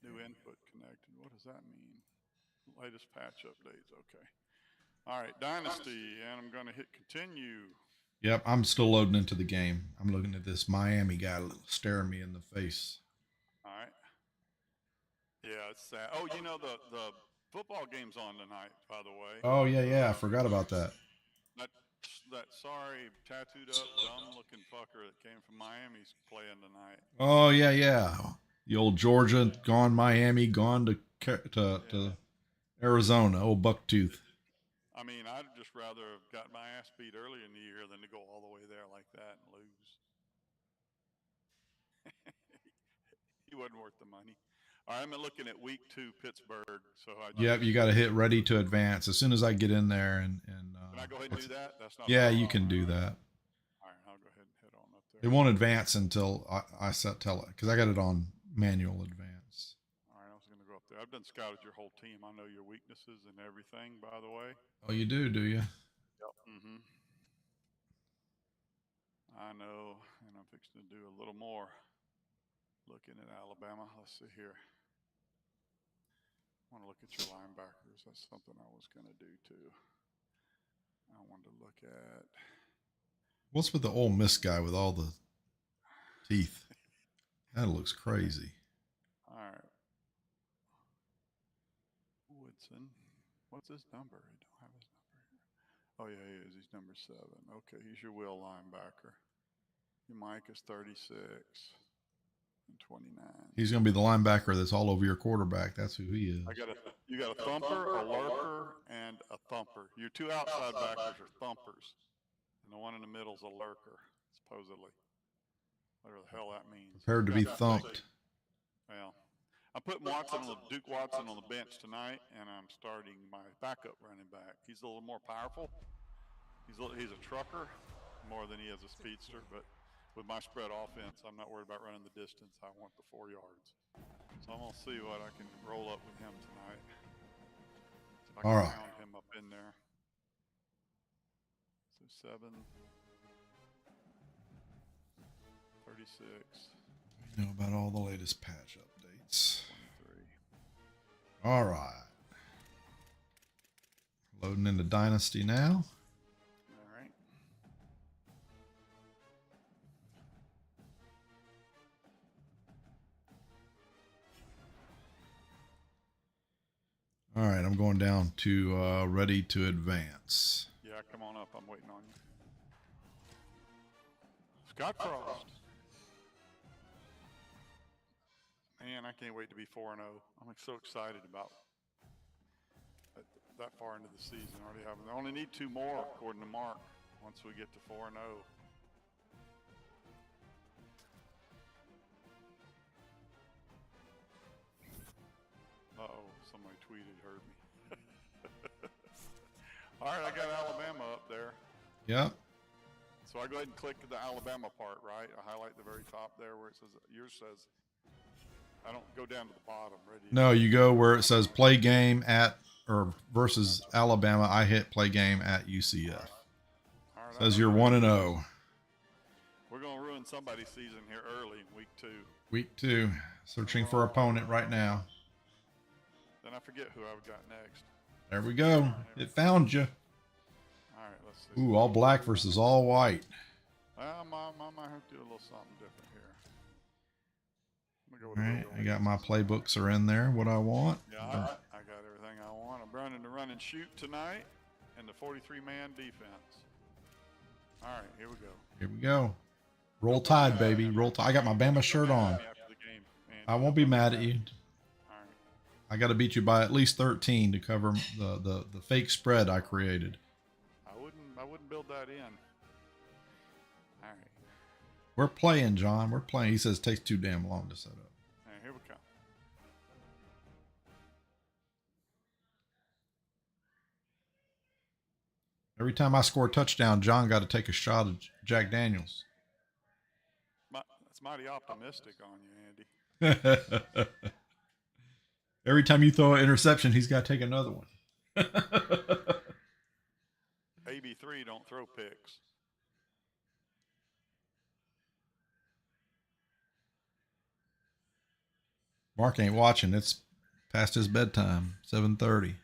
New input connected. What does that mean? Latest patch updates. Okay. All right, Dynasty, and I'm going to hit continue. Yep, I'm still loading into the game. I'm looking at this Miami guy staring me in the face. All right. Yeah, it's sad. Oh, the football game's on tonight, by the way. Oh yeah, yeah, I forgot about that. That that sorry tattooed up dumb looking fucker that came from Miami's playing tonight. Oh yeah, yeah. The old Georgia gone, Miami gone to Yeah. Arizona. Old Bucktooth. I mean, I'd just rather have got my ass beat early in the year than to go all the way there like that and lose. He wasn't worth the money. All right, I'm looking at week 2 Pittsburgh, so I Yep, just you got to hit ready to advance as soon as I get in there and can I go ahead and do that? That's not a yeah, you problem. can do that. All right, I'll go ahead and head on up It there. won't advance until I set tell it because I got it on manual advance. All right, I was going to go up there. I've done scouted your whole team. I know your weaknesses and everything, by the way. Oh, you do you? Yep. I know, and I'm fixing to do a little more looking at Alabama. Let's see here. I want to look at your linebackers. That's something I was going to do too. I wanted to look at. What's with the Ole Miss guy with all the teeth? That looks crazy. All right. Woodson. What's his number? I don't have his number here. Oh, yeah, he is. He's number 7. Okay, he's your will linebacker. Your Mike is 36 and 29. He's going to be the linebacker that's all over your quarterback. That's who he is. You got a thumper, a lurker, and a thumper. Your 2 outside backers are thumpers, and the one in the middle is a lurker, supposedly. Whatever the hell that means. Prepared to be thumped. Well, I'm putting Duke Watson on the bench tonight, and I'm starting my backup running back. He's a little more powerful. He's a trucker more than he is a speedster, but with my spread offense, I'm not worried about running the distance. I want the 4 yards. So I'm going to see what I can roll up with him tonight. See if I can round him up in there. So 7, 36. We know about all the latest patch updates. 23. All right. Loading into Dynasty now. All right. All right, I'm going down to ready to advance. Yeah, come on up. I'm waiting on you. Scott Frost. Man, I can't wait to be 4-0. I'm so excited about that far into the season. I only need 2 more, according to Mark, once we get to 4-0. Uh-oh, somebody tweeted, heard me. All right, I got Alabama up there. Yep. So I go ahead and click the Alabama part, right? I highlight the very top there where it says, yours says, I don't go down to the bottom. Ready? No, you go where it says play game at or versus Alabama. I hit play game at UCF. All right, Says you're 1-0. We're going to ruin somebody's season here early in week 2. Week 2. Searching for opponent right now. Then I forget who I've got next. There we go. It found you. All right, let's see. Ooh, all black versus all white. Well, I might have to do a little something different here. All right, I got my playbooks are in there. What I want. Yeah, I got everything I want. I'm running the run and shoot tonight and the 43-man defense. All right, here we go. Here we go. Roll Tide, baby. Roll Tide. I got my Bama shirt on. I won't be mad at you. All right. I got to beat you by at least 13 to cover the fake spread I created. I wouldn't build that in. All right. We're playing, John. We're playing. He says it takes too damn long to set up. All right, here we come. Every time I score a touchdown, John got to take a shot of Jack Daniels. That's mighty optimistic on you, Andy. Every time you throw an interception, he's got to take another one. AB3 don't throw picks. Mark ain't watching. It's past his bedtime. 7:30.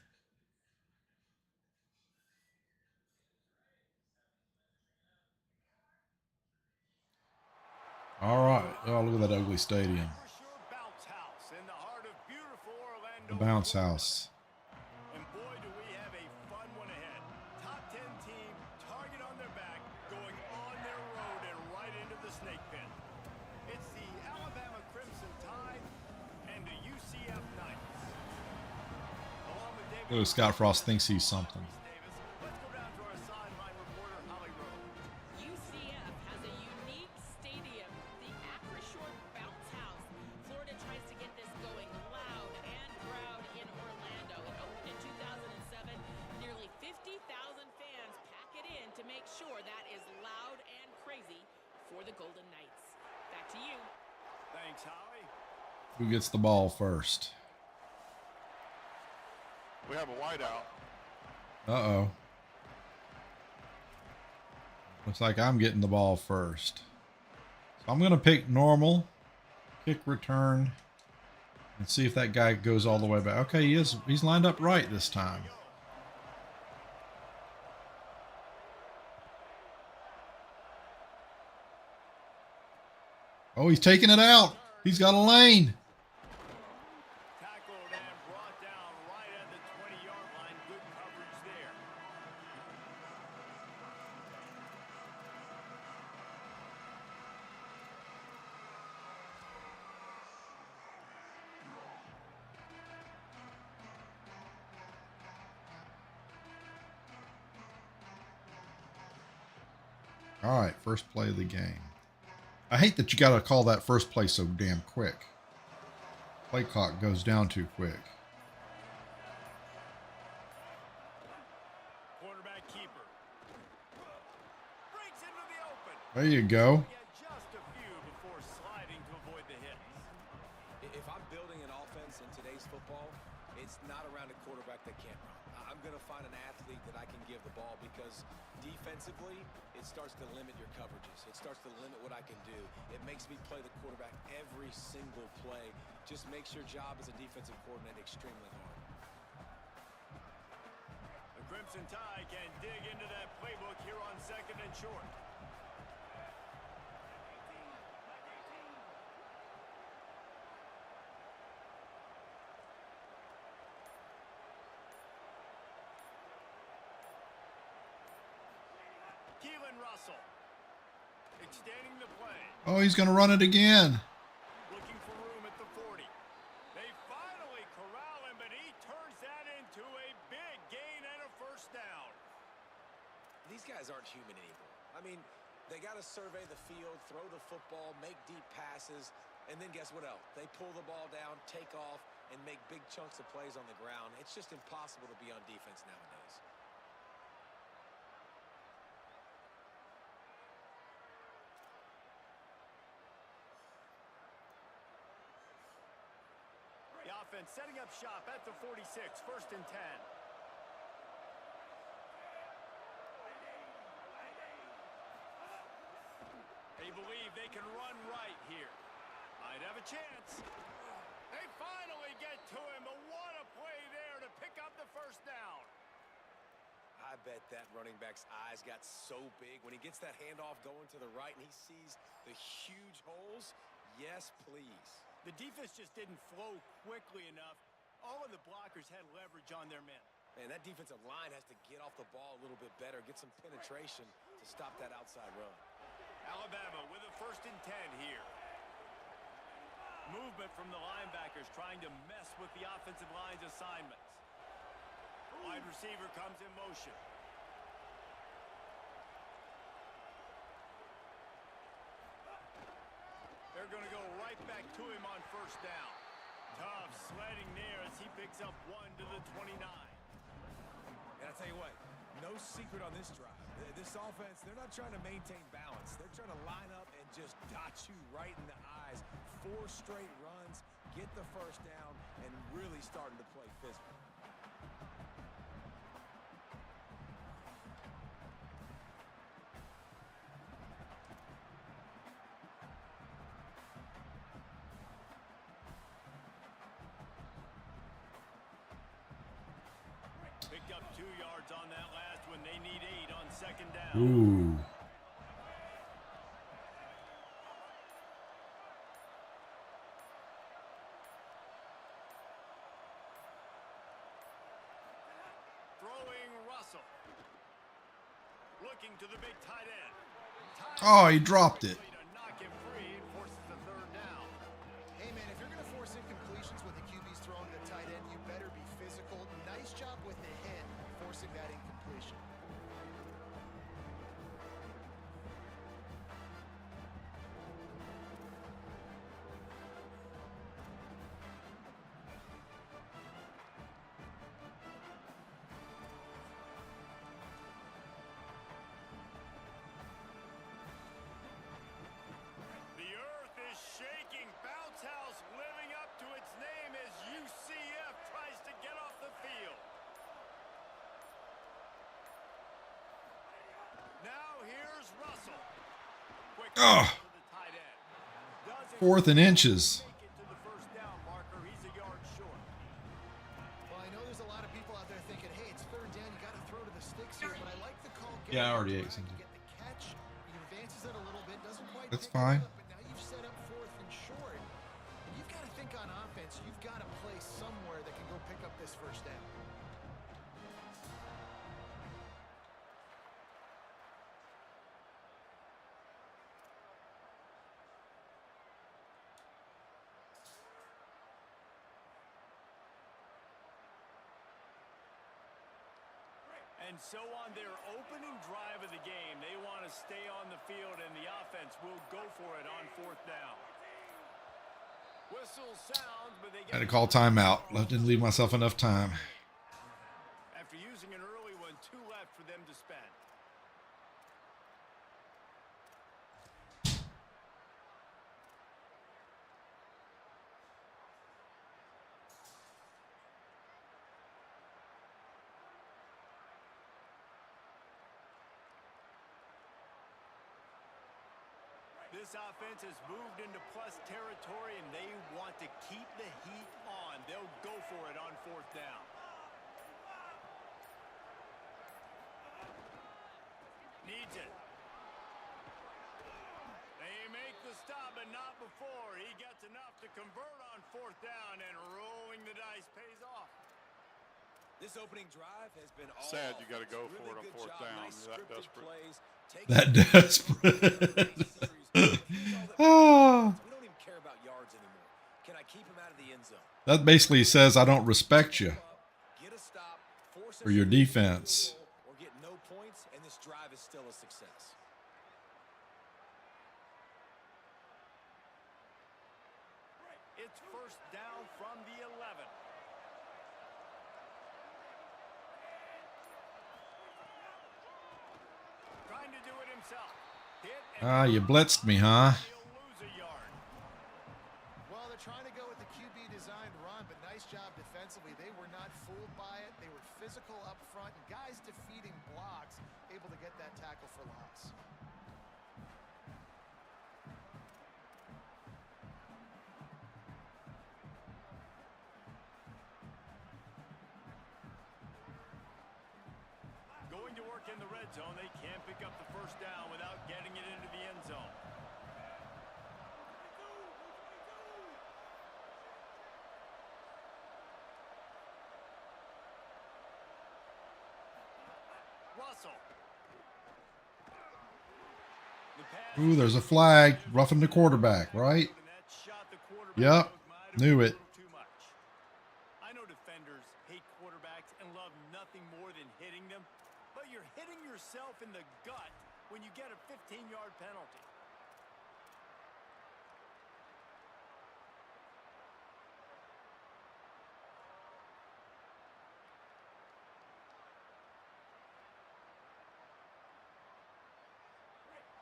All right. Oh, look at that ugly stadium. The bounce house. And boy, do we have a fun one ahead. Top 10 team, target on their back, going on their road and right into the snake pit. It's the Alabama Crimson Tide and the UCF Knights. Along with David, Look, Scott Frost thinks he's something. let's go down to our sideline reporter, Holly Rowe. UCF has a unique stadium, the Acrisure Bounce House. Florida tries to get this going loud and proud in Orlando. It opened in 2007. Nearly 50,000 fans pack it in to make sure that is loud and crazy for the Golden Knights. Back to you. Thanks, Holly. Who gets the ball first? We have a whiteout. Uh-oh. Looks like I'm getting the ball first. So I'm going to pick normal, kick return, and see if that guy goes all the way back. Okay, he is. He's lined up right this time. Oh, he's taking it out. He's got a lane. Tackled and brought down right at the 20-yard line. Good coverage there. All right, first play of the game. I hate that you got to call that first play so damn quick. Play clock goes down too quick. Quarterback keeper. Breaks into the open. There you go. Get just a few before sliding to avoid the hits. If I'm building an offense in today's football, it's not around a quarterback that can't run. I'm going to find an athlete that I can give the ball because defensively, it starts to limit your coverages. It starts to limit what I can do. It makes me play the quarterback every single play. Just makes your job as a defensive coordinator extremely hard. The Crimson Tide can dig into that playbook here on 2nd and short. Keelan Russell extending the play. Oh, he's going to run it again. Looking for room at the 40. They finally corral him, but he turns that into a big gain and a first down. These guys aren't human anymore. I mean, they got to survey the field, throw the football, make deep passes, and then guess what else? They pull the ball down, take off, and make big chunks of plays on the ground. It's just impossible to be on defense nowadays. The offense setting up shop at the 46, 1st and 10. They believe they can run right here. Might have a chance. They finally get to him, but what a play there to pick up the first down. I bet that running back's eyes got so big when he gets that handoff going to the right and he sees the huge holes. Yes, please. The defense just didn't flow quickly enough. All of the blockers had leverage on their men. Man, that defensive line has to get off the ball a little bit better, get some penetration to stop that outside run. Alabama with a 1st and 10 here. Movement from the linebackers trying to mess with the offensive line's assignments. Wide receiver comes in motion. They're going to go right back to him on 1st down. Tough sledding there as he picks up 1 to the 29. And I tell you what, no secret on this drive. This offense, they're not trying to maintain balance. They're trying to line up and just dot you right in the eyes. 4 straight runs, get the first down, and really starting to play physical. yards on that last one. They need 8 on second down. Ooh. Throwing Russell. Looking to the big tight end. Oh, he dropped it. To knock him free and forces the third down. Hey, man, if you're going to force incompletions when the QB's throwing to the tight end, you better be physical. Nice job with the hit, forcing that incompletion. The earth is shaking. Bounce House living up to its name as UCF tries to get off the field. Now here's Russell. Quick Ugh. to the tight end. Doesn't 4th and inches. make it to the first down marker. He's a yard short. Well, I know there's a lot of people out there thinking, hey, it's third down, you got to throw to the sticks here, but I like the call. Yeah, I already ate some. something. Get the catch, he advances it a little bit, doesn't quite That's pick it fine. up, but now you've set up 4th and short. And you've got to think on offense, you've got to play somewhere that can go pick up this first down. And so on their opening drive of the game, they want to stay on the field, and the offense will go for it on 4th down. Whistle sounds, but they get Had to call timeout. Didn't leave myself enough time. after using an early one, 2 left for them to spend. This offense has moved into plus territory, and they want to keep the heat on. They'll go for it on 4th down. Needs it. They make the stop, but not before. He gets enough to convert on 4th down, and rolling the dice pays off. This opening drive has been all Sad you gotta go offense. for it on good 4th job. down. Nice You're that scripted desperate. plays. Take That it. desperate. Series. Ah. We don't even care about yards anymore. Can I keep him out of the end zone? That basically says I don't respect you Get a stop, force or your defense. or get no points, and this drive is still a success. It's first down from the 11. Trying to do it himself. Hit and You blitzed me, huh? he'll lose a yard. Well, they're trying to go with the QB designed run, but nice job defensively. They were not fooled by it. They were physical up front, and guys defeating blocks, able to get that tackle for loss. Going to work in the red zone. They can't pick up the first down without getting it into the end zone. Russell. The pass Ooh, there's a flag. Roughing the quarterback, right? and that shot the quarterback Yep. took might have Knew been a it. little too much. I know defenders hate quarterbacks and love nothing more than hitting them, but you're hitting yourself in the gut when you get a 15-yard penalty.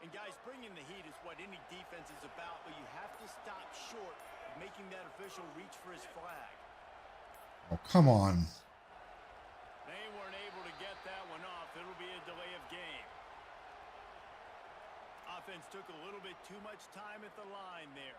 And guys, bringing the heat is what any defense is about, but you have to stop short of making that official reach for his flag. Oh, come on. They weren't able to get that one off. It'll be a delay of game. Offense took a little bit too much time at the line there.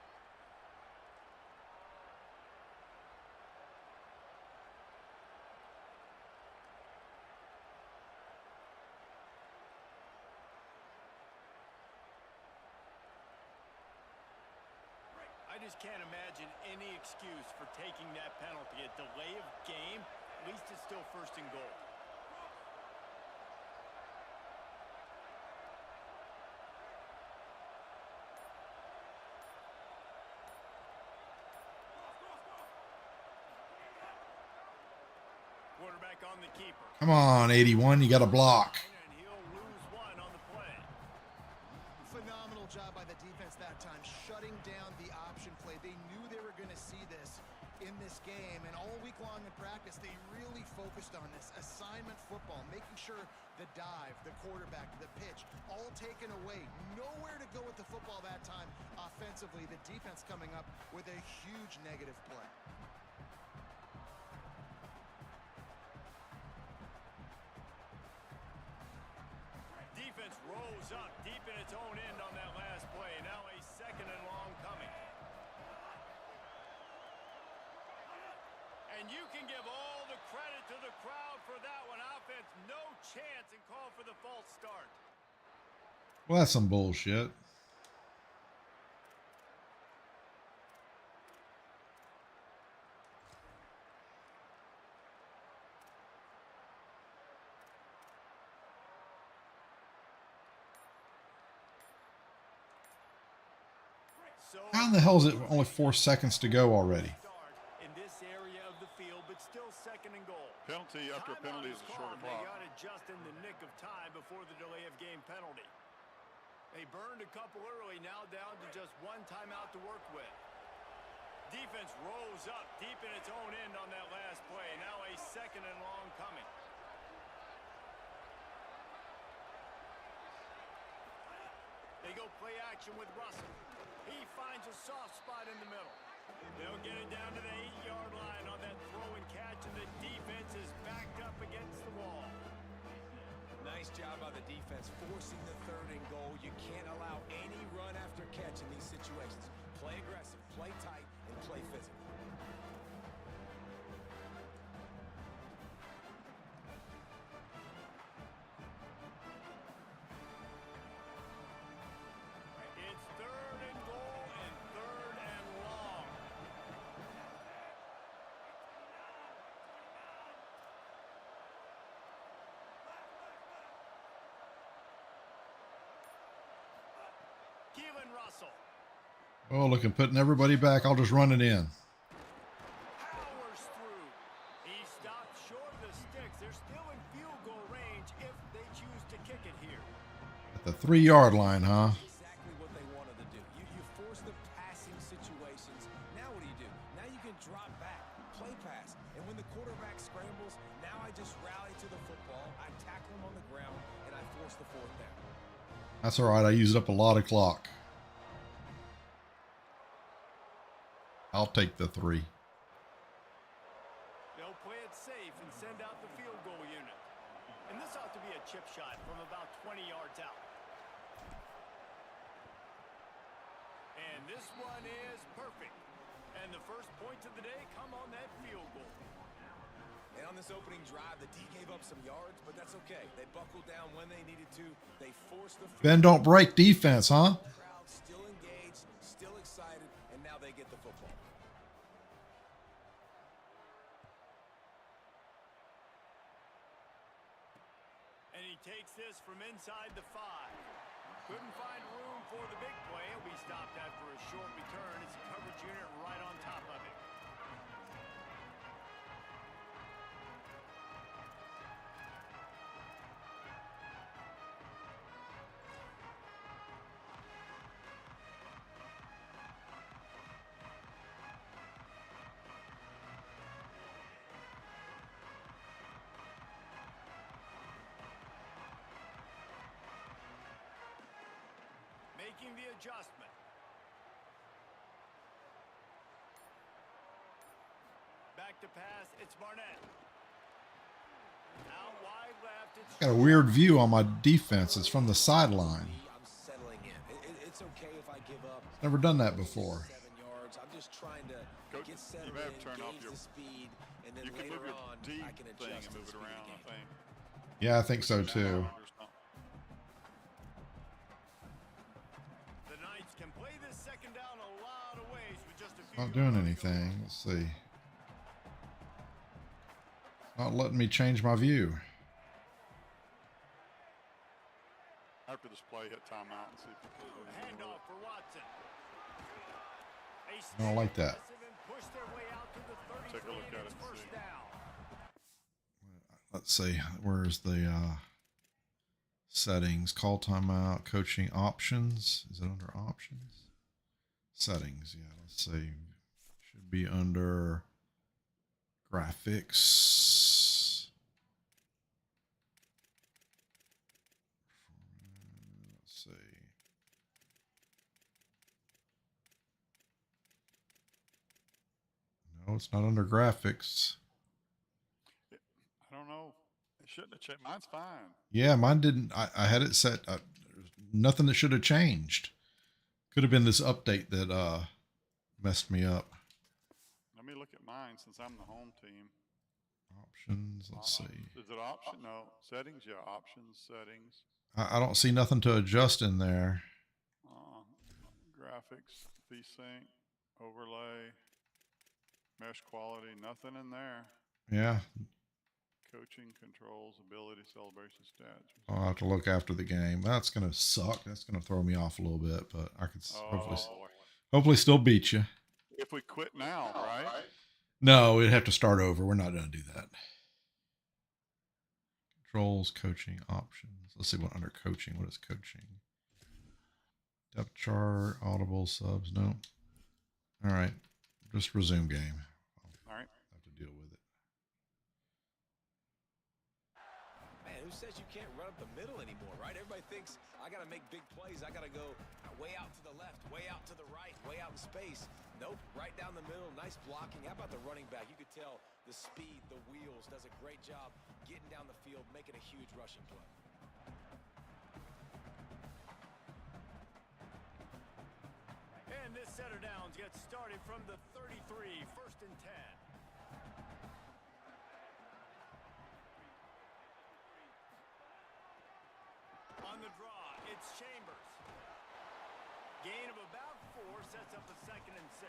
just can't imagine any excuse for taking that penalty. A delay of game, at least it's still first and goal. Quarterback on the keeper. Come on, 81. You got to block. And he'll lose one on the play. Phenomenal job by the defense that time, shutting down the option play. They knew they were going to see this in this game, and all week long in practice, they really focused on this assignment football, making sure the dive, the quarterback, the pitch, all taken away. Nowhere to go with the football that time offensively. The defense coming up with a huge negative play. Defense rose up deep in its own end on that last play. Now a second and long coming. And you can give all the credit to the crowd for that one. Offense, no chance, and call for the false start. Well, that's some bullshit. How in the hell is it only 4 seconds to go already? In this area of the field, but still second and goal. Penalty after penalty is a shorter They clock. got it just in the nick of time before the delay of game penalty. They burned a couple early, now down to just one timeout to work with. Defense rose up deep in its own end on that last play. Now a second and long coming. They go play action with Russell. He finds a soft spot in the middle. They'll get it down to the 8-yard line on that throw and catch, and the defense is backed up against the wall. Nice job by the defense forcing the third and goal. You can't allow any run after catch in these situations. Play aggressive, play tight, and play physical. It's third and goal and third and long. Keelan Russell Oh, look, at putting everybody back. I'll just run it in. powers through. He stopped short of the sticks. They're still in field goal range if they choose to kick it here. At the 3-yard line, huh? Exactly what they wanted to do. You force the passing situations. Now what do? Now you can drop back, play pass. And when the quarterback scrambles, now I just rally to the football. I tackle him on the ground, and I force the fourth down. That's all right. I used up a lot of clock. I'll take the 3. They'll play it safe and send out the field goal unit. And this ought to be a chip shot from about 20 yards out. And this one is perfect. And the first points of the day come on that field goal. And on this opening drive, the D gave up some yards, but that's okay. They buckled down when they needed to. They forced the Ben, don't break defense, huh? crowd still engaged, still excited, and now they get the football. And he takes this from inside the 5. Couldn't find room for the big play. He'll be stopped after a short return. It's a coverage unit right on top of it. Making the adjustment. Back to pass, it's Barnett. Out wide left, it's Got a weird view on my defense. It's from the sideline. I'm settling in. It's okay if I give up. Never done that before. 7 yards. I'm just trying to Coach, get settled you may have in, to turn off gauge your- the speed, and then You can later move your on D I can thing adjust and to move the it speed around, of I the game. think. Yeah, I think so too. The Knights can play this second down a lot of ways base with just a few Not doing yards to go. anything. Let's see. Not letting me change my view. After this play, hit timeout and see if we can do anything with Handoff it. for Watson. I don't like that. Push their way out to the 33 Take a look and at it's it and first see. down. Let's see. Where's the settings? Call timeout. Coaching options. Is it under options? Settings. Yeah. Let's see. Should be under graphics. Let's see. No, it's not under graphics. I don't know. It shouldn't have checked. Mine's fine. Yeah, mine didn't. I had it set. There's nothing that should have changed. Could have been this update that messed me up. Let me look at mine since I'm the home team. Options. Let's see. Is it option? No. Settings? Yeah, options, settings. I don't see nothing to adjust in there. Graphics, VSync, overlay, mesh quality, nothing in there. Yeah, Coaching, controls, ability, celebration, stats. I'll have to look after the game. That's gonna suck. That's gonna throw me off a little bit, but I could Boy. hopefully still beat you. If we quit now, right? No, we'd have to start over. We're not gonna do that. Controls, coaching, options. Let's see what under coaching. What is coaching? Depth chart, audible, subs. No. All right. Just resume game. All right. I'll have to deal with it. Man, who says you can't run up the middle anymore, right? Everybody thinks I got to make big plays. I got to go way out to the left, way out to the right, way out in space. Nope, right down the middle. Nice blocking. How about the running back? You could tell the speed, the wheels, does a great job getting down the field, making a huge rushing play. And this set of downs gets started from the 33, first and 10. On the draw, it's Chambers. Gain of about 4 sets up a second and 6.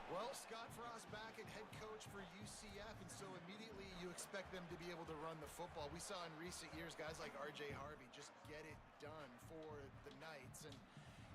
Well, Scott Frost back at head coach for UCF, and so immediately you expect them to be able to run the football. We saw in recent years guys like R.J. Harvey just get it done for the Knights, and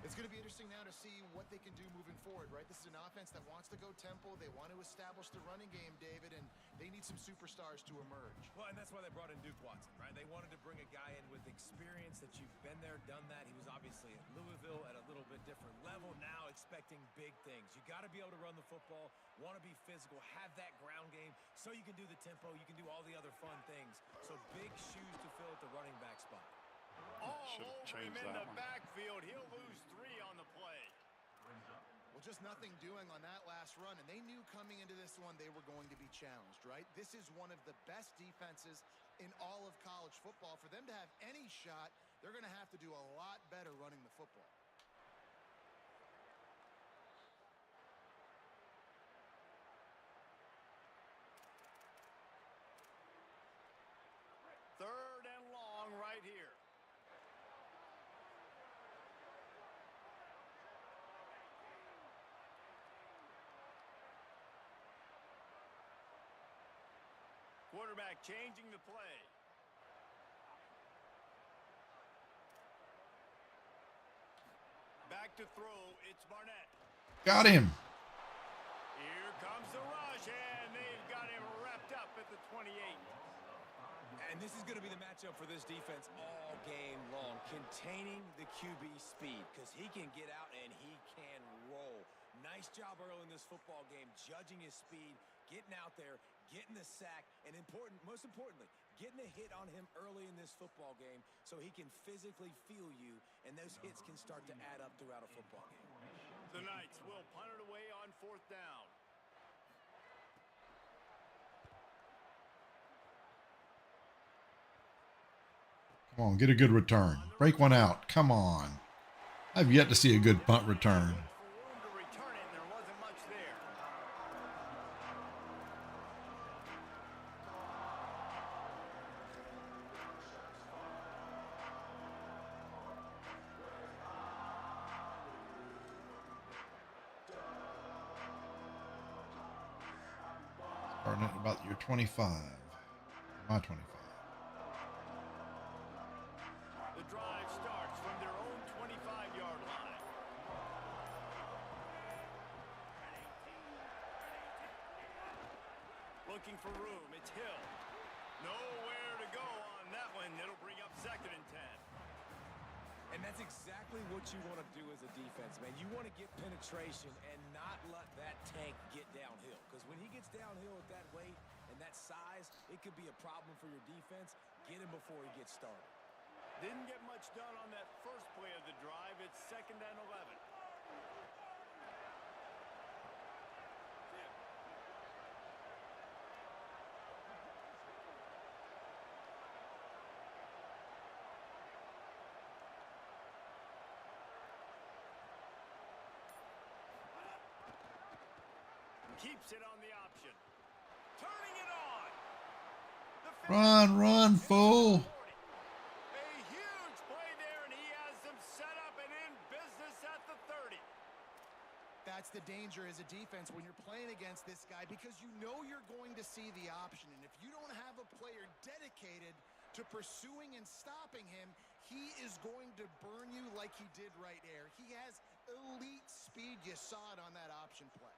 it's going to be interesting now to see what they can do moving forward, right? This is an offense that wants to go tempo. They want to establish the running game, David, and they need some superstars to emerge. Well, and that's why they brought in Duke Watson, right? They wanted to bring a guy in with experience that you've been there, done that. He was obviously at Louisville at a little bit different level, now expecting big things. You got to be able to run the football, want to be physical, have that ground game so you can do the tempo, you can do all the other fun things. So big shoes to fill at the running back spot. All Should have over changed him in that the one. backfield. He'll lose 3 on the play. Well, just nothing doing on that last run, and they knew coming into this one they were going to be challenged, right? This is one of the best defenses in all of college football. For them to have any shot, they're going to have to do a lot better running the football. Third and long right here. Quarterback changing the play. Back to throw, it's Barnett. Got him. Here comes the rush, and they've got him wrapped up at the 28. And this is going to be the matchup for this defense all game long, containing the QB speed, because he can get out and he can roll. Nice job early in this football game, judging his speed, getting out there, getting the sack, and most importantly, getting a hit on him early in this football game so he can physically feel you, and those hits can start to add up throughout a football game. The Knights will punt it away on 4th down. Come on, get a good return. Break one out. Come on. I've yet to see a good punt return. For room to return it, and there wasn't much there. Starting at about your 25. My 25. The drive starts from their own 25-yard line. Looking for room. It's Hill. Nowhere to go on that one. It'll bring up 2nd and 10. And that's exactly what you want to do as a defense, man. You want to get penetration and not let that tank get downhill. Because when he gets downhill at that weight and that size, it could be a problem for your defense. Get him before he gets started. Didn't get much done on that first play of the drive. It's 2nd and 11. Keeps it on the option. Turning it on. Run, fool. A huge play there, and he has them set up and in business at the 30. That's the danger as a defense when you're playing against this guy, because you know you're going to see the option. And if you don't have a player dedicated to pursuing and stopping him, he is going to burn you like he did right there. He has elite speed. You saw it on that option play.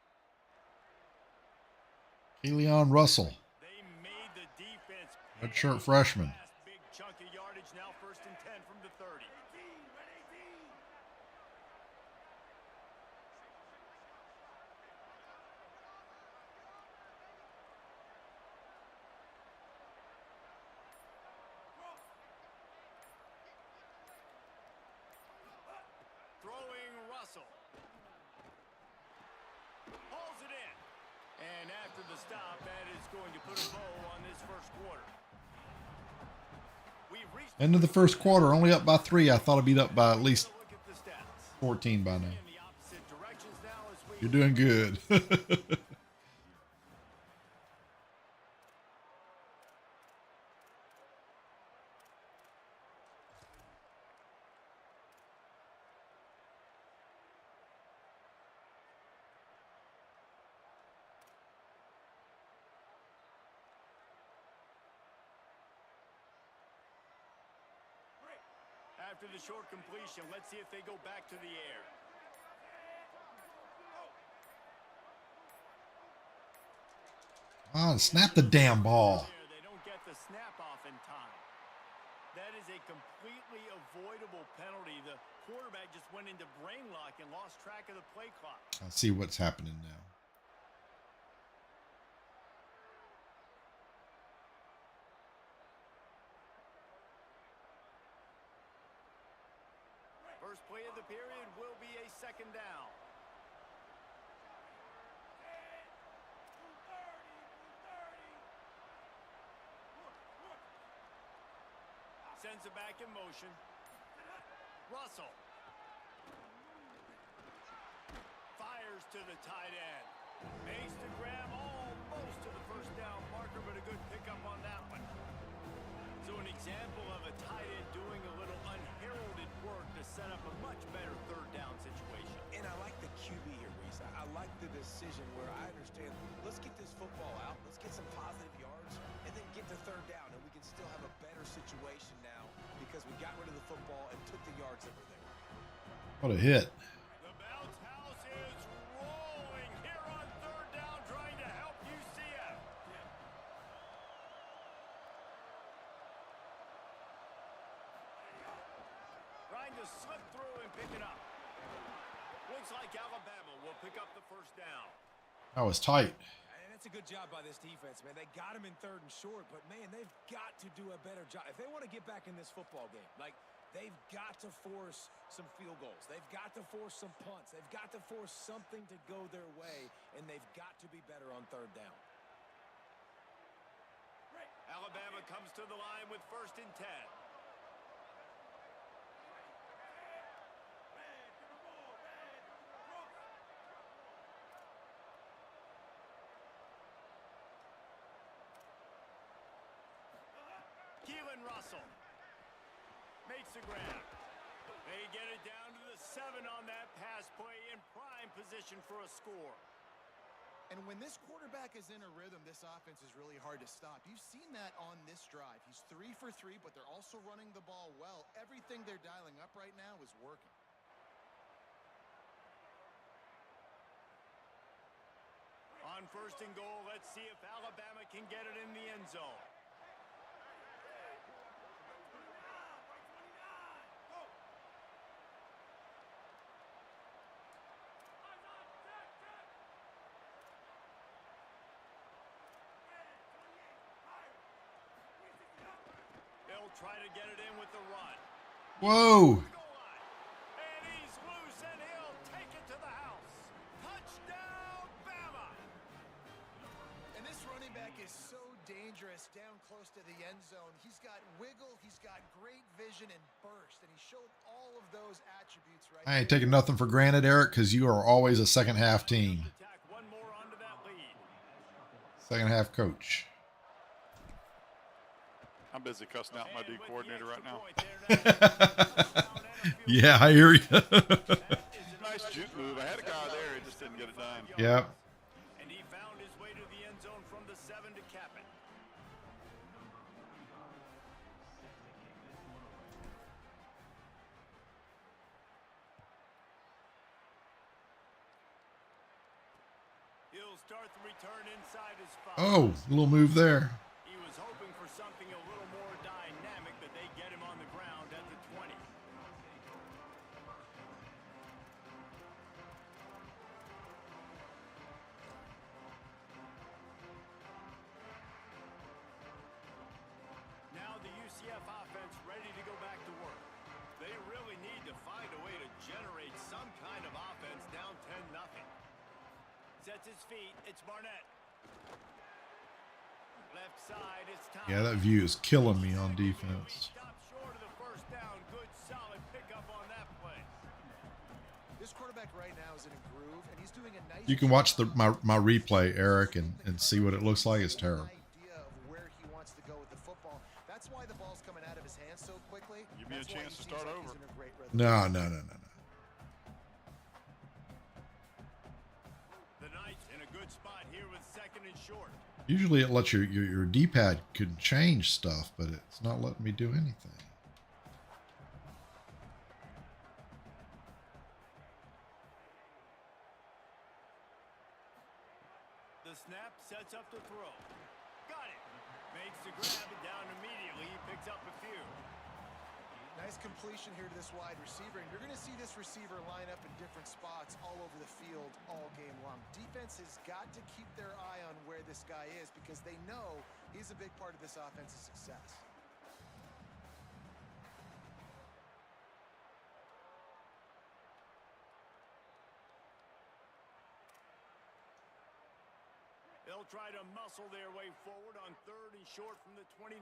Keelan Russell, They made the defense redshirt freshman. big chunk of yardage now, 1st and 10 from the 30. Throwing Russell. Hauls it in. And after the stop, that is going to put a bow on this first quarter. We've reached End of the first quarter, only up by 3. I thought I'd be up by at least look at the stats. 14 by now. In the opposite directions now as we You're doing good. After the short completion, let's see if they go back to the air. Snap the damn ball. They don't get the snap off in time. That is a completely avoidable penalty. The quarterback just went into brain lock and lost track of the play clock. I see what's happening now. First play of the period will be a 2nd down. Sends it back in motion. Russell. Fires to the tight end. Makes the grab almost to the first down marker, but a good pickup on that one. So an example of a tight end doing a little unheralded work to set up a much better 3rd down situation. And I like the QB here, Reese. I like the decision where I understand, let's get this football out, let's get some positive yards, and then get to 3rd down, and we can still have a better situation now because we got rid of the football and took the yards that were there. What a hit. The bounce house is rolling here on 3rd down, trying to help UCF. Trying to slip through and pick it up. Looks like Alabama will pick up the 1st down. That was tight. And that's a good job by this defense, man. They got him in 3rd and short, but, man, they've got to do a better job. If they want to get back in this football game, like, they've got to force some field goals. They've got to force some punts. They've got to force something to go their way, and they've got to be better on 3rd down. Alabama comes to the line with 1st and 10. Keelan Russell makes the grab. They get it down to the 7 on that pass play, in prime position for a score. And when this quarterback is in a rhythm, this offense is really hard to stop. You've seen that on this drive. He's 3 for 3, but they're also running the ball well. Everything they're dialing up right now is working. On 1st and goal, let's see if Alabama can get it in the end zone. They'll try to get it in with the run. Whoa. And he's loose, and he'll take it to the house. Touchdown, Bama! And this running back is so dangerous down close to the end zone. He's got wiggle, he's got great vision and burst, and he showed all of those attributes right I ain't there. taking nothing for granted, Eric, because you are always a second half team. Attack one more onto that lead. Second half coach. I'm busy cussing out my D coordinator right now. Yeah, I hear you. Nice juke move. I had a guy there. He just didn't get it done. Yep. And he found his way to the end zone from the 7 to cap it. He'll start the return inside his 5. Oh, a little move there. He was hoping for something a little more dynamic, but they get him on the ground at the 20. Now the UCF offense ready to go back to work. They really need to find a way to generate some kind of offense down 10-0. Sets his feet. It's Barnett. Left side, it's Thomas. Yeah, that view is killing me on defense. Stop short of the first down. Good, solid pickup on that play. This quarterback right now is in a groove, and he's doing a nice You can watch job my replay, Eric, and see what it looks like. It's terrible. idea of where he wants to go with the football. That's why the ball's coming out of his hands so quickly. Give me a That's why chance he to seems start like over. he's in a great rhythm. No. The Knights in a good spot here with 2nd and short. Usually it lets your D-pad can change stuff, but it's not letting me do anything. The snap sets up the throw. Got it. Makes the grab and down immediately. He picks up a few. Nice completion here to this wide receiver, and you're going to see this receiver line up in different spots all over the field all game long. Defense has got to keep their eye on where this guy is because they know he's a big part of this offense's success. They'll try to muscle their way forward on 3rd and short from the 29.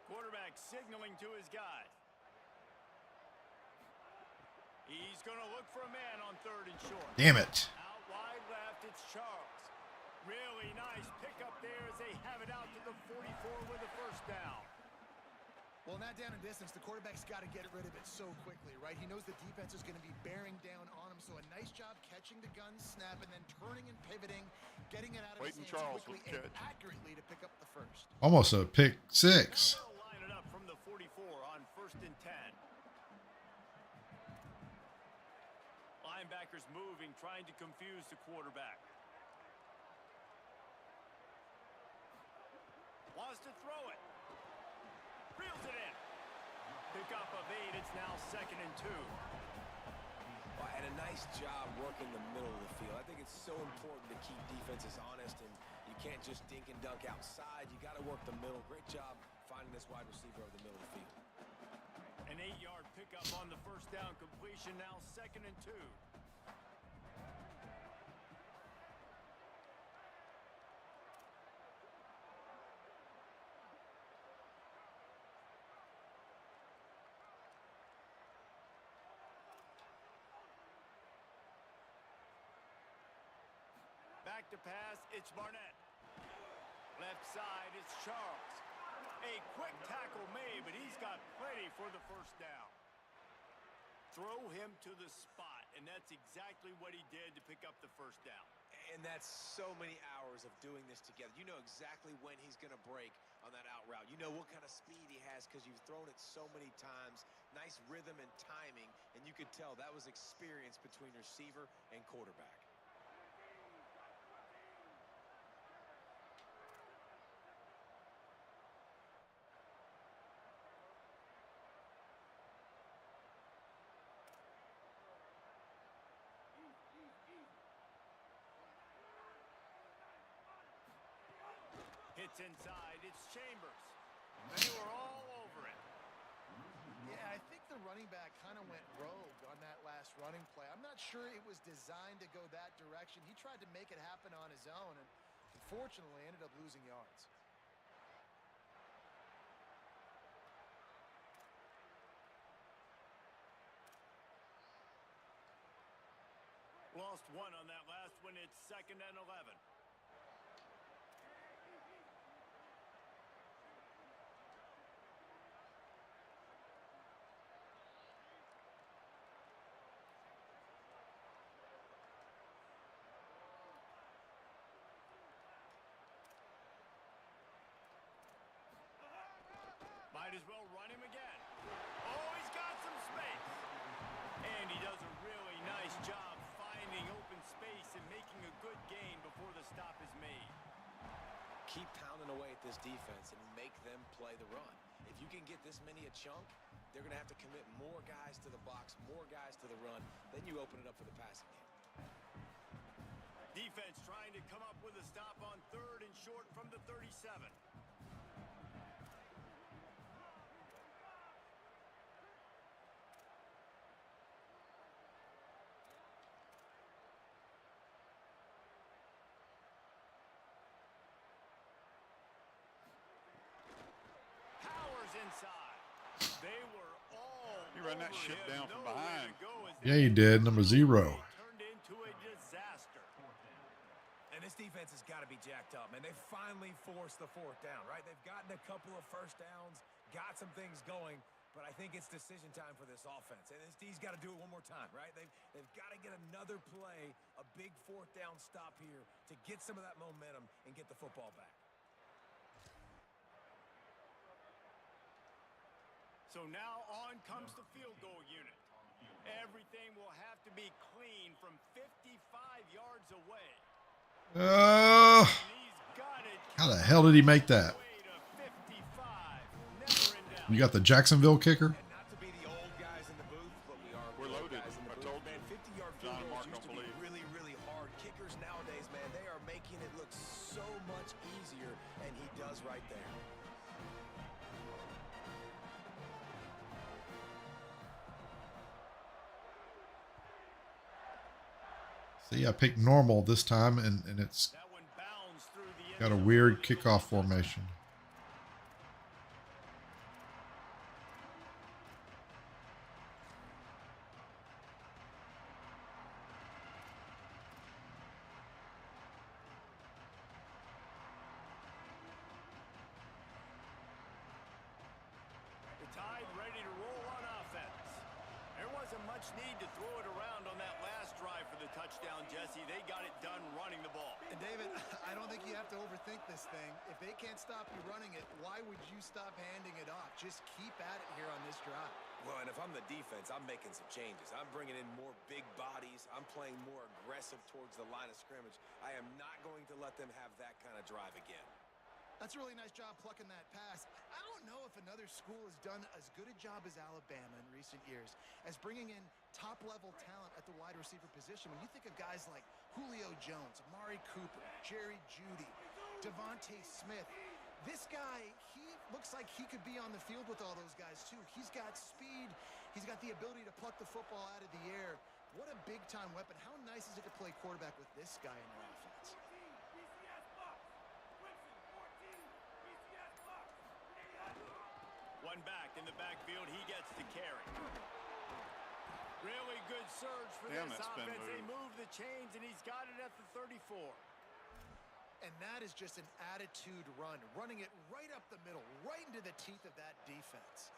Quarterback signaling to his guys. He's going to look for a man on 3rd and short. Damn it. Out wide left, it's Charles. Really nice pickup there as they have it out to the 44 with a first down. Well, not down in distance, the quarterback's got to get rid of it so quickly, right? He knows the defense is going to be bearing down on him, so a nice job catching the gun snap and then turning and pivoting, getting it out of his Waiting hands Charles quickly with the and catch. accurately to pick up the first. Almost a pick six. They'll line it up from the 44 on 1st and 10. Linebackers moving, trying to confuse the quarterback. Wants to throw it. Reels it in. Pick up of 8. It's now 2nd and 2. Well, and a nice job working the middle of the field. I think it's so important to keep defenses honest, and you can't just dink and dunk outside. You got to work the middle. Great job finding this wide receiver over the middle of the field. An 8-yard pickup on the first down completion. Now 2nd and 2. Back to pass, it's Barnett. Left side, it's Charles. A quick tackle made, but he's got plenty for the first down. Throw him to the spot, and that's exactly what he did to pick up the first down. And that's so many hours of doing this together. You know exactly when he's going to break on that out route. You know what kind of speed he has because you've thrown it so many times. Nice rhythm and timing, and you could tell that was experience between receiver and quarterback. Hits inside, it's Chambers. They were all over it. Yeah, I think the running back kind of went rogue on that last running play. I'm not sure it was designed to go that direction. He tried to make it happen on his own, and unfortunately ended up losing yards. Lost one on that last one. It's 2nd and 11. Might as well run him again. Oh, he's got some space. And he does a really nice job finding open space and making a good gain before the stop is made. Keep pounding away at this defense and make them play the run. If you can get this many a chunk, they're going to have to commit more guys to the box, more guys to the run. Then you open it up for the passing game. Defense trying to come up with a stop on 3rd and short from the 37. Inside. They were all He ran that shit down from behind. Yeah, he did. Number 0. Turned into a disaster. And this defense has got to be jacked up, man. They finally forced the 4th down, right? They've gotten a couple of first downs, got some things going, but I think it's decision time for this offense. And this D's got to do it one more time, right? They've got to get another play, a big 4th down stop here to get some of that momentum and get the football back. So now on comes the field goal unit. Everything will have to be clean from 55 yards away. How the hell did he make that? You got the Jacksonville kicker? And not to be the old guys in the booth, but we are We're the old loaded. guys in the I booth. told Man, you. 50-yard field John goals Mark used to don't be believe. really, really hard. Kickers nowadays, man, they are making it look so much easier, and he does right there. See, I picked normal this time, and it's got a weird kickoff formation. The Tide ready to roll on offense. There wasn't much need to throw it around on that last drive for the touchdown, Jesse. They got it done running the ball. And David, I don't think you have to overthink this thing. If they can't stop you running it, why would you stop handing it off? Just keep at it here on this drive. Well, and if I'm the defense, I'm making some changes. I'm bringing in more big bodies. I'm playing more aggressive towards the line of scrimmage. I am not going to let them have that kind of drive again. That's a really nice job plucking that pass. I don't know if another school has done as good a job as Alabama in recent years as bringing in top-level talent at the wide receiver position. When you think of guys like Julio Jones, Amari Cooper, Jerry Jeudy, Devontae Smith, this guy, he looks like he could be on the field with all those guys too. He's got speed. He's got the ability to pluck the football out of the air. What a big-time weapon. How nice is it to play quarterback with this guy in your offense? One back in the backfield. He gets the carry. Really good surge for Damn, this that spin offense. They move. move the chains, and he's got it at the 34. And And that is just an attitude run, running it right up the middle, right into the teeth of that defense.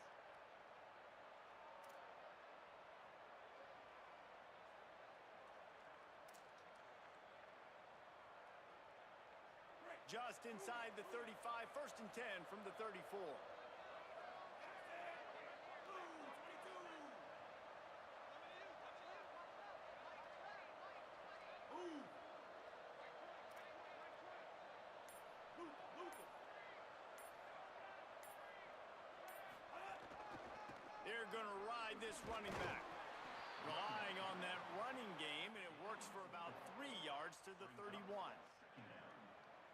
Just inside the 35, 1st and 10 from the 34. They're going to ride this running back. Relying on that running game, and it works for about 3 yards to the 31.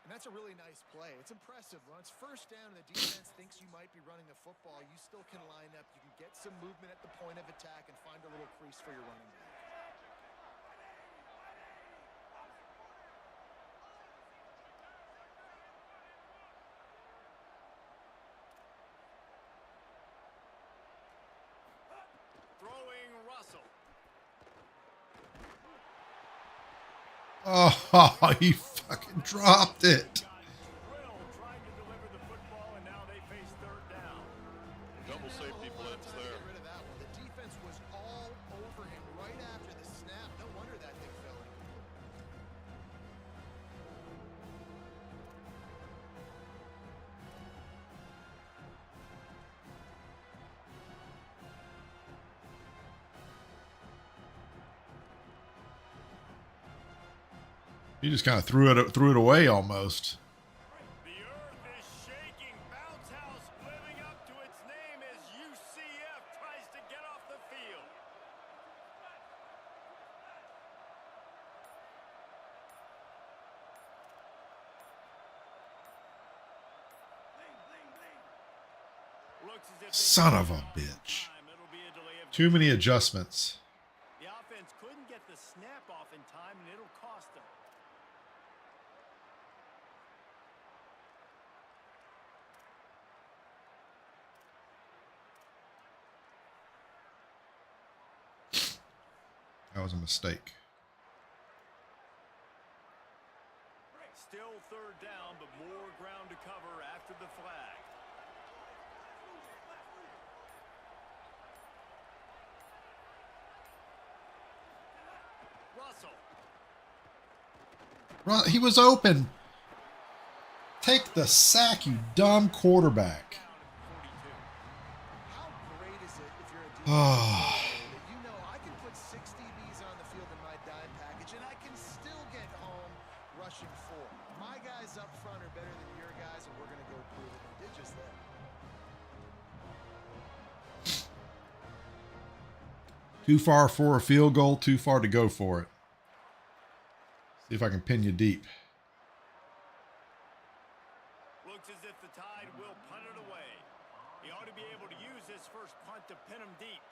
And that's a really nice play. It's impressive. When it's first down and the defense thinks you might be running the football, you still can line up. You can get some movement at the point of attack and find a little crease for your running back. Throwing Russell. Oh, he fucking dropped it. Trying to deliver the football, and now they face 3rd down. Double safety blitz Time to there. get rid of that one. The defense was all over him right after the snap. No wonder that thing fell in. He just kind of threw it away almost. The earth is shaking. Bounce House living up to its name as UCF tries to get off the field. Looks as if they Son got of a it all in bitch. time. It'll be a delay of Too many adjustments. The offense couldn't get the snap off in time, and it'll cost them. That was a mistake. Still 3rd down, but more ground to cover after the flag. Russell. He was open. Take the sack, you dumb quarterback. How great is it if you're a defensive Oh. coordinator that you know I can put 6 DBs on the field in my dime package and I can still get home rushing 4. My guys up front are better than your guys, and we're going to go prove it. They did just that. Too far for a field goal, too far to go for it. See if I can pin you deep. Looks as if the Tide will punt it away. He ought to be able to use his first punt to pin him deep.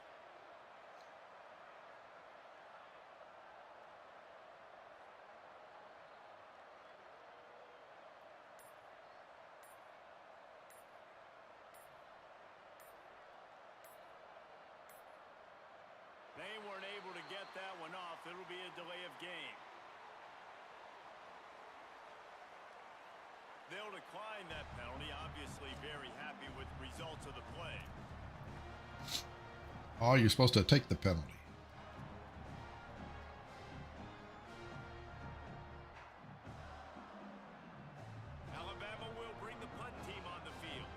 They weren't able to get that one off. It'll be a delay of game. They'll decline that penalty. Obviously very happy with results of the play. Oh, you're supposed to take the penalty. Alabama will bring the punt team on the field.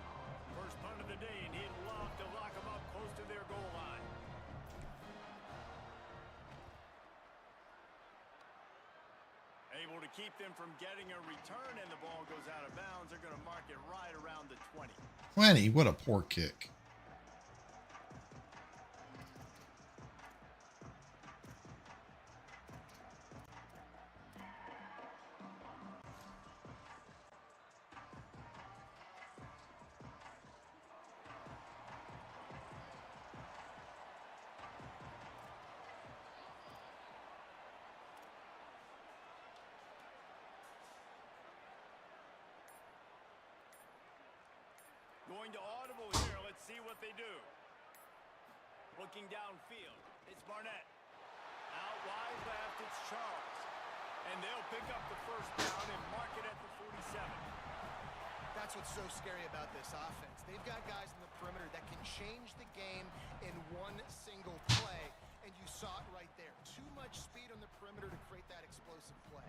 First punt of the day, and he'd love to lock them up close to their goal line. Able to keep them from getting a return, and the ball goes out of bounds. They're going to mark it right around the 20. 20, what a poor kick. Going to audible here. Let's see what they do. Looking downfield. It's Barnett. Out wide left, it's Charles. And they'll pick up the first down and mark it at the 40. so scary about this offense. They've got guys in the perimeter that can change the game in one single play, and you saw it right there. Too much speed on the perimeter to create that explosive play.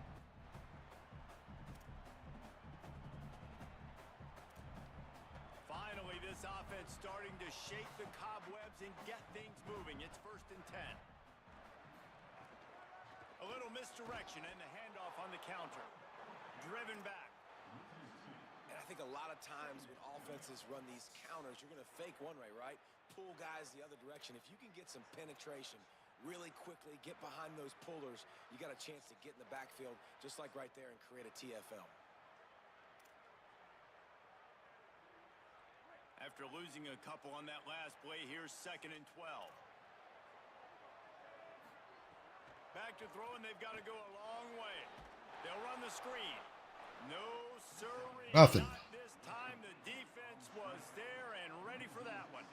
Finally, this offense starting to shake the cobwebs and get things moving. It's 1st and 10. A little misdirection and the handoff on the counter. Driven back. And I think a lot of times when offenses run these counters, you're going to fake one way, right? Pull guys the other direction. If you can get some penetration really quickly, get behind those pullers, you got a chance to get in the backfield just like right there and create a TFL. After losing a couple on that last play, here's 2nd and 12. Back to throw, and they've got to go a long way. They'll run the screen. No, sirree. Nothing. Not this time. The defense was there and ready for that one.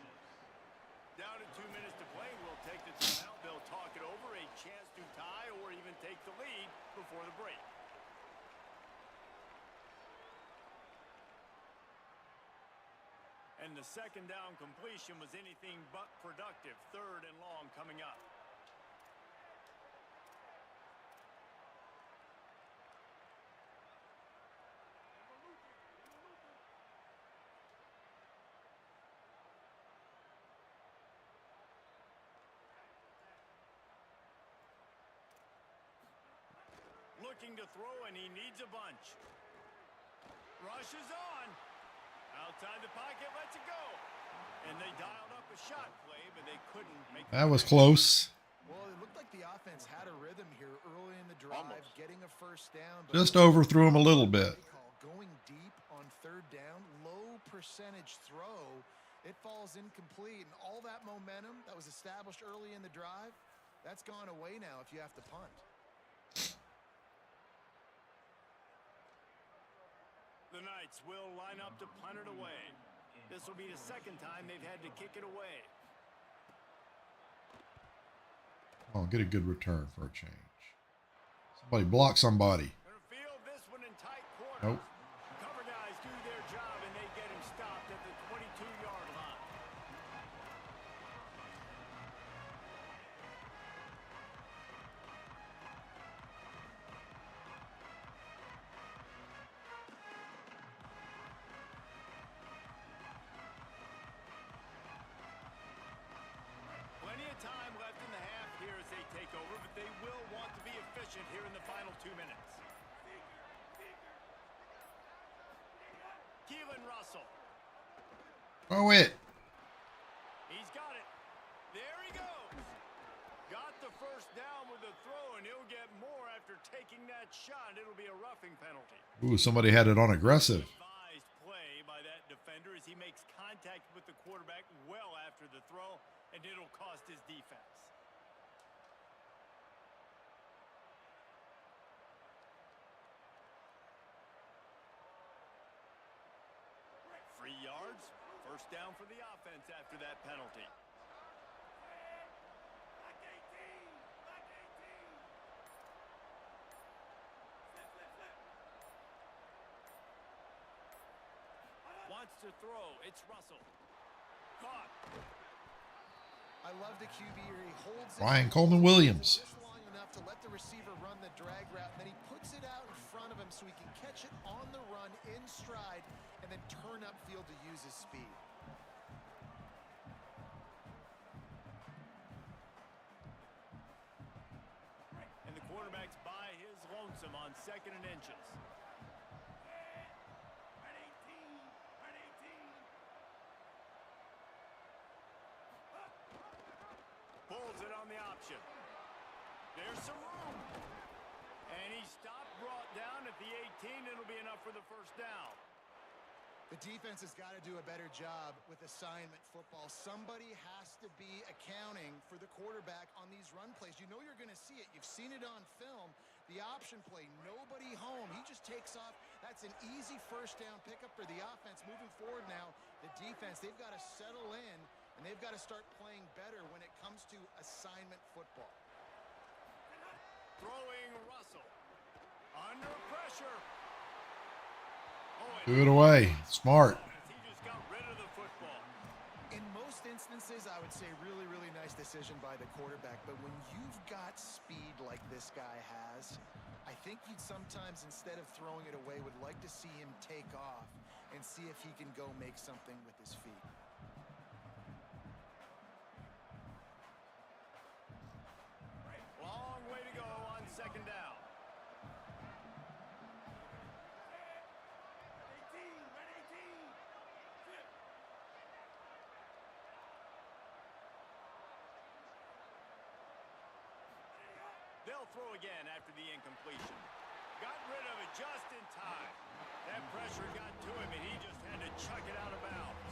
Down to 2 minutes to play. We'll take the timeout. They'll talk it over. A chance to tie or even take the lead before the break. And the 2nd down completion was anything but productive. 3rd and long coming up. Looking to throw, and he needs a bunch. Rushes on. Outside the pocket, lets it go. And they dialed up a shot play, but they couldn't make it. That was close. Well, it looked like the offense had a rhythm here early in the drive, getting a 1st down. Just overthrew him a little bit. Going deep on 3rd down, low percentage throw. It falls incomplete, and all that momentum that was established early in the drive, that's gone away now if you have to punt. The Knights will line up to punt it away. This will be the 2nd time they've had to kick it away. Oh, get a good return for a change. Somebody block somebody. Gonna field this one in tight quarters. Nope. Cover guys do their job, and they get him stopped at the 22-yard line. Time left in the half here as they take over, but they will want to be efficient here in the final 2 minutes. Keelan Russell. Oh, it. He's got it. There he goes. Got the 1st down with a throw, and he'll get more after taking that shot. It'll be a roughing penalty. Ooh, somebody had it on aggressive. Advised play by that defender as he makes contact with the quarterback well after the throw, and it'll cost his defense. Free yards, 1st down for the offense after that penalty. Wants to throw, it's Russell. Caught. I love the QB here. He holds Ryan Coleman Williams. just long enough to let the receiver run the drag route, and then he puts it out in front of him so he can catch it on the run in stride and then turn upfield to use his speed. And the quarterback's by his lonesome on 2nd and inches. Pulls it on the option. There's some room. And he stopped, brought down at the 18. It'll be enough for the 1st down. The defense has got to do a better job with assignment football. Somebody has to be accounting for the quarterback on these run plays. You know you're going to see it. You've seen it on film. The option play, nobody home. He just takes off. That's an easy 1st down pickup for the offense. Moving forward now, the defense, they've got to settle in, and they've got to start playing better when it comes to assignment football. Throwing Russell. Under pressure. Oh, and Threw it away. Smart. He just got rid of the football. In most instances, I would say really, really nice decision by the quarterback. But when you've got speed like this guy has, I think you'd sometimes, instead of throwing it away, would like to see him take off and see if he can go make something with his feet. Long way to go on second down. They'll throw again after the incompletion. Got rid of it just in time. That pressure got to him, and he just had to chuck it out of bounds.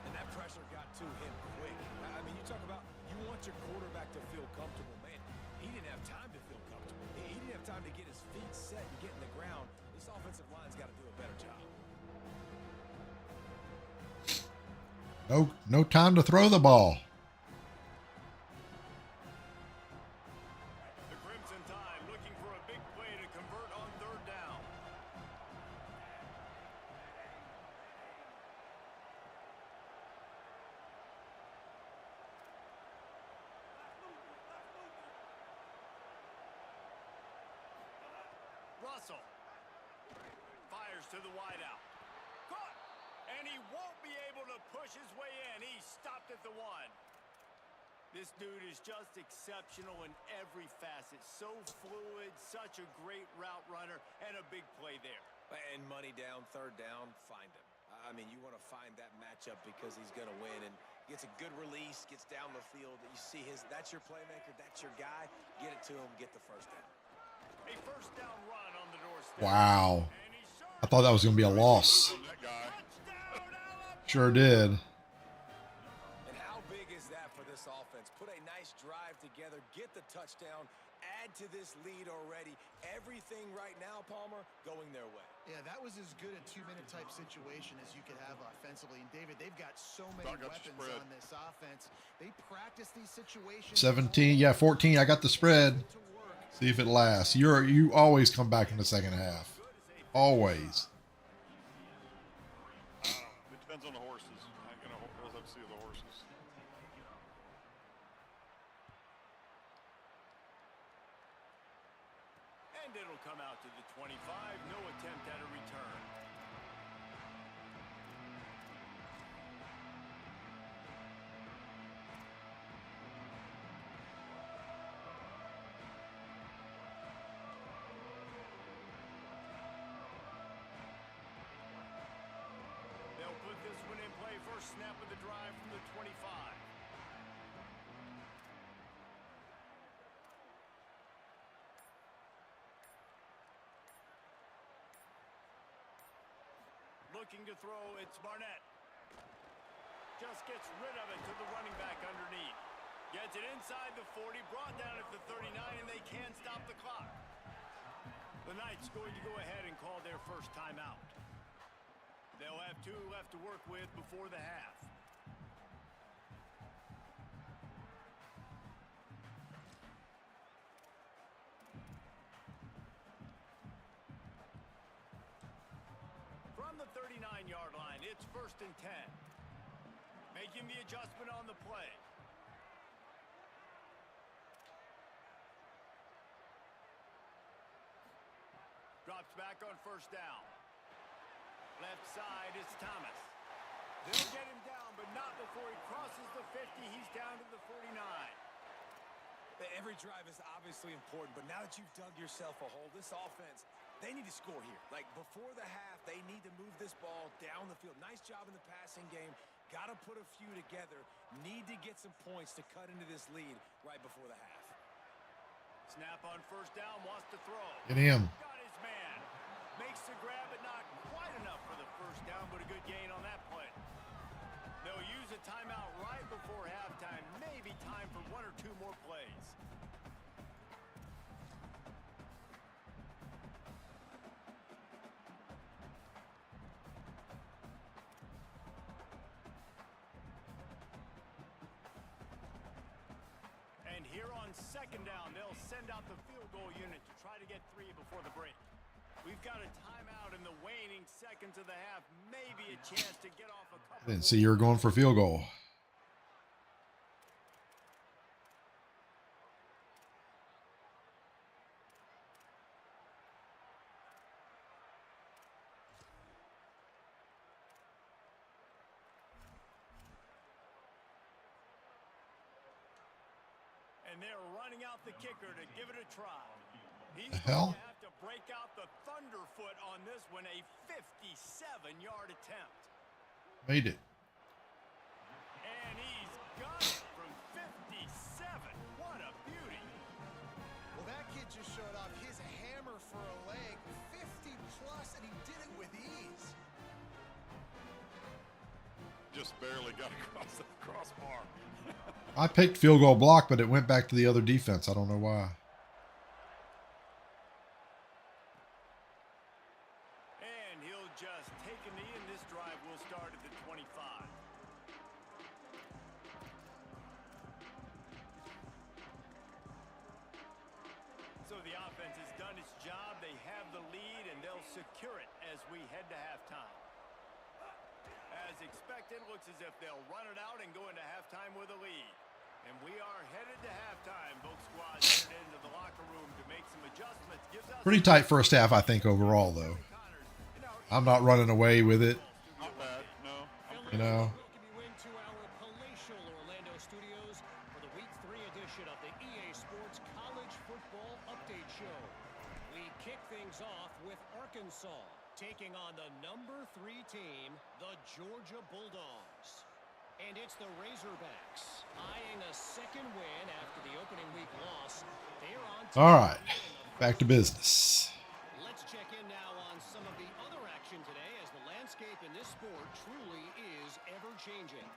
And that pressure got to him quick. I mean, you talk about you want your quarterback to feel comfortable. Man, he didn't have time to feel comfortable. He didn't have time to get his feet set and get in the ground. This offensive line's got to do a better job. No time to throw the ball. The Crimson Tide looking for a big play to convert on third down. Russell fires to the wideout. Caught! And he won't be able to push his way in. He stopped at the one. This dude is just exceptional in every facet. So fluid, such a great route runner, and a big play there. And money down, third down, find him. I mean, you want to find that matchup because he's going to win and gets a good release, gets down the field. You see that's your playmaker, that's your guy. Get it to him, get the first down. A first down run on the doorstep. Wow. I thought that was going to be a loss. That guy. Sure did. And how big is that for this offense? Put a nice drive together, get the touchdown, add to this lead already. Everything right now, Palmer, going their way. Yeah, that was as good a two-minute type situation as you could have offensively. And David, they've got so many weapons on this offense. They practice these situations. 17, yeah, 14. I got the spread. See if it lasts. You always come back in the second half. Always. It depends on the horses. We'll have to see the horses. And it'll come out to the 25. No attempt at a return. They'll put this one in play. First snap of the drive from the 25. Looking to throw, it's Barnett. Just gets rid of it to the running back underneath. Gets it inside the 40, brought down at the 39, and they can stop the clock. The Knights going to go ahead and call their first timeout. They'll have 2 left to work with before the half. From the 39-yard line, it's 1st and 10. Making the adjustment on the play. Drops back on 1st down. Left side, it's Thomas. They'll get him down, but not before he crosses the 50. He's down to the 49. Every drive is obviously important, but now that you've dug yourself a hole, this offense, they need to score here. Like, before the half, they need to move this ball down the field. Nice job in the passing game. Got to put a few together. Need to get some points to cut into this lead right before the half. Snap on 1st down, wants to throw. Get him. Got his man. Makes the grab, but not quite enough for the 1st down, but a good gain on that play. They'll use a timeout right before halftime. Maybe time for 1 or 2 more plays. And here on 2nd down, they'll send out the field goal unit to try to get 3 before the break. We've got a timeout in the waning seconds of the half, maybe a chance to get off a couple. Didn't see you were going for field goal. And they're running out the kicker to give it a try. He's The going hell? to have to break out the thunderfoot on this one, a 57-yard attempt. Made it. And he's got it from 57. What a beauty. Well, that kid just showed off his hammer for a leg, 50 plus, and he did it with ease. Just barely got across that crossbar. I picked field goal block, but it went back to the other defense. I don't know why. And he'll just take a knee, and this drive will start at the 25. So the offense has done its job. They have the lead, and they'll secure it as we head to halftime. As expected, looks as if they'll run it out and go into halftime with a lead. And we are headed to halftime. Both squads headed into the locker room to make some adjustments. Gives us Pretty tight first half, I think, overall, though. I'm not running away with it. Not bad, no. You know, Welcome you into our palatial Orlando studios for the Week 3 edition of the EA Sports College Football Update Show. We kick things off with Arkansas taking on the number 3 team, the Georgia Bulldogs. And it's the Razorbacks eyeing a second win after the opening week loss. They're on all right, back to business. Let's check in now on some of the other action today as the landscape in this sport truly is ever-changing.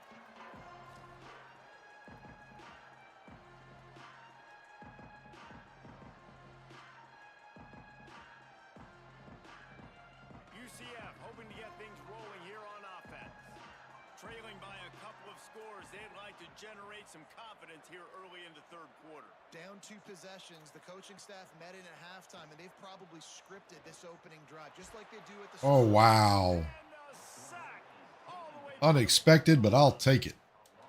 UCF hoping to get things rolling here on offense. Trailing by a couple of scores, they'd like to generate some confidence here early in the third quarter. Down 2 possessions, the coaching staff met in at halftime, and they've probably scripted this opening drive, just like they do at the Oh, start. wow. And a sack all the way Unexpected, but I'll take it.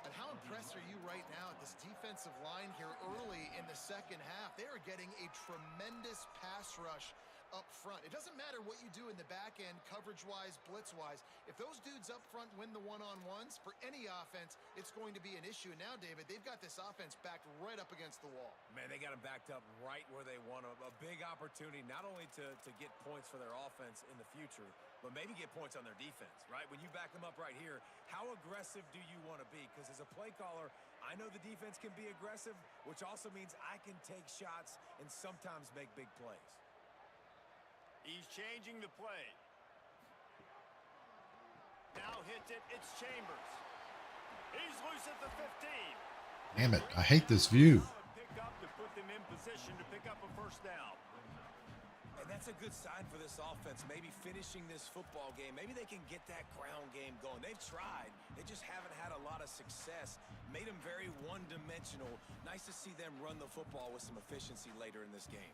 And how impressed are you right now at this defensive line here early in the second half? They are getting a tremendous pass rush up front. It doesn't matter what you do in the back end, coverage-wise, blitz-wise. If those dudes up front win the one-on-ones, for any offense, it's going to be an issue. Now, David, they've got this offense backed right up against the wall. Man, they got them backed up right where they want them. A big opportunity not only to get points for their offense in the future, but maybe get points on their defense, right? When you back them up right here, how aggressive do you want to be? Because as a play caller, I know the defense can be aggressive, which also means I can take shots and sometimes make big plays. He's changing the play. Now hits it. It's Chambers. He's loose at the 15. Damn it, I hate this view. Pick up to put them in position to pick up a first down. And that's a good sign for this offense, maybe finishing this football game. Maybe they can get that ground game going. They've tried. They just haven't had a lot of success. Made them very one-dimensional. Nice to see them run the football with some efficiency later in this game.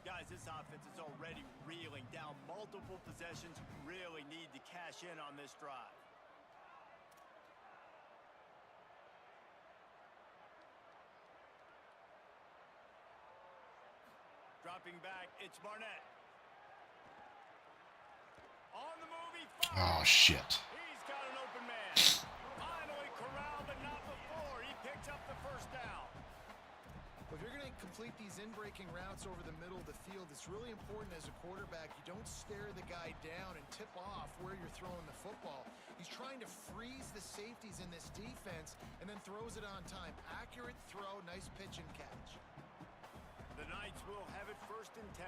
Guys, this offense is already reeling down multiple possessions. Really need to cash in on this drive. Dropping back, it's Barnett. On the move, he fires. Oh, shit. He's got an open man. Finally corralled, but not before. He picks up the first down. If you're going to complete these in-breaking routes over the middle of the field, it's really important as a quarterback you don't stare the guy down and tip off where you're throwing the football. He's trying to freeze the safeties in this defense and then throws it on time. Accurate throw, nice pitch and catch. The Knights will have it 1st and 10.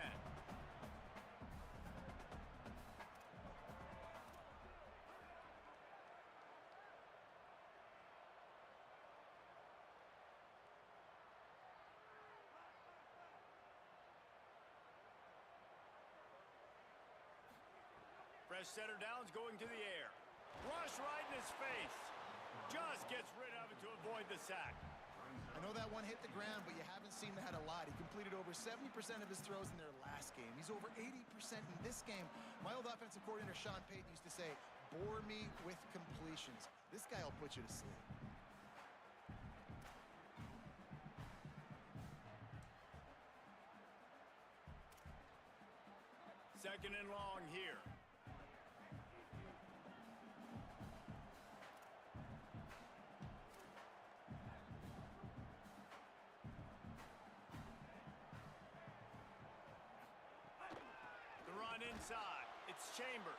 Fresh center downs going to the air. Rush right in his face. Just gets rid of it to avoid the sack. And that one hit the ground, but you haven't seen that a lot. He completed over 70% of his throws in their last game. He's over 80% in this game. My old offensive coordinator, Sean Payton, used to say, bore me with completions. This guy will put you to sleep. Second and long here. The run inside. It's Chambers.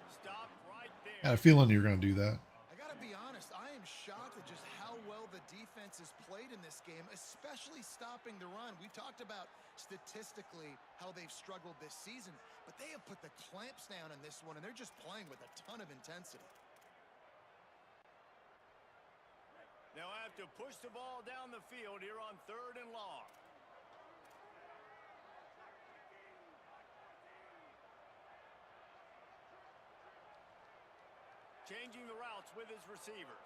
Stop right there. I had a feeling you were going to do that. I got to be honest, I am shocked at just how well the defense has played in this game, especially stopping the run. We talked about statistically how they've struggled this season, but they have put the clamps down in this one, and they're just playing with a ton of intensity. They'll have to push the ball down the field here on 3rd and long. Changing the routes with his receivers.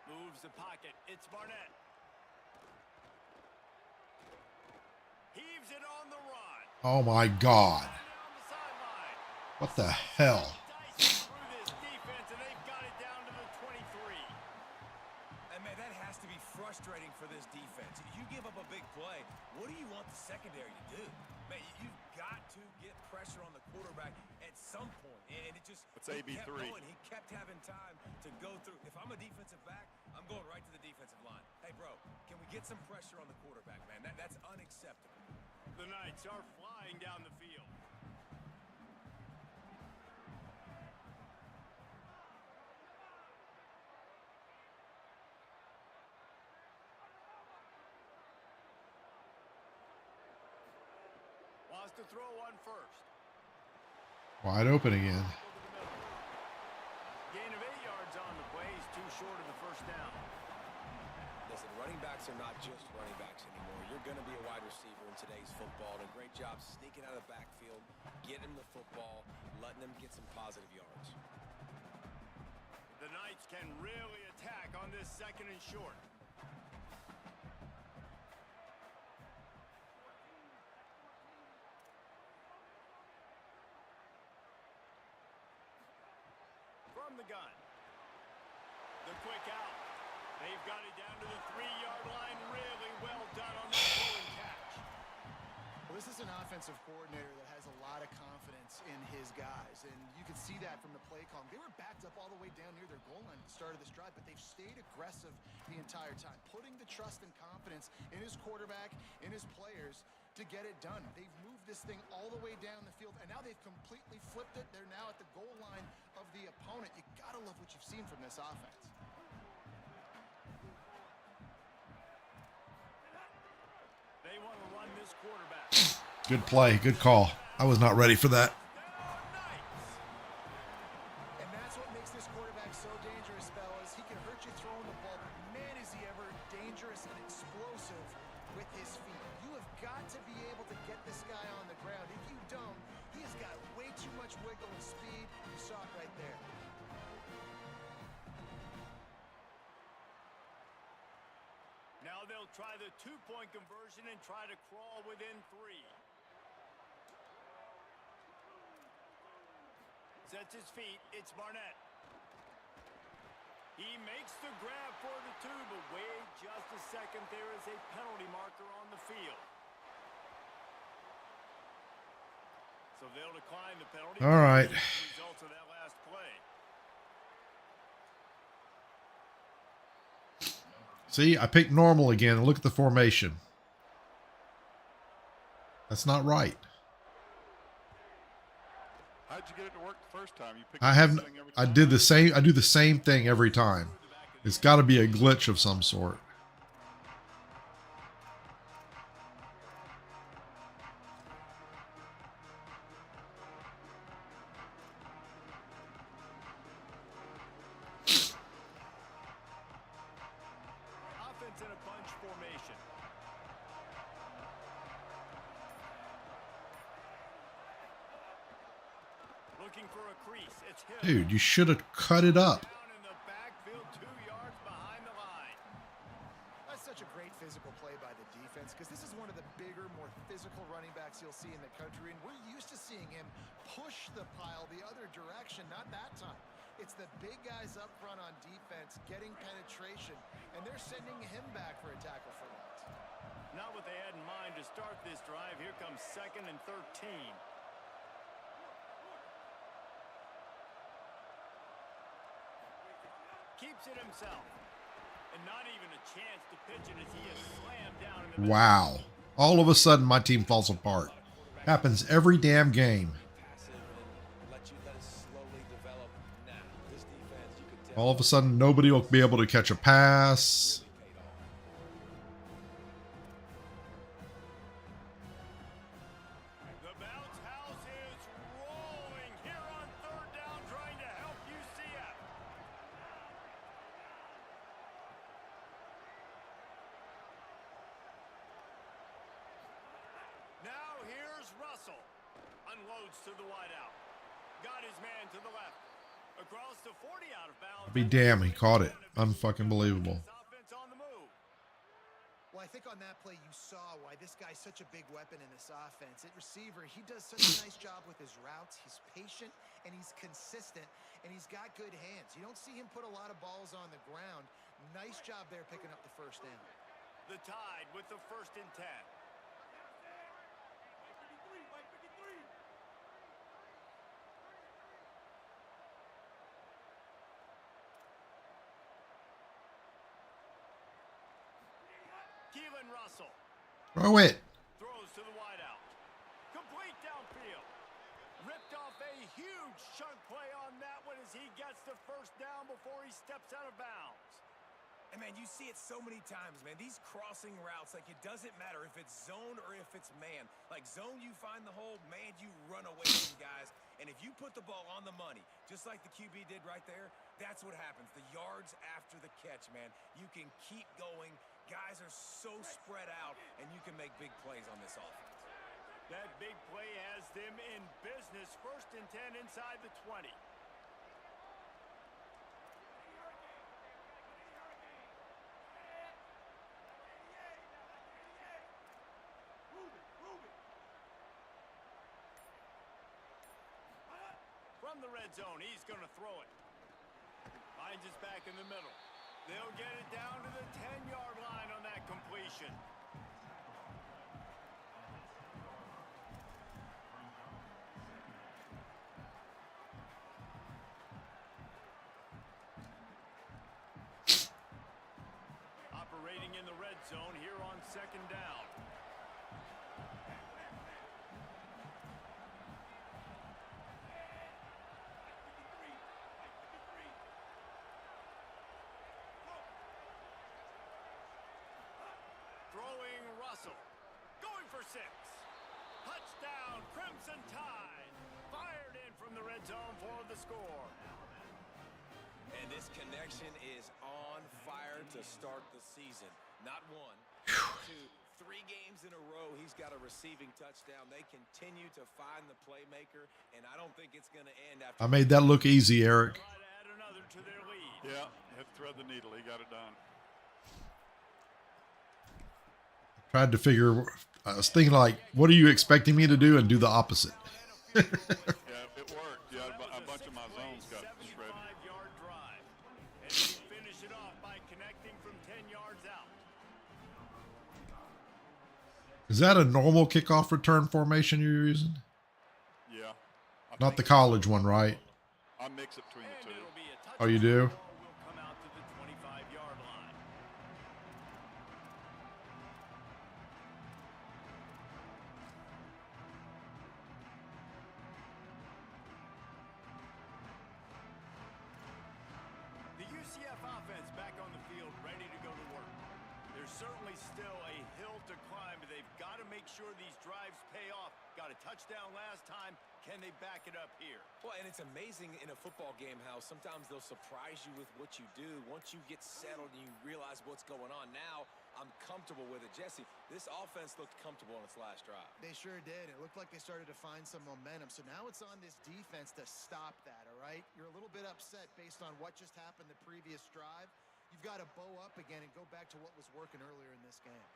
Moves the pocket. It's Barnett. Heaves it on the run. Oh my God. Down the sideline. What the hell? Dicing through this defense, and they've got it down to the 23. And man, that has to be frustrating for this defense. You give up a big play. What do you want the secondary to do? Man, you've got to get pressure on the quarterback at some point. And it just It's he AB3. kept going. He kept having time to go through. If I'm a defensive back, I'm going right to the defensive line. Hey, bro, can we get some pressure on the quarterback, man? That's unacceptable. The Knights are flying down the field. Wants to throw one first. Wide open again. Gain of 8 yards on the play. He's too short of the first down. Listen, running backs are not just running backs anymore. You're going to be a wide receiver in today's football. And a great job sneaking out of the backfield, getting him the football, letting him get some positive yards. The Knights can really attack on this 2nd and short. From the gun. The quick out. They've got it down to the 3-yard line. Really well done on that throwing catch. Well, this is an offensive coordinator that has a lot of confidence in his guys, and you can see that from the play call. They were backed up all the way down near their goal line at the start of this drive, but they've stayed aggressive the entire time, putting the trust and confidence in his quarterback, in his players, to get it done. They've moved this thing all the way down the field, and now they've completely flipped it. They're now at the goal line of the opponent. You gotta love what you've seen from this offense. They want to run this quarterback. Good play. Good call. I was not ready for that. And that's what makes this quarterback so dangerous, fellas. He can hurt you throwing the ball, but man, is he ever dangerous and explosive with his feet. You have got to be able to get this guy on the ground. If you don't, he has got way too much wiggle and speed. You saw it right there. Now they'll try the 2-point conversion and try to crawl within 3. Sets his feet. It's Barnett. He makes the grab for the 2, but wait just a second. There is a penalty marker on the field. So they'll decline the penalty. All right. Results of that last play. See, I picked normal again. Look at the formation. That's not right. How'd you get it to work the first time? You picked I up haven't. this thing every I time? did the same. I do the same thing every time. It's got to be a glitch of some sort. Offense in a bunch formation. Looking for a crease. It's Hill. Dude, you should have cut it up. Down in the backfield, 2 yards behind such a great physical play by the defense because this is one of the bigger, more physical running backs you'll see in the country, and we're used to seeing him push the pile the other direction. Not that time. It's the big guys up front on defense getting penetration, and they're sending him back for a tackle for loss. Not what they had in mind to start this drive. Here comes 2nd and 13. Keeps it himself. And not even a chance to pitch it as he is slammed down in the middle. Wow. All of a sudden, my team falls apart. Happens every damn game. All of a sudden, nobody will be able to catch a pass. The bounce house is rolling here on 3rd down, trying to help UCF. Now here's Russell. Unloads to the wideout. Got his man to the left. Across the 40 out of bounds. Be damn, he caught it. Unfucking believable. Offense on the move. Well, I think on that play you saw why this guy's such a big weapon in this offense. At receiver, he does such a nice job with his routes. He's patient, and he's consistent, and he's got good hands. You don't see him put a lot of balls on the ground. Nice job there picking up the first down. The Tide with the 1st and 10. Keelan Russell Throw it. throws to the wideout. Complete downfield. Ripped off a huge chunk play on that one as he gets the 1st down before he steps out of bounds. And man, you see it so many times, man. These crossing routes, like, it doesn't matter if it's zone or if it's man. Like, zone, you find the hole. Man, you run away from guys. And if you put the ball on the money, just like the QB did right there, that's what happens. The yards after the catch, man. You can keep going. Guys are so spread out, and you can make big plays on this offense. That big play has them in business. 1st and 10 inside the 20. From the red zone, he's going to throw it. Finds his back in the middle. They'll get it down to the 10-yard line on that completion. Operating in the red zone here on 2nd down. Throwing Russell. Going for 6. Touchdown, Crimson Tide. Fired in from the red zone for the score. And this connection is on fire to start the season. Not 1, 2, 3 games in a row, he's got a receiving touchdown. They continue to find the playmaker, and I don't think it's going to end after. I made that look easy, Eric. Try to add another to their lead. Yeah, had to thread the needle. He got it done. Tried to figure. I was thinking, like, what are you expecting me to do, and do the opposite. Yeah, it worked. Yeah, a bunch of my zones got shredded. 75-yard drive. And he finished it off by connecting from 10 yards out. Is that a normal kickoff return formation you're using? Yeah. Not the college one, right? I mix it between the And two. it'll be a touchdown. Oh, you do? Ball will come out to the 25-yard line. The UCF offense back on the field, ready to go to work. There's certainly still a hill to climb, but they've got to make sure these drives pay off. Got a touchdown last time. Can they back it up here? Well, and it's amazing in a football game how sometimes they'll surprise you with what you do. Once you get settled and you realize what's going on, now I'm comfortable with it. Jesse, this offense looked comfortable on its last drive. They sure did. It looked like they started to find some momentum. So now it's on this defense to stop that, all right? You're a little bit upset based on what just happened the previous drive. You've got to bow up again and go back to what was working earlier in this game.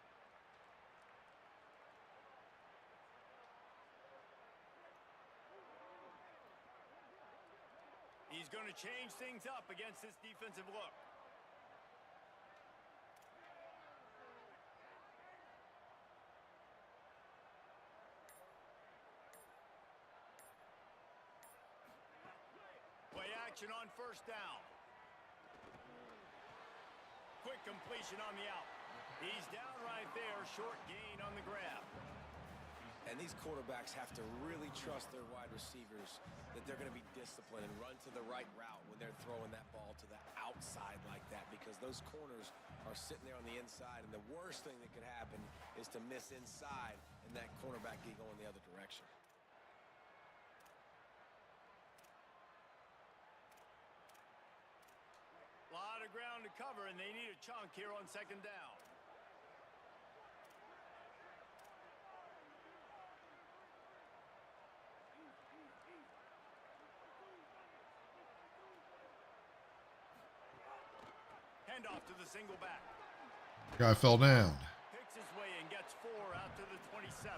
He's going to change things up against this defensive look. Play action on first down. Quick completion on the out. He's down right there, short gain on the grab. And these quarterbacks have to really trust their wide receivers that they're going to be disciplined and run to the right route when they're throwing that ball to the outside like that, because those corners are sitting there on the inside, and the worst thing that could happen is to miss inside and that cornerback get going the other direction. A lot of ground to cover, and they need a chunk here on second down. Handoff to the single back. Guy fell down. Picks his way and gets 4 out to the 27.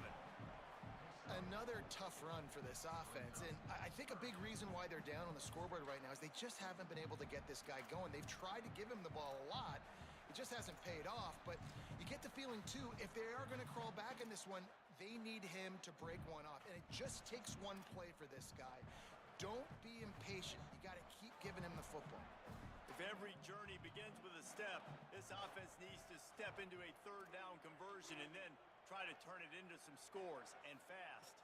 Another tough run for this offense, and I think a big reason why they're down on the scoreboard right now is they just haven't been able to get this guy going. They've tried to give him the ball a lot. It just hasn't paid off, but you get the feeling, too, if they are going to crawl back in this one, they need him to break one off, and it just takes one play for this guy. Don't be impatient. You got to keep giving him the football. If every journey begins with a step, this offense needs to step into a third down conversion and then try to turn it into some scores, and fast.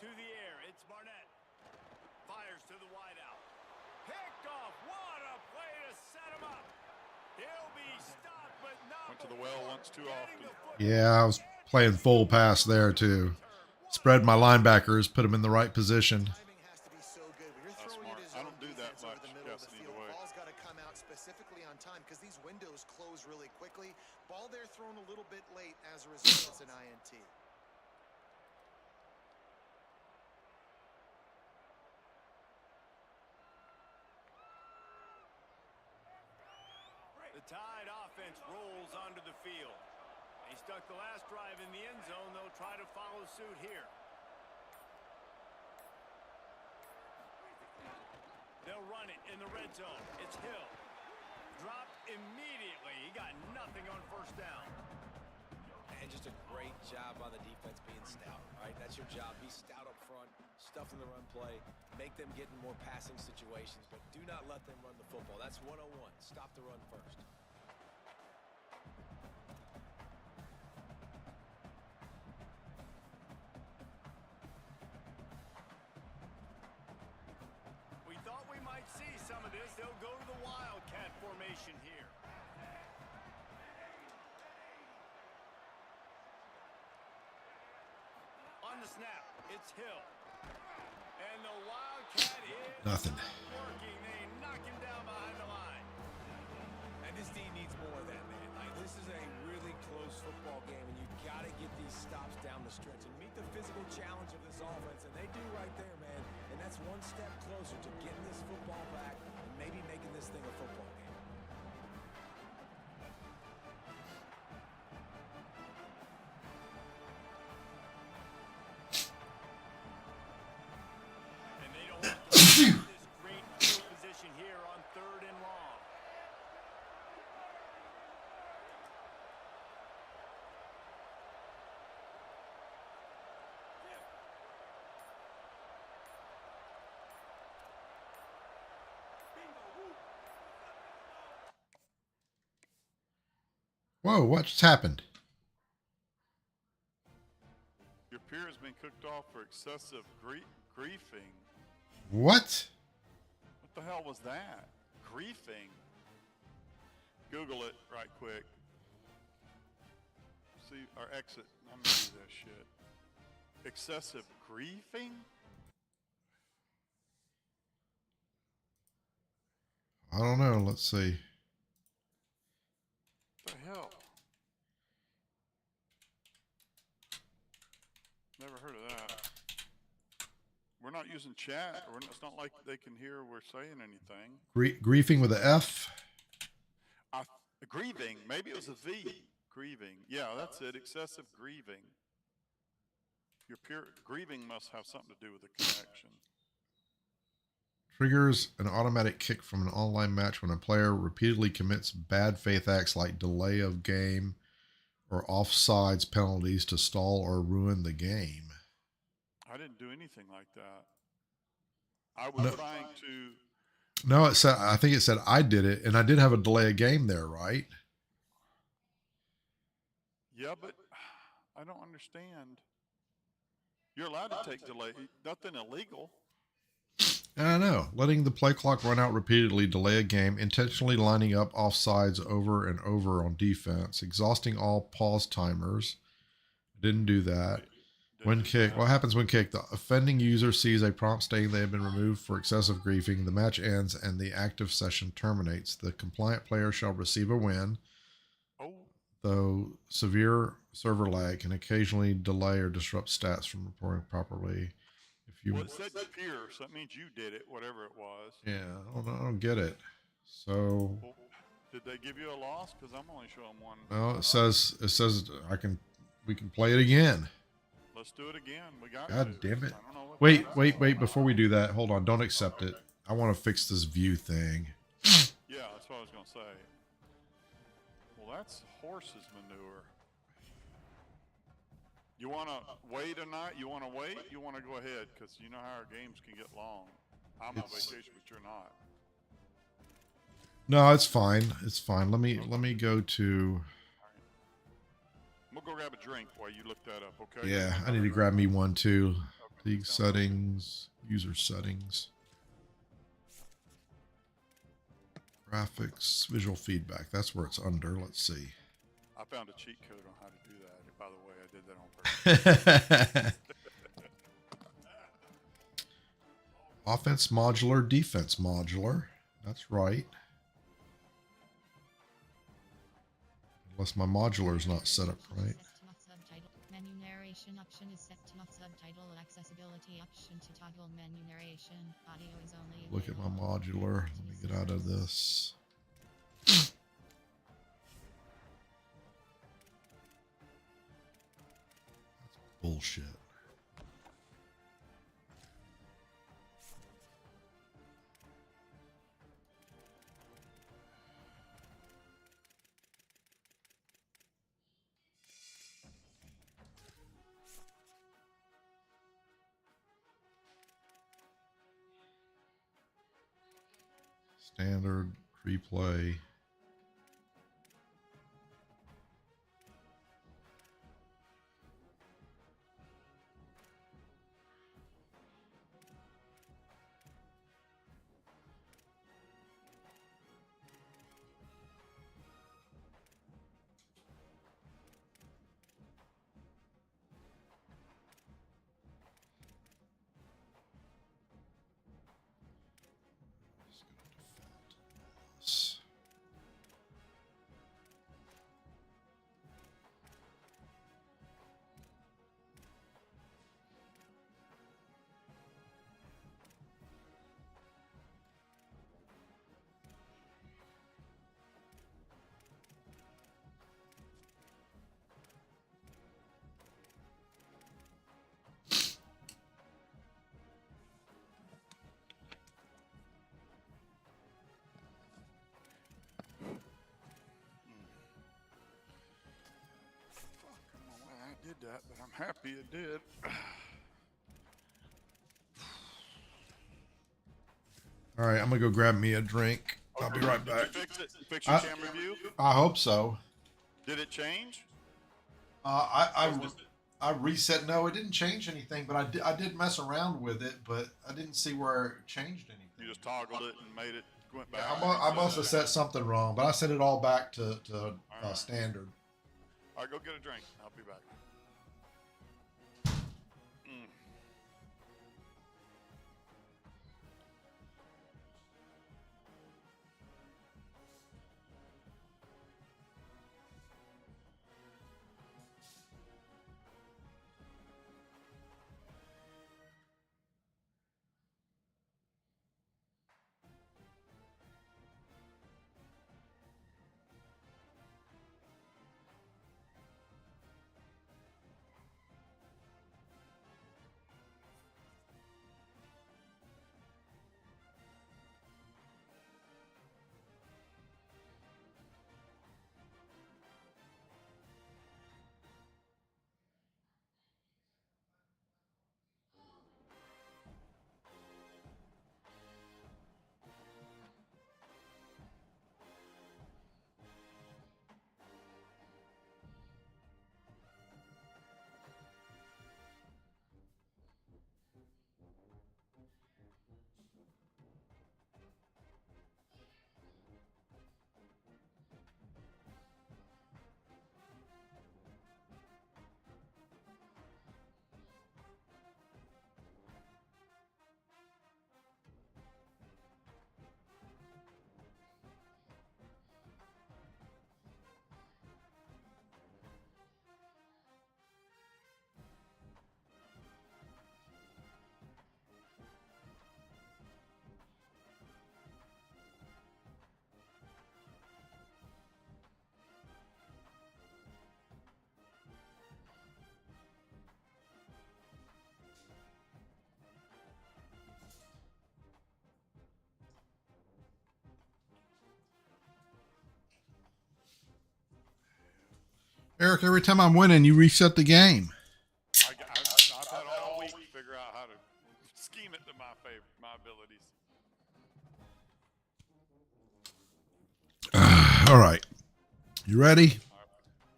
To the air, it's Barnett. Fires to the wideout. Picked off. What a play to set him up. He'll be stopped, but not Went to the well once too often. Yeah, I was playing full pass there too. Spread my linebackers, put them in the right position. Timing has to be so good. When you're That's throwing smart. it as I zone don't do that defense over much, the middle of yes, the either field, way. ball's got to come out specifically on time because these windows close really quickly. Ball there thrown a little bit late. As a result, it's an INT. The Tide offense rolls onto the field. They stuck the last drive in the end zone. They'll try to follow suit here. They'll run it in the red zone. It's Hill. Dropped immediately. He got nothing on first down. And just a great job by the defense being stout, right? That's your job. Be stout up front, stuff in the run play, make them get in more passing situations, but do not let them run the football. That's 101. Stop the run first. We thought we might see some of this. They'll go to the Wildcat formation here. On the snap, it's Hill. And the Wildcat is Nothing. working. They knock him down behind the line. And this team needs more of that, man. Like, this is a really close football game, and you got to get these stops down the stretch and meet the physical challenge of this offense, and they do right there, man. And that's one step closer to getting this football back and maybe making this thing a football game. And they don't want to lose this great field position here on third and long. Whoa, what's happened? Your peer has been cooked off for excessive griefing. What? What the hell was that? Griefing. Google it right quick. See, or exit. I'm gonna do that shit. Excessive griefing? I don't know. Let's see. What the hell? Never heard of that. We're not using chat. It's not like they can hear we're saying anything. Griefing with a F? I Grieving. Maybe it was a V. Grieving. Yeah, that's it. Excessive grieving. Your pure grieving must have something to do with the connection. Triggers an automatic kick from an online match when a player repeatedly commits bad faith acts like delay of game or offsides penalties to stall or ruin the game. I didn't do anything like that. I was trying to. No, it said. I think it said I did it, and I did have a delay of game there, right? Yeah, but I don't understand. You're allowed to take delay. Nothing illegal. I know. Letting the play clock run out repeatedly, delay a game, intentionally lining up offsides over and over on defense, exhausting all pause timers. Didn't do that. When kicked, what happens when kicked? The offending user sees a prompt stating they have been removed for excessive griefing. The match ends and the active session terminates. The compliant player shall receive a win, though severe server lag can occasionally delay or disrupt stats from reporting properly. Well, it said pure, so that means you did it, whatever it was. Yeah, I don't get it. So, well, did they give you a loss? Because I'm only showing one. No, it says we can play it again. Let's do it again. We got. God damn it! Wait! Before we do that, hold on. Don't accept it. I want to fix this view thing. Yeah, that's what I was gonna say. Well, that's horse's manure. You want to wait a night? You want to wait? You want to go ahead? Because you know how our games can get long. I'm on vacation, but you're not. No, it's fine. It's fine. Let me go to. We'll go grab a drink while you look that up, okay? Yeah, I need to grab me one too. League settings, user settings, graphics, visual feedback. That's where it's under. Let's see. I found a cheat code on how to do that. By the way, I did that on purpose. Offense modular, defense modular. That's right. Unless my modular is not set up right. Menu narration option is set to off subtitle accessibility option to toggle menu narration. Audio is only. Look at my modular. Let me get out of this. Bullshit. Standard, free play. I did that, but I'm happy it did. All right, I'm gonna go grab me a drink. I'll be right back. Did you fix it? Fix your camera view? I hope so. Did it change? I reset. No, it didn't change anything, but I did mess around with it, but I didn't see where it changed anything. You just toggled it and made it went back. Yeah, I must have set something wrong, but I set it all back to standard. All right, go get a drink. I'll be back. Eric, every time I'm winning, you reset the game. I've had all week to figure out how to scheme it to my favor, my abilities. All right. You ready? All right.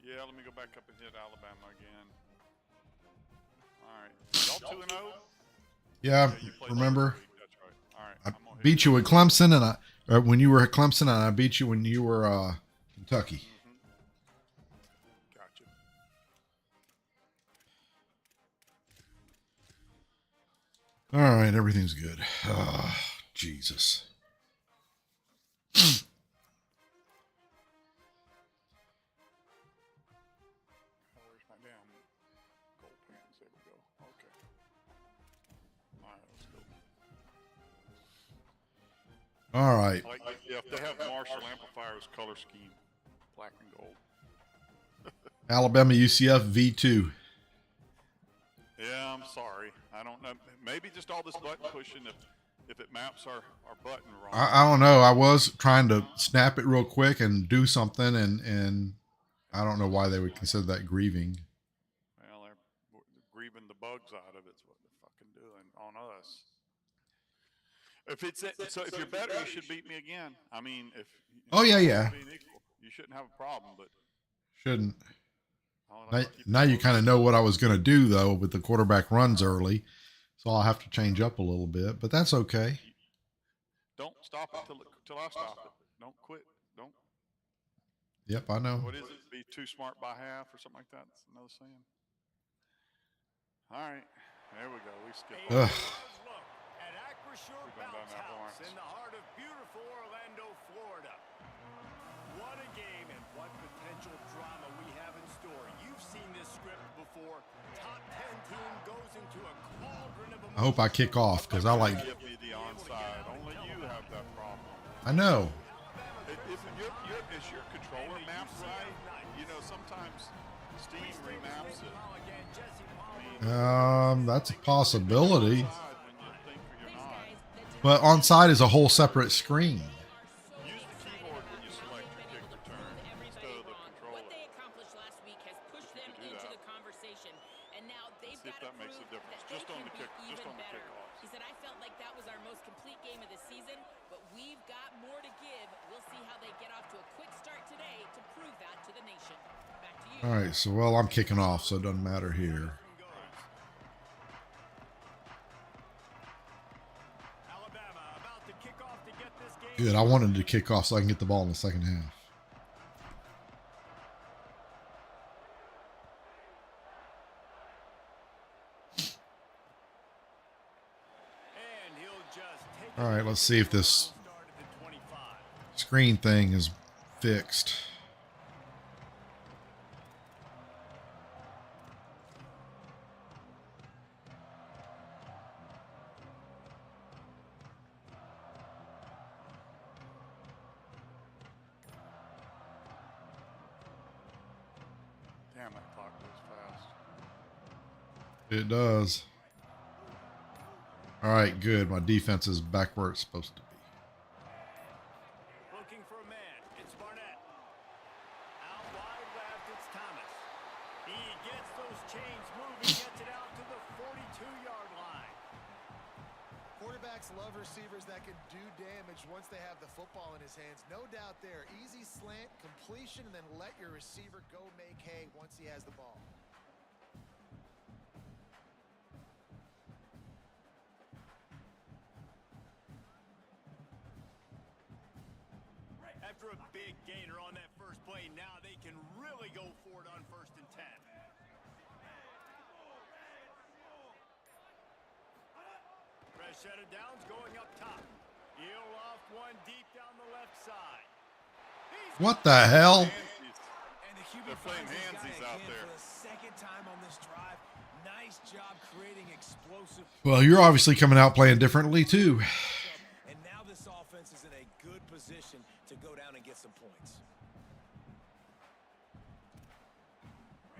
Yeah, let me go back up and hit Alabama again. All right. Y'all 2-0? Yeah, You played remember? last week. That's right. All right. I I'm gonna hit beat you with Clemson, or when you were at Clemson, and I beat you when you were Kentucky. Gotcha. All right, everything's good. Oh, Jesus. Where's my damn gold pants? There we go. Okay. All right, let's go. All right. Like if they have Marshall amplifiers color scheme, black and gold. Alabama UCF V2. Yeah, I'm sorry. I don't know. Maybe just all this button pushing if it maps our button wrong. I don't know. I was trying to snap it real quick and do something, and I don't know why they would consider that grieving. Well, they're grieving the bugs out of it. Is what they're fucking doing on us. If you're better, you should beat me again. I mean, if Oh, yeah. being equal, you shouldn't have a problem. But Shouldn't. I'll have to keep Now it you close. kind of know what I was going to do, though, with the quarterback runs early. So I'll have to change up a little bit, but that's okay. Don't stop it till I stop it. Don't quit. Don't. Yep, I know. What is it? Be too smart by half or something like that? That's another saying. All right, there we go. We skipped. Ugh. Look at Acrisure We've been down Bounce that House once. in the heart of beautiful Orlando, Florida. What a game and what potential drama we have in store. You've seen this script before. Top 10 team goes into a cauldron of I hope I kick off because I like. Give me the onside. Only you have that problem. I know. Is your controller mapped right? You know, sometimes Steam remaps it. That's a possibility. When you think you're not. But onside is a whole separate screen. Use the keyboard when you select your kick return instead of the What controller. they accomplished last week has pushed them do into that. the conversation, and now they've See if got to that makes a prove difference. that they Just on can the be kick- just even on the better. kickoffs. He said, "I felt like that was our most complete game of the season, but we've got more to give. We'll see how they get off to a quick start today to prove that to the nation." Back to you. All right, so I'm kicking off, so it doesn't matter here. Alabama about to kick off to get this game. Good. I wanted to kick off so I can get the ball in the second half. And he'll just take All right, let's see if this start at the 25. screen thing is fixed. Damn, that clock goes fast. It does. All right, good. My defense is back where it's supposed to be. Looking for a man. It's Barnett. Out wide left, it's Thomas. He gets those chains moving, gets it out to the 42-yard line. Quarterbacks love receivers that can do damage once they have the football in his hands. No doubt there. Easy slant, completion, and then let your receiver go make hay once he has the ball. After a big gainer on that first play, now they can really go for it on 1st and 10. Fresh set of downs going up top. He'll off one deep down the left side. What the hell? Handsies. And the QB They're playing finds his guy handsies out again there. for the second time on this drive. Nice job creating explosive. Well, you're obviously coming out playing differently too. And now this offense is in a good position to go down and get some points.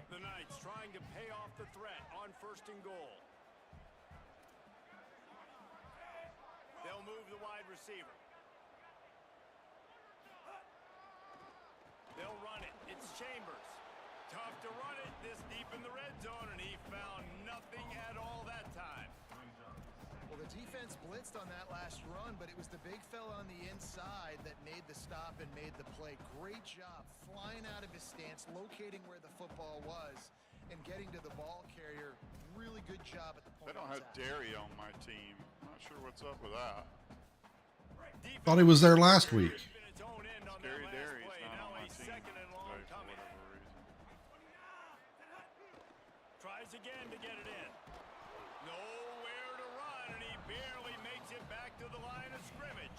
The Knights trying to pay off the threat on 1st and goal. They'll move the wide receiver. They'll run it. It's Chambers. Tough to run it this deep in the red zone, and he found nothing at all that time. Well, the defense blitzed on that last run, but it was the big fella on the inside that made the stop and made the play. Great job flying out of his stance, locating where the football was, and getting to the ball carrier. Really good job at the point. They don't have Derry on my team. I'm not sure what's up with that. Thought he was there last week. Scary Derry's not on my team today for whatever reason. Tries again to get it in. Nowhere to run, and he barely makes it back to the line of scrimmage.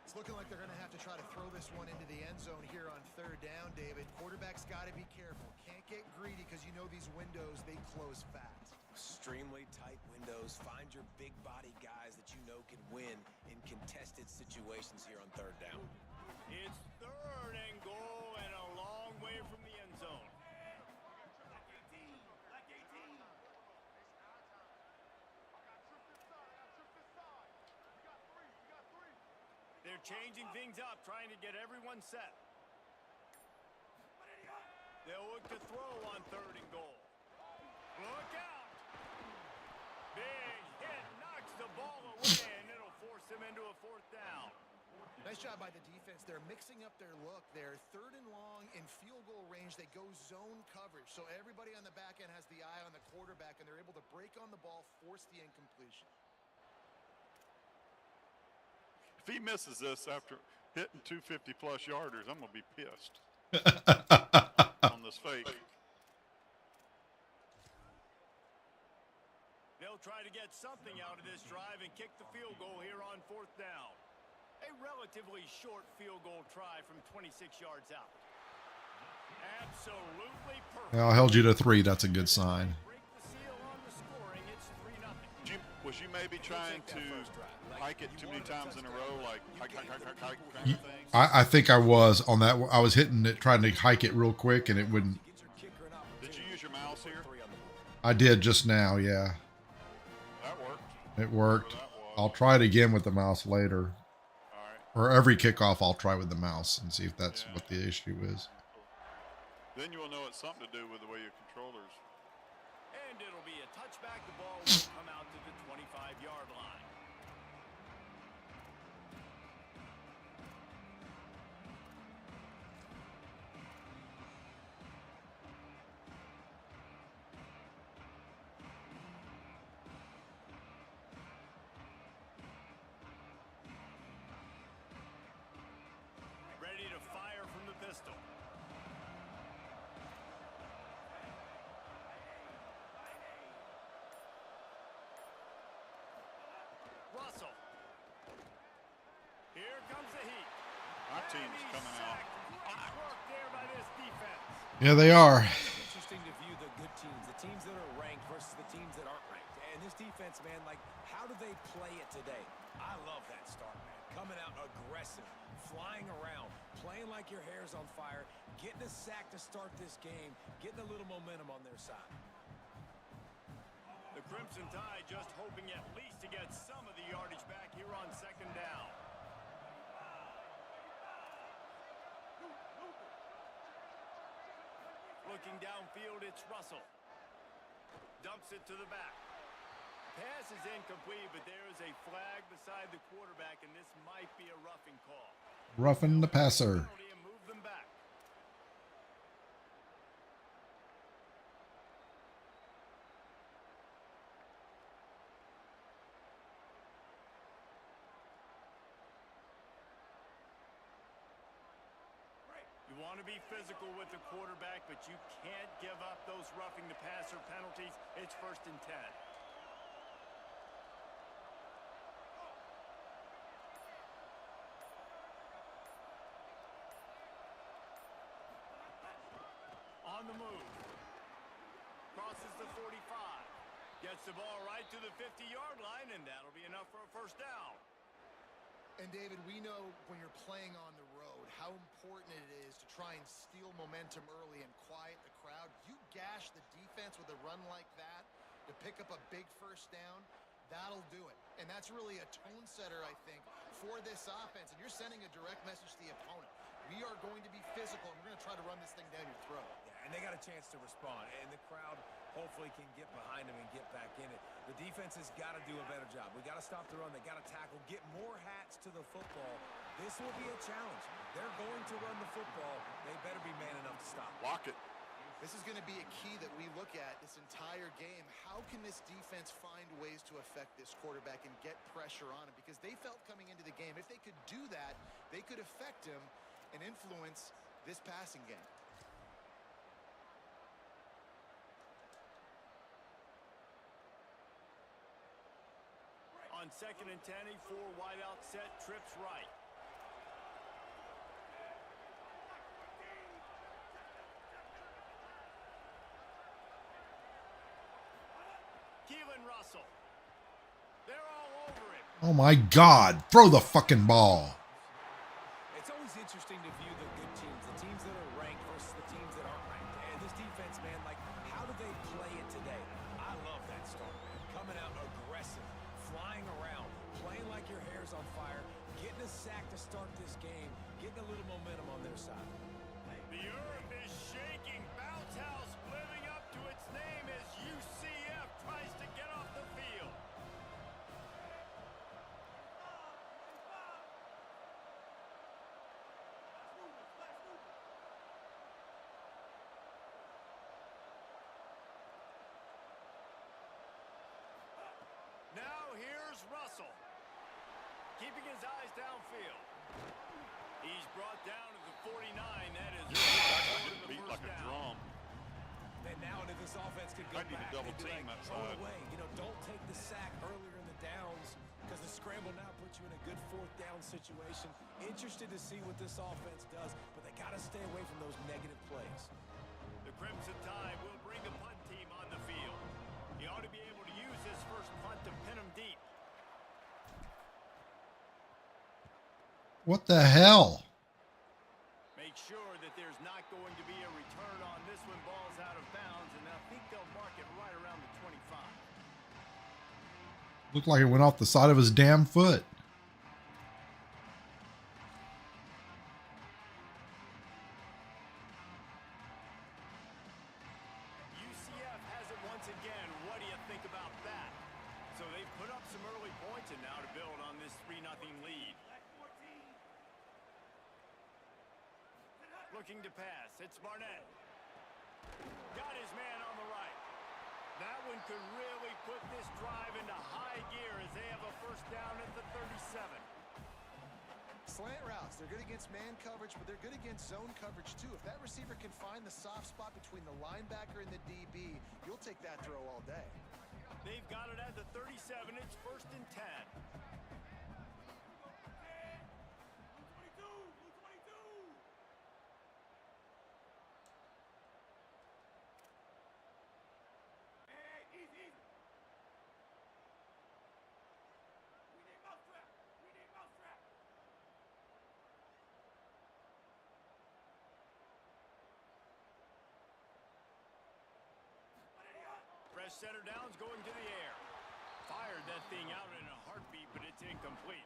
It's looking like they're going to have to try to throw this one into the end zone here on third down, David. Quarterback's got to be careful. Can't get greedy because you know these windows, they close fast. Extremely tight windows. Find your big body guys that you know can win in contested situations here on third down. It's third and goal and a long way from the end zone. They're changing things up, trying to get everyone set. They'll look to throw on third and goal. Look out! Big hit, knocks the ball away, and it'll force them into a fourth down. Nice job by the defense. They're mixing up their look. They're third and long in field goal range. They go zone coverage. So everybody on the back end has the eye on the quarterback, and they're able to break on the ball, force the incompletion. If he misses this after hitting 250-plus yarders, I'm going to be pissed on this fake. They'll try to get something out of this drive and kick the field goal here on fourth down. A relatively short field goal try from 26 yards out. Absolutely perfect. Yeah, I held you to 3. That's a good sign. Break the seal on the scoring. It's 3-0. Was you maybe trying to hike it too many times in a row, like hike kind of thing? I think I was on that. I was hitting it, trying to hike it real quick, and it wouldn't. Did you use your mouse here? I did just now, yeah. That worked. It worked. That was. I'll try it again with the mouse later. All right. Or every kickoff, I'll try with the mouse and see if that's what the issue is. Then you will know it's something to do with the way your controllers. And it'll be a touchback. The ball will come out to the 25-yard line. Ready to fire from the pistol. Russell. Here comes the heat. My team's coming out. Good work there by this defense. Yeah, they are. It's interesting to view the good teams, the teams that are ranked versus the teams that aren't ranked. And this defense, man, like, how do they play it today? I love that start, man. Coming out aggressive, flying around, playing like your hair's on fire, getting a sack to start this game, getting a little momentum on their side. The Crimson Tide just hoping at least to get some of the yardage back here on second down. Looking downfield, it's Russell. Dumps it to the back. Pass is incomplete, but there is a flag beside the quarterback, and this might be a roughing call. Roughing the passer. Penalty and move them back. You want to be physical with the quarterback, but you can't give up those roughing the passer penalties. It's 1st and 10. On the move. Crosses the 45. Gets the ball right to the 50-yard line, and that'll be enough for a first down. And David, we know when you're playing on the road how important it is to try and steal momentum early and quiet the crowd. You gash the defense with a run like that to pick up a big first down, that'll do it. And that's really a tone setter, I think, for this offense. And you're sending a direct message to the opponent. We are going to be physical, and we're going to try to run this thing down your throat. Yeah, and and they got a chance to respond. And the crowd hopefully can get behind them and get back in it. The defense has got to do a better job. We got to stop the run. They got to tackle, get more hats to the football. This will be a challenge. They're going to run the football. They better be man enough to stop. Block it. This is going to be a key that we look at this entire game. How can this defense find ways to affect this quarterback and get pressure on him? Because they felt coming into the game, if they could do that, they could affect him and influence this passing game. On 2nd and 10, a 4 wide out set, trips right. Keelan Russell. They're all over it. Oh my God. Throw the fucking ball. It's always interesting to view the good teams, the teams that are ranked versus the teams that aren't ranked. And this defense, man, like, how do they play it today? I love that start, man. Coming out aggressive, flying around, playing like your hair's on fire, getting a sack to start this game, getting a little momentum on their side. The earth is shaking. Bounce house living up to its name as UCF tries to get off the field. Now here's Russell, keeping his eyes downfield. He's brought down to the 49. That is Getting beat like a drum. And now if this offense could go I need to back, double they'd be team like, that throw it side. away. You know, don't take the sack earlier in the downs because the scramble now puts you in a good 4th down situation. Interested to see what this offense does, but they got to stay away from those negative plays. The Crimson Tide will bring the punt team on the field. He ought to be able to use his first punt to pin him deep. What the hell? Make sure that there's not going to be a return on this one. Ball's out of bounds, and I think they'll mark it right around the 25. Looked like it went off the side of his damn foot. UCF has it once again. What do you think about that? So they've put up some early points and now to build on this 3-0 lead. Looking to pass. It's Barnett. Got his man on the right. That one could really put this drive into high gear as they have a first down at the 37. Slant routes, they're good against man coverage, but they're good against zone coverage too. If that receiver can find the soft spot between the linebacker and the DB, you'll take that throw all day. They've got it at the 37. It's 1st and 10. Fresh center down's going to the air. Fired that thing out in a heartbeat, but it's incomplete.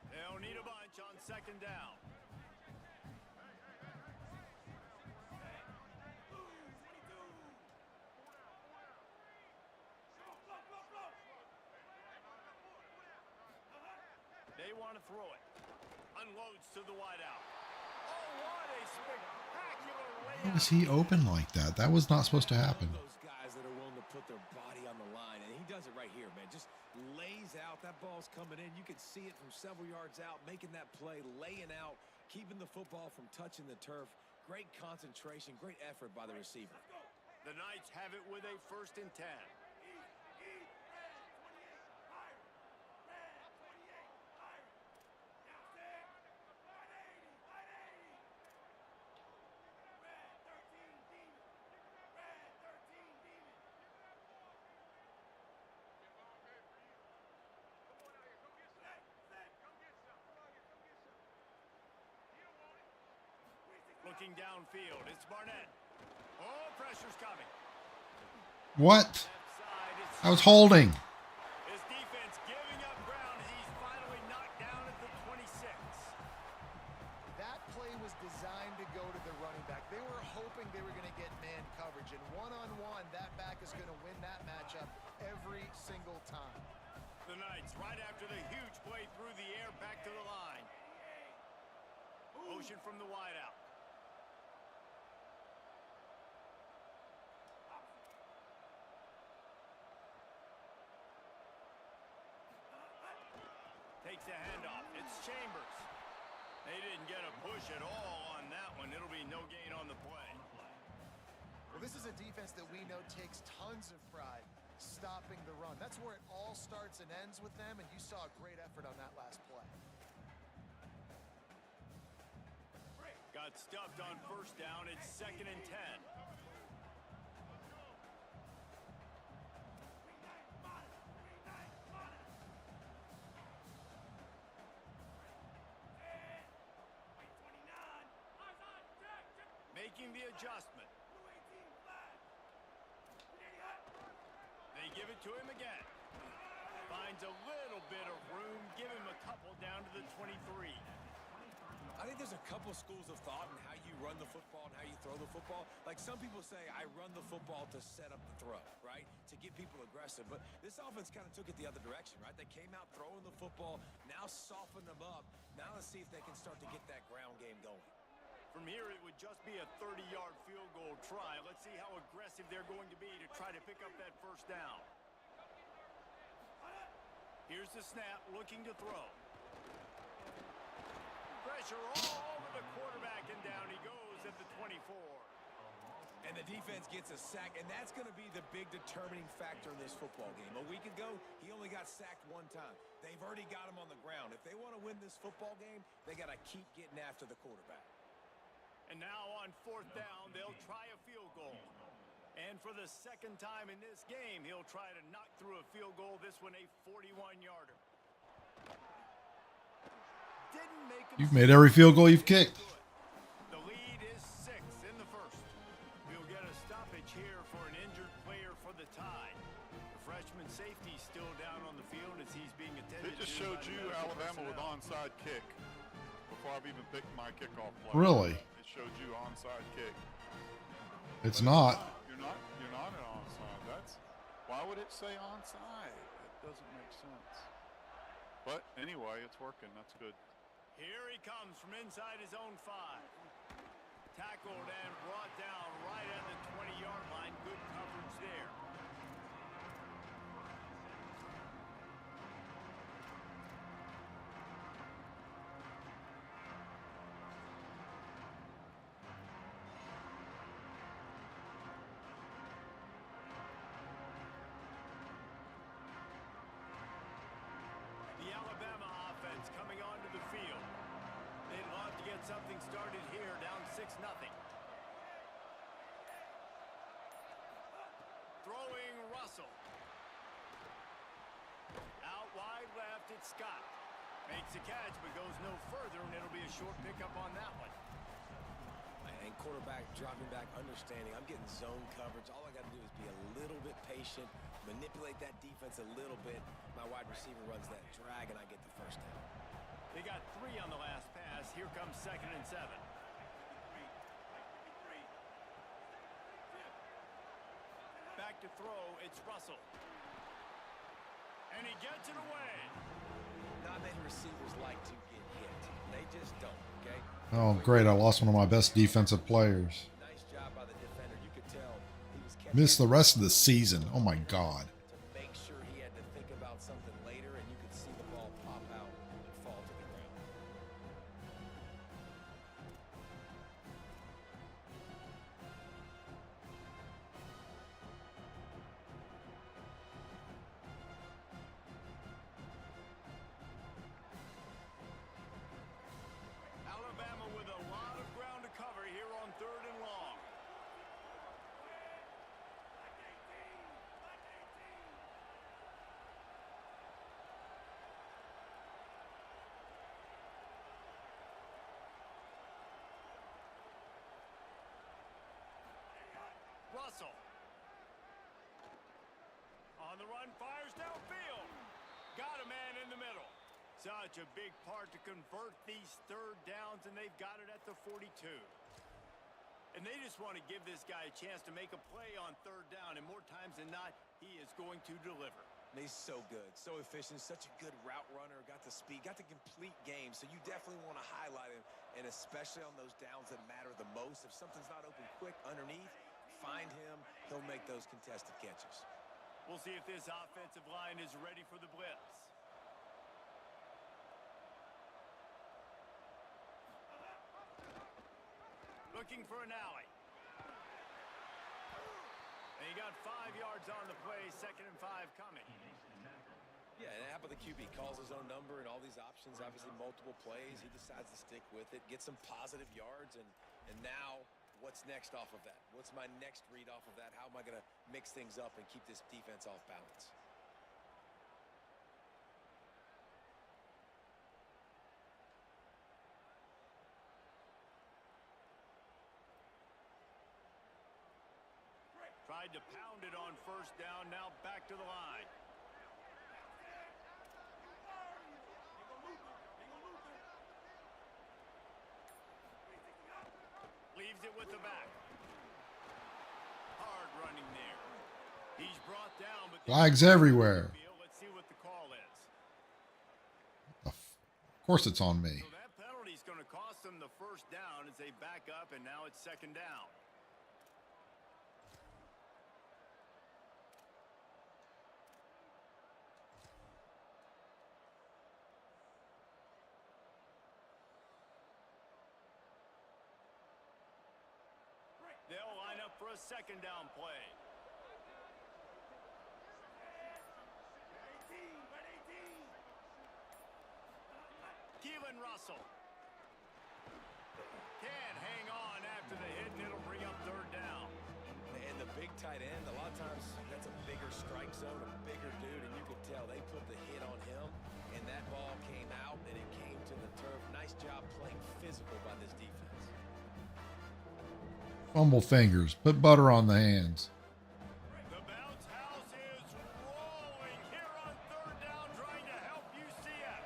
They'll need a bunch on 2nd down. They want to throw it. Unloads to the wideout. Oh, what a spectacular layout. How was he open like that? That was not supposed to happen. Those guys that are willing to put their body on the line, and he does it right here, man. Just lays out. That ball's coming in. You can see it from several yards out, making that play, laying out, keeping the football from touching the turf. Great concentration, great effort by the receiver. The Knights have it with a 1st and 10. Looking downfield, it's Barnett. Oh, pressure's coming. What? Left side, it's I was holding. his defense giving up ground as he's finally knocked down at the 26. That play was designed to go to the running back. They were hoping they were going to get man coverage, and one-on-one, that back is going to win that matchup every single time. The Knights, right after the huge play through the air, back to the line. Motion from the wideout. Takes a handoff. It's Chambers. They didn't get a push at all on that one. It'll be no gain on the play. Well, this is a defense that we know takes tons of pride stopping the run. That's where it all starts and ends with them, and you saw a great effort on that last play. Got stuffed on first down. It's 2nd and 10. Making the adjustment. They give it to him again. Finds a little bit of room. Give him a couple down to the 23. I think there's a couple schools of thought in how you run the football and how you throw the football. Like some people say, I run the football to set up the throw, right? To get people aggressive. But this offense kind of took it the other direction, right? They came out throwing the football, now soften them up. Now let's see if they can start to get that ground game going. From here, it would just be a 30-yard field goal try. Let's see how aggressive they're going to be to try to pick up that first down. Here's the snap, looking to throw. Pressure all over the quarterback, and down he goes at the 24. And the defense gets a sack, and that's going to be the big determining factor in this football game. A week ago, he only got sacked one time. They've already got him on the ground. If they want to win this football game, they got to keep getting after the quarterback. And now on 4th down, they'll try a field goal. And for the second time in this game, he'll try to knock through a field goal, this one a 41-yarder. Didn't make him. You've made every field goal you've kicked. The lead is 6 in the first. We'll get a stoppage here for an injured player for the tie. The freshman safety still down on the field as he's being attended They just to showed by the you medical Alabama with personnel. onside kick before I've even picked my kickoff play. Really? It showed you onside kick. It's But not. You're not an onside. Why would it say onside? It doesn't make sense. But anyway, it's working. That's good. Here he comes from inside his own 5. Tackled and brought down right at the 20-yard line. Good coverage there. The Alabama offense coming onto the field. They'd love to get something started here, down 6-0. Throwing Russell. Out wide left, it's Scott. Makes a catch, but goes no further, and it'll be a short pickup on that one. And quarterback dropping back, understanding. I'm getting zone coverage. All I got to do is be a little bit patient, manipulate that defense a little bit. My wide receiver runs that drag, and I get the first down. They got 3 on the last pass. Here comes 2nd and 7. Back to throw, it's Russell. And he gets it away. Not many receivers like to get hit. They just don't, okay? Oh, great. I lost one of my best defensive players. Nice job by the defender. You could tell he was catching Missed the rest of the season. Oh, my God. to make sure he had to think about something later, and you could see the ball pop out and fall to the ground. Alabama with a lot of ground to cover here on 3rd and long. Got a man in the middle. Such a big part to convert these third downs, and they've got it at the 42. And they just want to give this guy a chance to make a play on third down, and more times than not, he is going to deliver. He's so good, so efficient, such a good route runner, got the speed, got the complete game, so you definitely want to highlight him, and especially on those downs that matter the most. If something's not open quick underneath, find him, he'll make those contested catches. We'll see if this offensive line is ready for the blitz. Looking for an alley. And he got 5 yards on the play, 2nd and 5 coming. Yeah, and Apple, the QB, calls his own number and all these options, obviously multiple plays. He decides to stick with it, get some positive yards, and now what's next off of that? What's my next read off of that? How am I going to mix things up and keep this defense off balance? Tried to pound it on first down, now back to the line. Leaves it with the back. Hard running there. He's brought down, but Flags everywhere. let's see what the call is. Of course it's on me. So that penalty's going to cost them the first down as they back up, and now it's 2nd down. They'll line up for a 2nd down play. Keelan Russell can't hang on after the hit, and it'll bring up 3rd down. And the big tight end, a lot of times that's a bigger strike zone, a bigger dude, and you could tell they put the hit on him, and that ball came out, and it came to the turf. Nice job playing physical by this defense. Fumble fingers. Put butter on the hands. The bounce house is rolling here on 3rd down, trying to help UCF.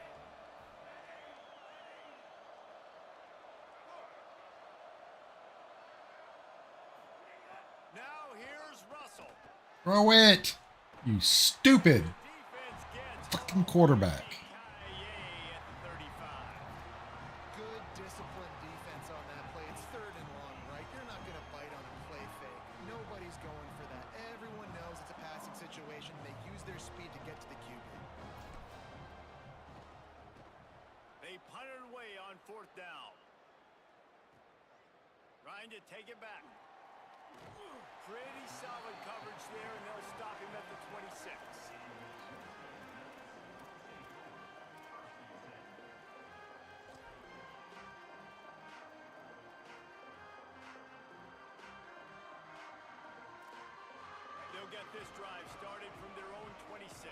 Now here's Russell. Throw it. You stupid Defense gets fucking quarterback. Kaye at the 35. Good disciplined defense on that play. It's 3rd and long, right? You're not going to bite on a play fake. Nobody's going for that. Everyone knows it's a passing situation. They use their speed to get to the QB. They punted away on 4th down. Trying to take it back. Pretty solid coverage there, and they'll stop him at the 26. They'll get this drive started from their own 26.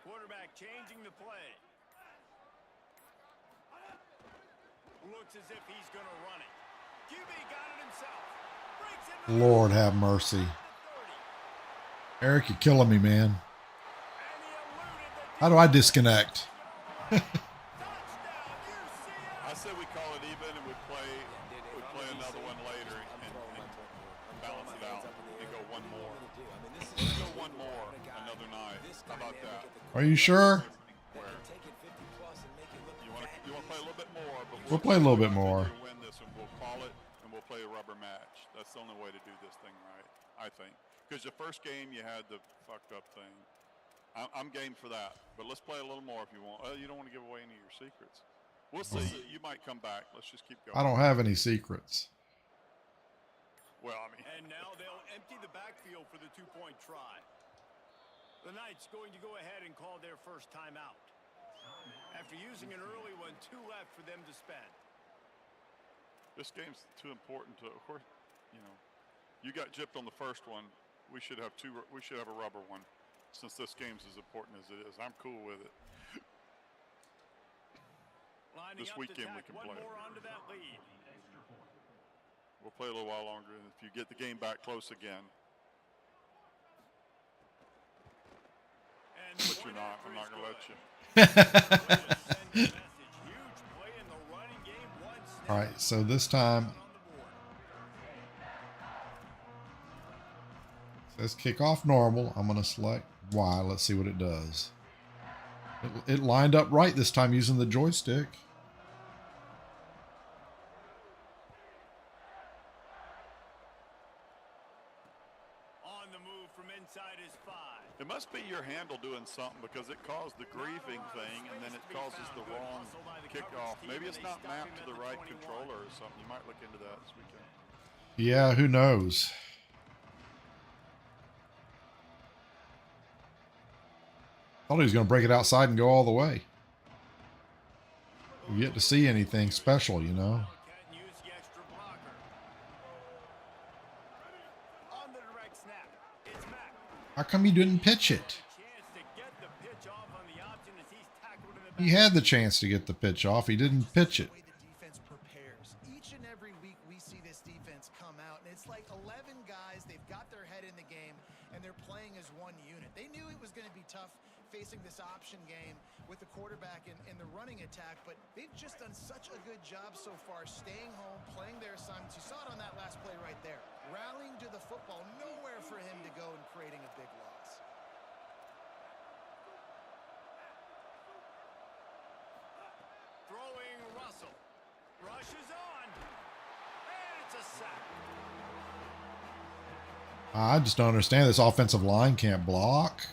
Quarterback changing the play. Looks as if he's going to run it. QB got it himself. Breaks it. Lord have mercy. Eric, you're killing me, man. How do I disconnect? I say we call it even and we play another one later and balance it out and go one more. Let's go one more another night. How about that? Are you sure? Where you want to play a little bit more, but We'll play a little bit more. We'll win this and we'll call it and we'll play a rubber match. That's the only way to do this thing right, I think. Because the first game you had the fucked up thing. I'm game for that, but let's play a little more if you want. You don't want to give away any of your secrets. We'll see. You might come back. Let's just keep going. I don't have any secrets. Well, I mean. And now they'll empty the backfield for the 2-point try. The Knights going to go ahead and call their first timeout. After using an early one, 2 left for them to spend. This game's too important to, of course, you know, you got gypped on the first one. We should have a rubber one. Since this game's as important as it is, I'm cool with it. Lining this up to weekend we tack can one play. more onto that lead. We'll play a little while longer, and if you get the game back close again, And but the you're point not, after I'm is not going to let good. you. Huge play in the running game. One snap. All right, so this time On the board. says kick off normal. I'm going to select Y. Let's see what it does. It lined up right this time using the joystick. On the move from inside his 5. It must be your handle doing something because it caused the grieving thing and then it causes the wrong kickoff. Maybe it's not mapped to the right controller or something. You might look into that this weekend. Yeah, who knows? Thought he was going to break it outside and go all the way. We get to see anything special, you know. Can't use the extra blocker. On the direct snap. It's Mack. How come he didn't pitch it? Chance to get the pitch off on the option as he's tackled in the He had the chance to get the pitch off. He didn't pitch it. The way the defense prepares. Each and every week we see this defense come out, and it's like 11 guys. They've got their head in the game, and they're playing as one unit. They knew it was going to be tough facing this option game with the quarterback in the running attack, but they've just done such a good job so far staying home, playing their assignments. You saw it on that last play right there. Rallying to the football, nowhere for him to go and creating a big loss. throwing Russell. Rushes on. And it's a sack. I just don't understand. This offensive line can't block.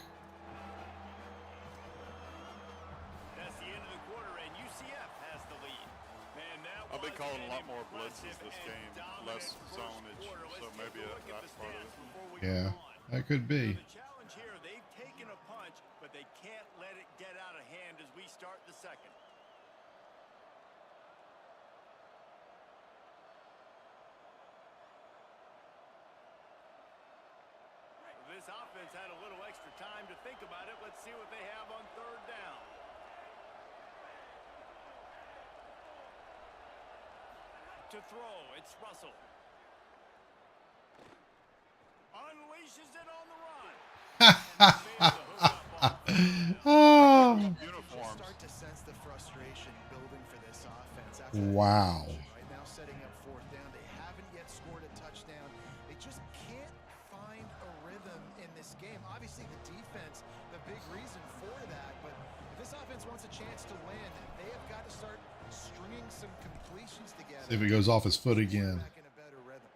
That's the end of the quarter, and UCF has the lead. Man, that I've been was calling a an lot more blitzes impressive this and game, dominant less first zonage, quarter. so Let's maybe take a look at that's the part of stats it. before we Yeah, move on. that could be. The challenge here, they've taken a punch, but they can't let it get out of hand as we start the second. This offense had a little extra time to think about it. Let's see what they have on third down. To throw, it's Russell. Unleashes it on the run. Oh, Uniforms. Start to sense the frustration building for this offense. After wow. right now setting up fourth down. They haven't yet scored a touchdown. They just can't find a rhythm in this game. Obviously the defense, the big reason for that, but if this offense wants a chance to win, they have got to start stringing some completions together. See if he goes off his foot again. Back in a better rhythm.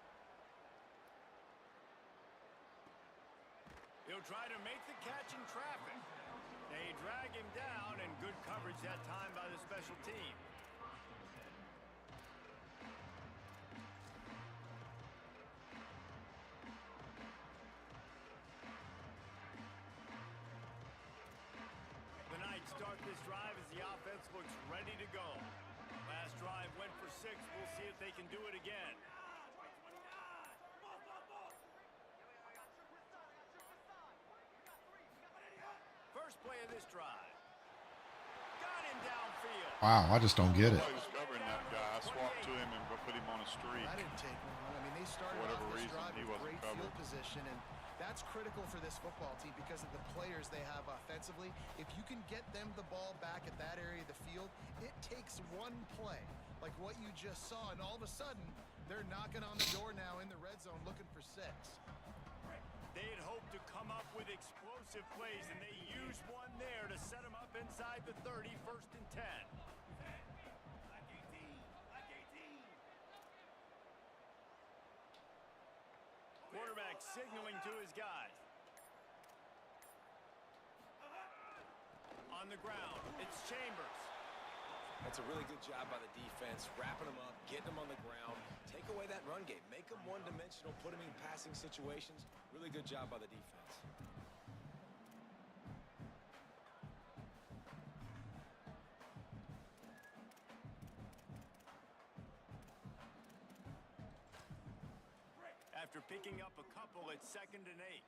He'll try to make the catch in traffic. They drag him down, and good coverage that time by the special team. The Knights start this drive as the offense looks ready to go. Last drive went for 6. We'll see if they can do it again. First play of this drive. Got him downfield. Wow, I just don't get it. I was covering that guy. I swapped to him and put him on a streak. That didn't take long. I mean, they started For whatever off this reason, drive he with wasn't great covered. field position, and that's critical for this football team because of the players they have offensively. If you can get them the ball back at that area of the field, it takes one play, like what you just saw, and all of a sudden, they're knocking on the door now in the red zone looking for 6. They had hoped to come up with explosive plays, and they used one there to set them up inside the 30, 1st and 10. Quarterback signaling to his guys. On the ground, it's Chambers. That's a really good job by the defense, wrapping them up, getting them on the ground. Take away that run game. Make them one-dimensional, put them in passing situations. Really good job by the defense. After picking up a couple, it's 2nd and 8.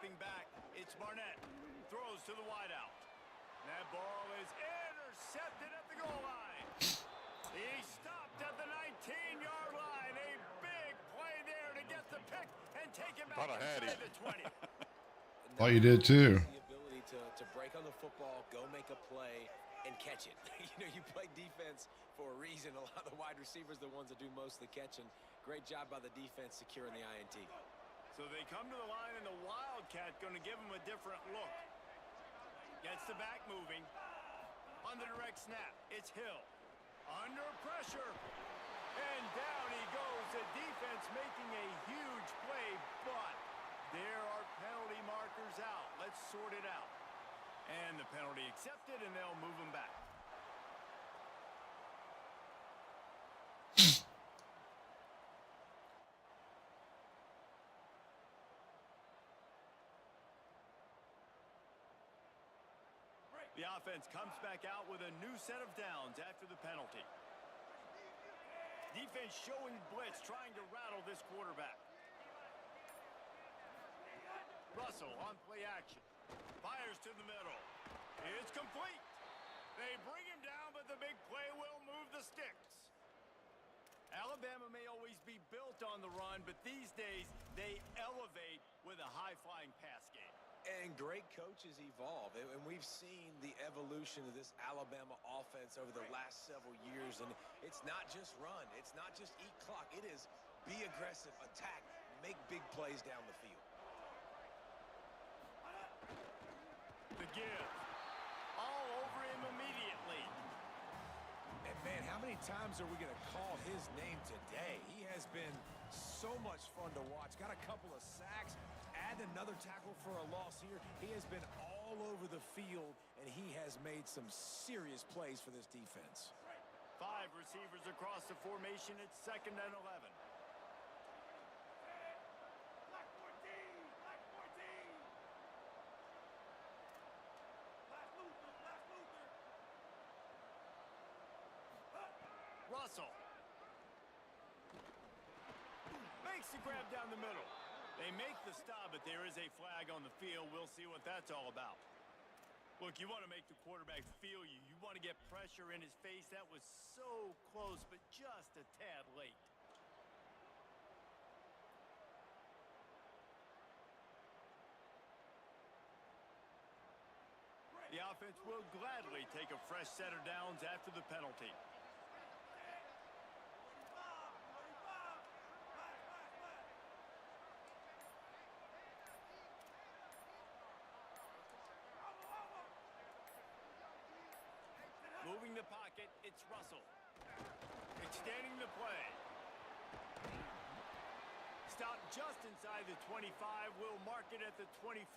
Stepping back, it's Barnett. Throws to the wideout. That ball is intercepted at the goal line. He stopped at the 19-yard line. A big play there to get the pick and take it back Thought I had inside it. the 20. Thought you did too. The ability to break on the football, go make a play, and catch it. You play defense for a reason. A lot of the wide receivers are the ones that do most of the catching. Great job by the defense securing the INT. So they come to the line, and the Wildcat going to give them a different look. Gets the back moving. On the direct snap, it's Hill. Under pressure. And down he goes. The defense making a huge play, but there are penalty markers out. Let's sort it out. And the penalty accepted, and they'll move him back. The offense comes back out with a new set of downs after the penalty. Defense showing blitz, trying to rattle this quarterback. Russell on play action. Fires to the middle. It's complete. They bring him down, but the big play will move the sticks. Alabama may always be built on the run, but these days they elevate with a high-flying pass game. And great coaches evolve, and we've seen the evolution of this Alabama offense over the last several years, and it's not just run, it's not just eat clock, it is be aggressive, attack, make big plays down the field. The give, all over him immediately. And man, how many times are we going to call his name today? He has been so much fun to watch, got a couple of sacks. Add another tackle for a loss here. He has been all over the field, and he has made some serious plays for this defense. 5 receivers across the formation. It's 2nd and 11. Russell makes the grab down the middle. They make the stop, but there is a flag on the field. We'll see what that's all about. Look, you want to make the quarterback feel you. You want to get pressure in his face. That was so close, but just a tad late. The offense will gladly take a fresh set of downs after the penalty. Moving the pocket, it's Russell. Extending the play. Stop just inside the 25. We'll mark it at the 24.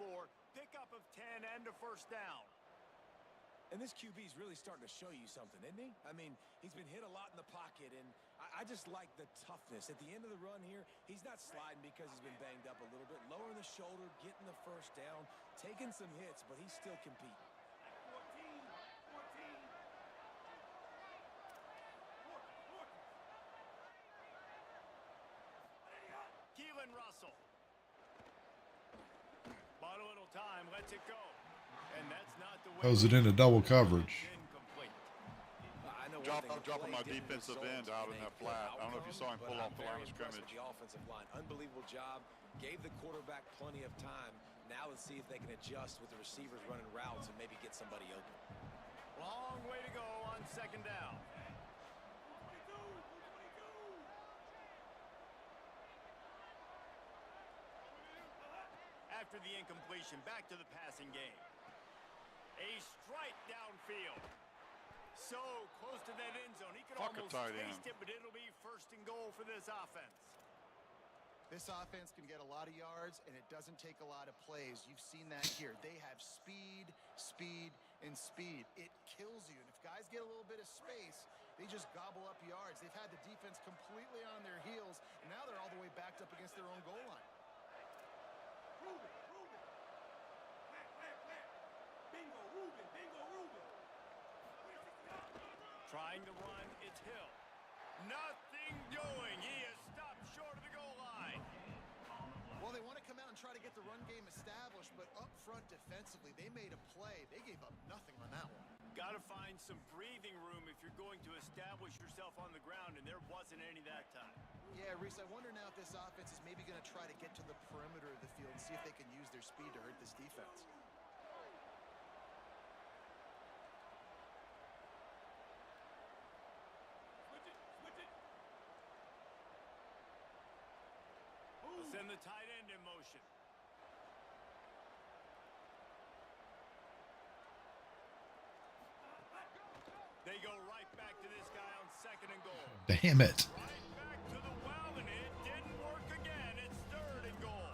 Pickup of 10 and a first down. And this QB is really starting to show you something, isn't he? I mean, he's been hit a lot in the pocket, and I just like the toughness. At the end of the run here, he's not sliding because he's been banged up a little bit. Lowering the shoulder, getting the first down, taking some hits, but he's still competing. Russell. Bought a little time, lets it go. And that's not the way. Throws it into double coverage. Dropping my defensive end out in that flat. I don't know if you saw him pull off the line of scrimmage. The offensive line, unbelievable job. Gave the quarterback plenty of time. Now let's see if they can adjust with the receivers running routes and maybe get somebody open. Long way to go on 2nd down. After the incompletion, back to the passing game. A strike downfield. So close to that end zone. He could almost taste it, but it'll be 1st and goal for this offense. This offense can get a lot of yards, and it doesn't take a lot of plays. You've seen that here. They have speed, speed, and speed. It kills you. And if guys get a little bit of space, they just gobble up yards. They've had the defense completely on their heels, and now they're all the way backed up against their own goal line. Trying to run, it's Hill. Nothing doing. He is stopped short of the goal line. Well, they want to come out and try to get got the run game established, but up front defensively, they made a play. They gave up nothing on that one. Got to find some breathing room if you're going to establish yourself on the ground, and there wasn't any that time. Yeah, Reese, I wonder now if this offense is maybe going to try to get to the perimeter of the field and see if they can use their speed to hurt this defense. Send the tight end in motion. They go right back to this guy on 2nd and goal. Damn it. Right back to the well, and it didn't work again. It's 3rd and goal.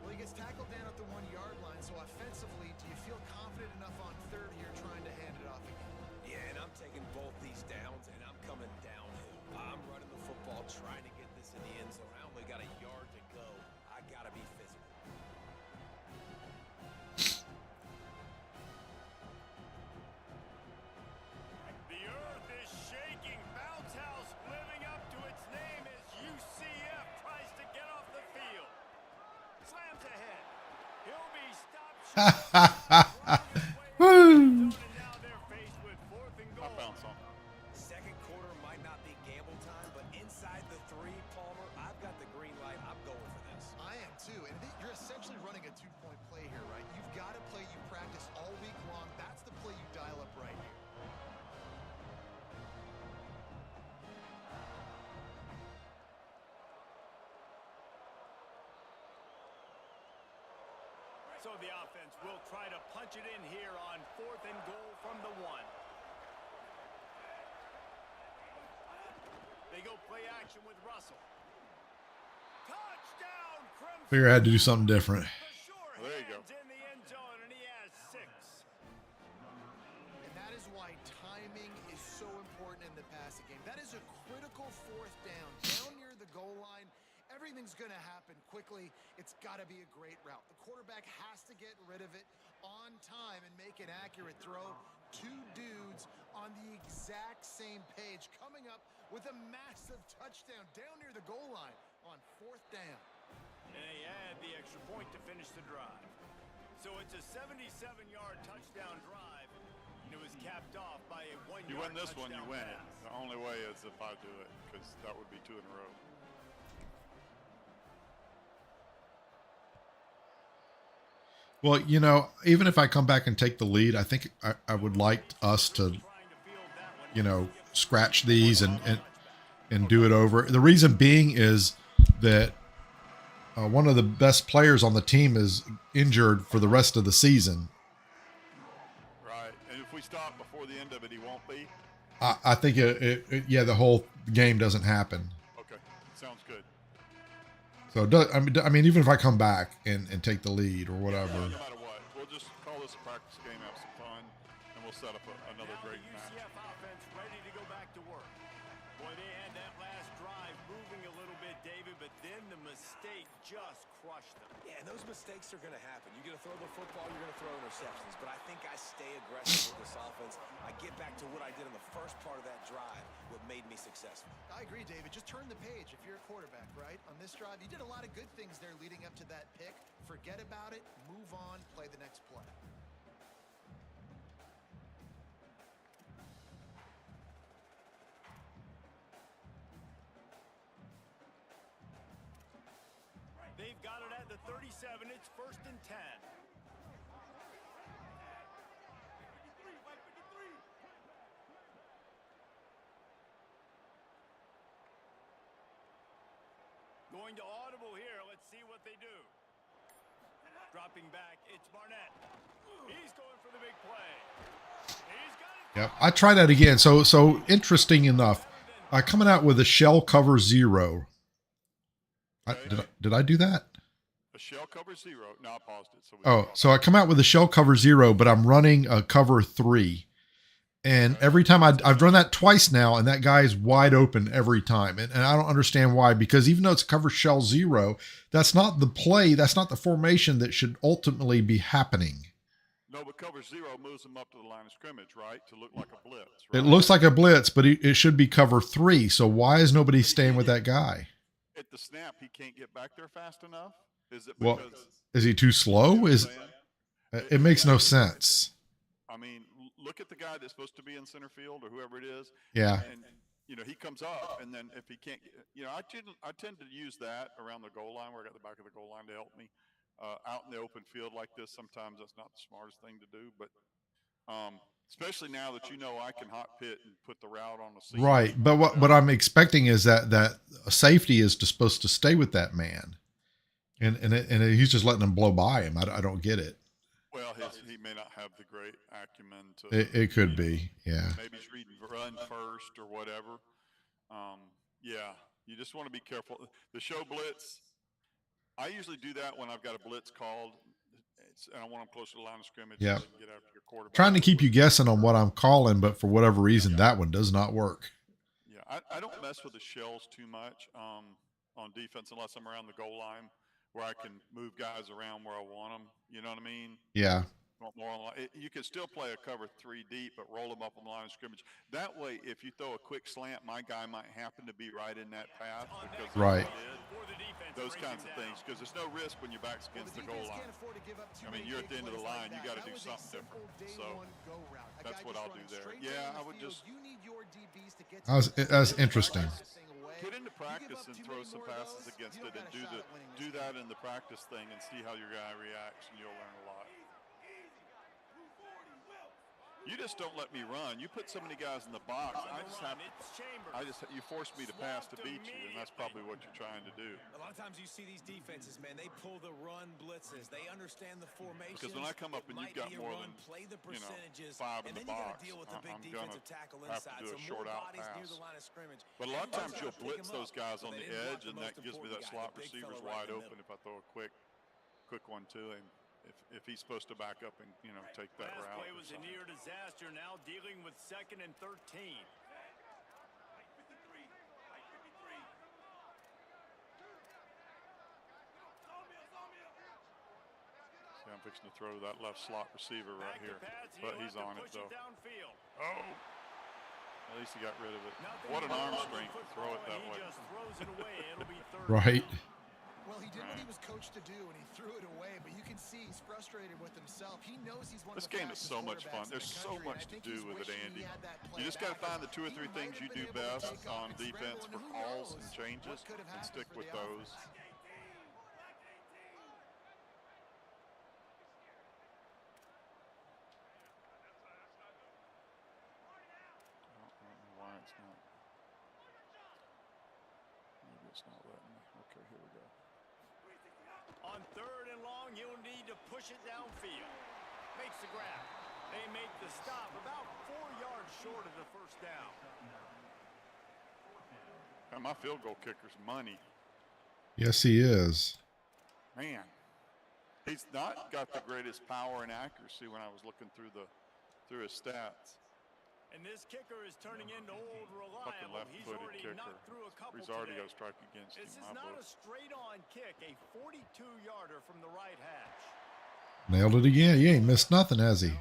Well, he gets tackled down at the 1-yard line, so offensively, do you feel confident enough on 3rd here trying to hand it off again? Yeah, and I'm taking both these downs, and I'm coming downhill. I'm running the football, trying to get this in the end zone. I only got a yard to go. I got to be physical. The earth is shaking. Bounce House living up to its name as UCF tries to get off the field. Slams ahead. He'll be stopped short. Woo! And now they're faced with 4th and I goal. found something. Second quarter might not be gamble time, but inside the 3, Palmer, I've got the green light. I'm going for this. I am too, and you're essentially running a 2-point play here, right? You've got a play you practice all week long. That's the play you dial up right here. So the offense will try to punch it in here on 4th and goal from the 1. They go play action with Russell. Touchdown, Crimson. Figure I had to do something different. The sure There you go. hands in the end zone, and he has 6. And that is why timing is so important in the passing game. That is a critical 4th down. Down near the goal line, everything's going to happen quickly. It's got to be a great route. The quarterback has to get rid of it on time and make an accurate throw. 2 dudes on the exact same page coming up with a massive touchdown down near the goal line on 4th down. And they add the extra point to finish the drive. So it's a 77-yard touchdown drive, and it was capped off by a 1-yard You win this one, you touchdown win it. pass. The only way is if I do it, because that would be 2 in a row. Well, you know, even if I come back and take the lead, I think I would like us to, you know, scratch these and do it over. The reason being is that one of the best players on the team is injured for the rest of the season. Right. And if we stop before the end of it, he won't be. I think yeah, the whole game doesn't happen. Okay. Sounds good. So I mean, even if I come back and take the lead or whatever. No matter what, we'll just call this a practice game, have some fun, and we'll set up another Now great the match. UCF offense ready to go back to work. Boy, they had that last drive moving a little bit, David, but then the mistake just crushed them. Yeah, and those mistakes are going to happen. You're going to throw the football, you're going to throw interceptions. But I think I stay aggressive with this offense. I get back to what I did in the first part of that drive, what made me successful. I agree, David. Just turn the page if you're a quarterback, right? On this drive, you did a lot of good things there leading up to that pick. Forget about it, move on, play the next play. They've got it at the 37. It's 1st and 10. Going to audible here. Let's see what they do. Dropping back, it's Barnett. He's going for the big play. He's got it. Yep, I try that again. So interesting enough, coming out with a shell cover 0. Did I do that? A shell cover 0. No, I paused it. So I come out with a shell cover 0, but I'm running a cover 3. And every time I've run that twice now, and that guy is wide open every time. And I don't understand why, because even though it's cover shell 0, that's not the play. That's not the formation that should ultimately be happening. No, but cover 0 moves him up to the line of scrimmage, right? To look like a blitz. Right? It looks like a blitz, but it should be cover 3. So why is nobody staying with that guy? At the snap, he can't get back there fast enough. Is it Well, because is he too slow? Is it makes no sense. I mean, look at the guy that's supposed to be in center field or whoever it is. Yeah. And you know, he comes up, and then if he can't, you know, I tend to use that around the goal line where I got the back of the goal line to help me. Out in the open field like this, sometimes that's not the smartest thing to do, but especially now that you know I can hot pit and put the route on the seam. Right, but what I'm expecting is that safety is supposed to stay with that man, and he's just letting him blow by him. I don't get it. Well, he may not have the great acumen to. It could be, yeah. Maybe he's reading run first or whatever. Yeah, you just want to be careful. The show blitz, I usually do that when I've got a blitz called, and I want them closer to the line of scrimmage. Yeah. So they can get after your quarterback. Trying to keep you guessing on what I'm calling, but for whatever reason, that one does not work. Yeah, I don't mess with the shells too much on defense unless I'm around the goal line where I can move guys around where I want them. You know what I mean? Yeah. More on you can still play a cover 3 deep, but roll them up on the line of scrimmage. That way, if you throw a quick slant, my guy might happen to be right in that path because Right. Those kinds of things, because there's no risk when your back's against the goal line. I mean, you're at the end of the line, you got to do something different. So that's what I'll do there. Yeah, I would just. That was interesting. Put into practice and throw some passes against it, and do that in the practice thing, and see how your guy reacts, and you'll learn a lot. You just don't let me run. You put so many guys in the box. You force me to pass to beat you, and that's probably what you're trying to do. A lot of times you see these defenses, man, they pull the run blitzes. They understand the formation. Because when I come up and you've got more than 5 in the box, I'm going to have to do a short out pass. But a lot of times you'll blitz those guys on the edge, and that gives me that slot receiver's wide open if I throw a quick one to him. If he's supposed to back up and take that route. Last play was a near disaster. Now dealing with 2nd and 13. See, I'm fixing to throw that left slot receiver right here, but he's on it though. Oh, at least he got rid of it. What an arm strength to throw it that way. Right. Well, he did what he was coached to do, and he threw it away. But you can see he's frustrated with himself. He knows he's one of the This game is so much fun. There's so much to do with it, Andy. You just got to find the 2 or 3 things you do best on defense for calls and changes, and stick with those. I don't know why it's not. Maybe it's not letting me. Okay, here we go. On 3rd and long, you'll need to push it downfield. Makes the grab. They make the stop about 4 yards short of the first down. And my field goal kicker's money. Yes, he is. Man, he's not got the greatest power and accuracy when I was looking through his stats. And this kicker is turning into old Fucking reliable. He's left-footed already kicker. knocked through a couple He's already today. got a strike against This him. is not a straight-on kick, a 42-yarder from the right hash. Nailed it again. He ain't missed nothing, has he?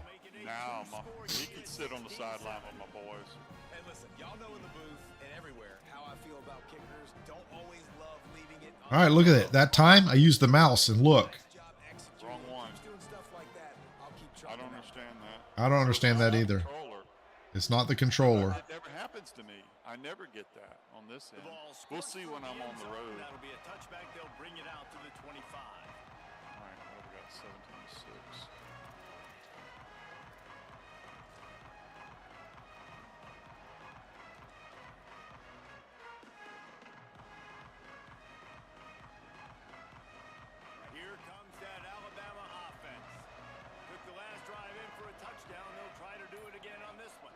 Now he can sit on the sideline with my boys. And listen, y'all know in the booth and everywhere how I feel about kickers. Don't always love leaving it. All right, look at it. That time I used the mouse and look. Wrong one. Doing stuff like that, I'll keep I trying. don't understand that. I don't understand that either. Controller. It's not the controller. It never happens to me. I never get that on this end. We'll see when I'm on the road. That'll be a touchback. They'll bring it out to the 25. All right, what have we got? 17-6. Here comes that Alabama offense. Took the last drive in for a touchdown. They'll try to do it again on this one.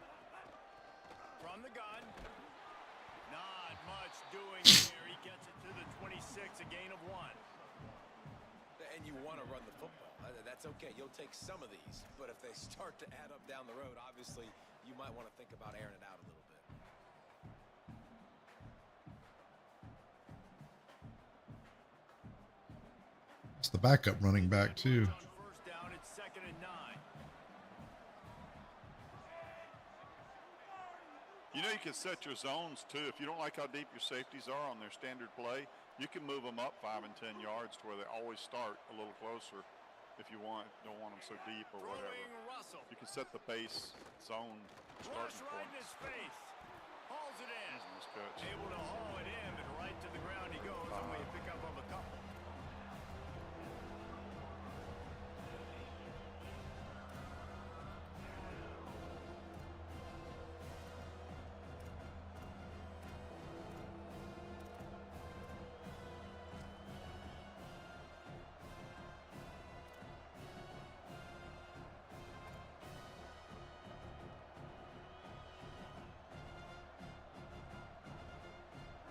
From the gun. Not much doing here. He gets it to the 26, a gain of 1. And you want to run the football. That's okay. You'll take some of these. But if they start to add up down the road, obviously you might want to think about airing it out a little bit. It's the backup running back, too. First down, it's 2nd and 9. You know, you can set your zones too. If you don't like how deep your safeties are on their standard play, You can move them up 5 and 10 yards to where they always start a little closer if you want. Don't want them so deep or whatever. Throwing Russell. You can set the base zone Rush starting right in points. his face. Hauls it in. Nice catch. Able to haul it in, and right to the ground he goes. Only a pickup of a couple.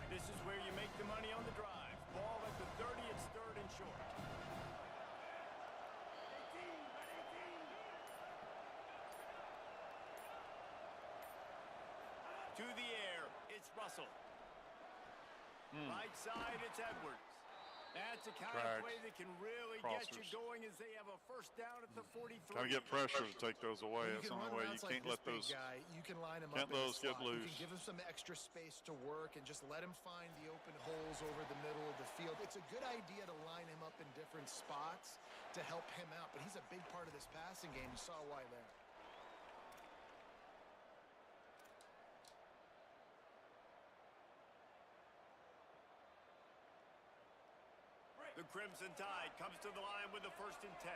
This is where you make the money on the drive. Ball at the 30, it's third and short. To the air, it's Russell. Right side, it's Edwards. That's a kind Drag. of play that can really get you Crossers. going as they have a first down at the 43. Got to get pressure to take those away. You That's can the run only way. You routes like can't this let big those. guy. You can line him Can't up in the those get slot. You loose. can give him some extra space to work and just let him find the open holes over the middle of the field. It's a good idea to line him up in different spots to help him out, but he's a big part of this passing game. You saw why there. The Crimson Tide comes to the line with the first and 10.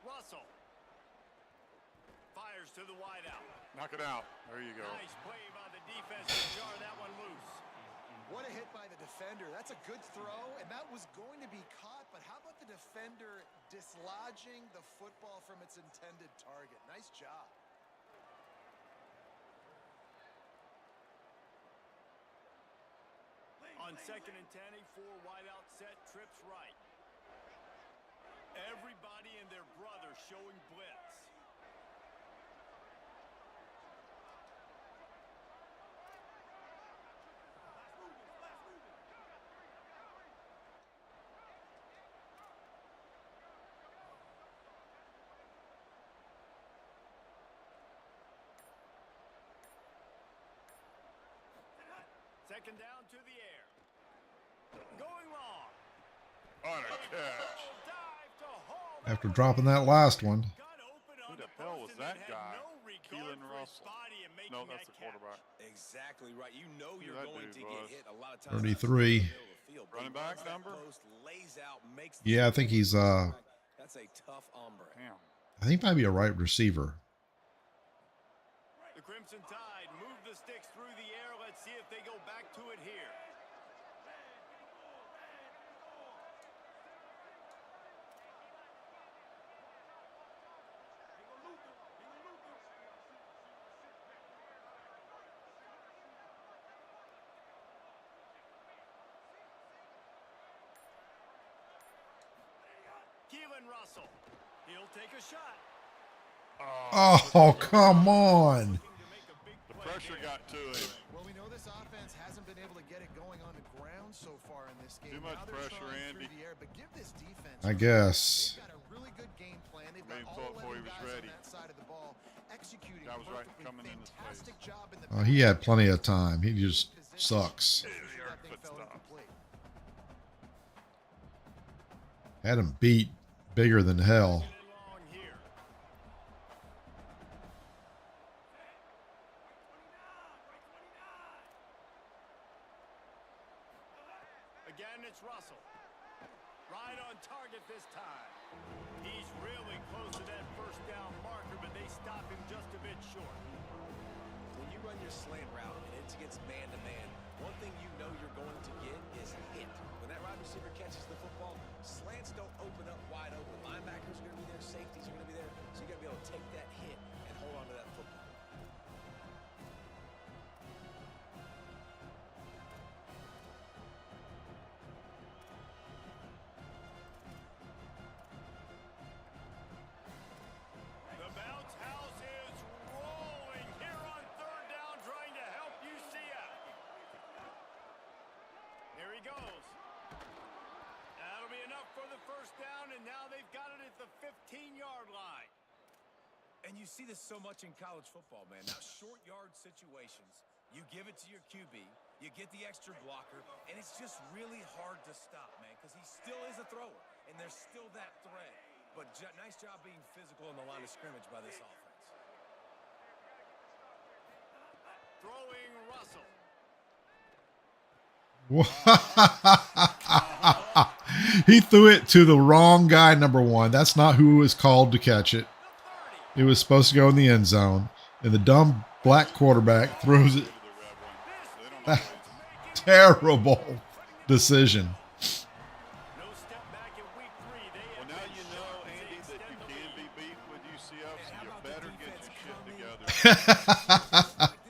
Russell fires to the wideout. Knock it out. There you go. Nice play by the defense to jar that one loose. What a hit by the defender. That's a good throw, and that was going to be caught, but how about the defender dislodging the football from its intended target? Nice job. On second and 10, a 4 wideout set, trips right. Everybody and their brother showing blitz. Second down to the air. Going long. On a catch. Dive to haul that After one dropping in. that last one. Got open Who on the the hell post was and that then guy? had no regard Keelan for his Russell. body in making No, that's that the catch. quarterback. Exactly right. You know Who you're that going dude to was. get hit a lot of times. 33. Running back number? Post, lays out, makes Yeah, I think he's that's a tough hombre. Damn. I think he might be a right receiver. The Crimson Tide move the sticks through the air. Let's see if they go back to it here. Keelan Russell. He'll take a shot. Oh, come on. The pressure got to him. Well, we know this offense hasn't been able to get it going on the ground so far in this game. Too much Now they're pressure, throwing Andy. through the air, but give this defense I credit. guess. They've got a really good game plan. They've Made him got thought all before he 11 was guys ready. on that side of the ball executing Guy was right perfectly. coming in his face. Fantastic job in the He had back. plenty of time. He just sucks. That thing Foot fell stops. incomplete. Had him beat bigger than hell. And long here. Again, it's Russell. Right on target this time. He's really close to that first down marker, but they stop him just a bit short. When you run your slant route and it's against man-to-man, one thing you know you're going to get is hit. When that wide receiver catches the football, slants don't open up wide open. Linebackers are going to be there, safeties are going to be there, so you got to be able to take that hit and hold on to that football. The bounce house is rolling here on third down, trying to help UCF. Here he goes. That'll be enough for the first down, and now they've got it at the 15-yard line. And you see this so much in college football, man. Now, short yard situations, you give it to your QB, you get the extra blocker, and it's just really hard to stop, man, because he still is a thrower, and there's still that threat. But nice job being physical on the line of scrimmage by this offense. Throwing Russell. He threw it to the wrong guy, number one. That's not who was called to catch it. It was supposed to go in the end zone. And the dumb black quarterback throws it. Terrible decision. No step back in week 3. Well, now you know, Andy, that you can be beat with UCF, so you better get your shit together.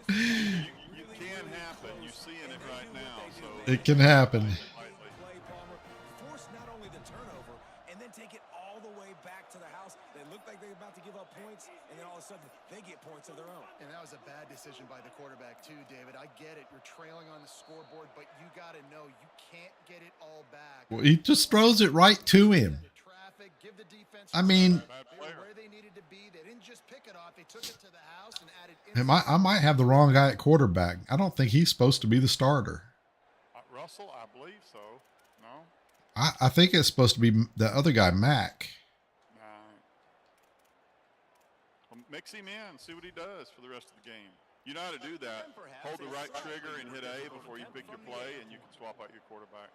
You can happen. You're seeing it right now. So It can happen. Play, Palmer, force not only the turnover and then take it all the way back to the house. They look like they're about to give up points, and then all of a sudden they get points of their own. And that was a bad decision by the quarterback too, David. I get it. You're trailing on the scoreboard, but you got to know you can't get it all back. Well, he just throws it right to him. Traffic, give the defense. I mean, they were where they needed to be. They didn't just pick it off. They took it to the house and added. I might have the wrong guy at quarterback. I don't think he's supposed to be the starter. Russell, I believe so. No? I think it's supposed to be the other guy, Mac. Well, mix him in. See what he does for the rest of the game. You know how to do that. Hold the right trigger and hit A before you pick your play, and you can swap out your quarterback.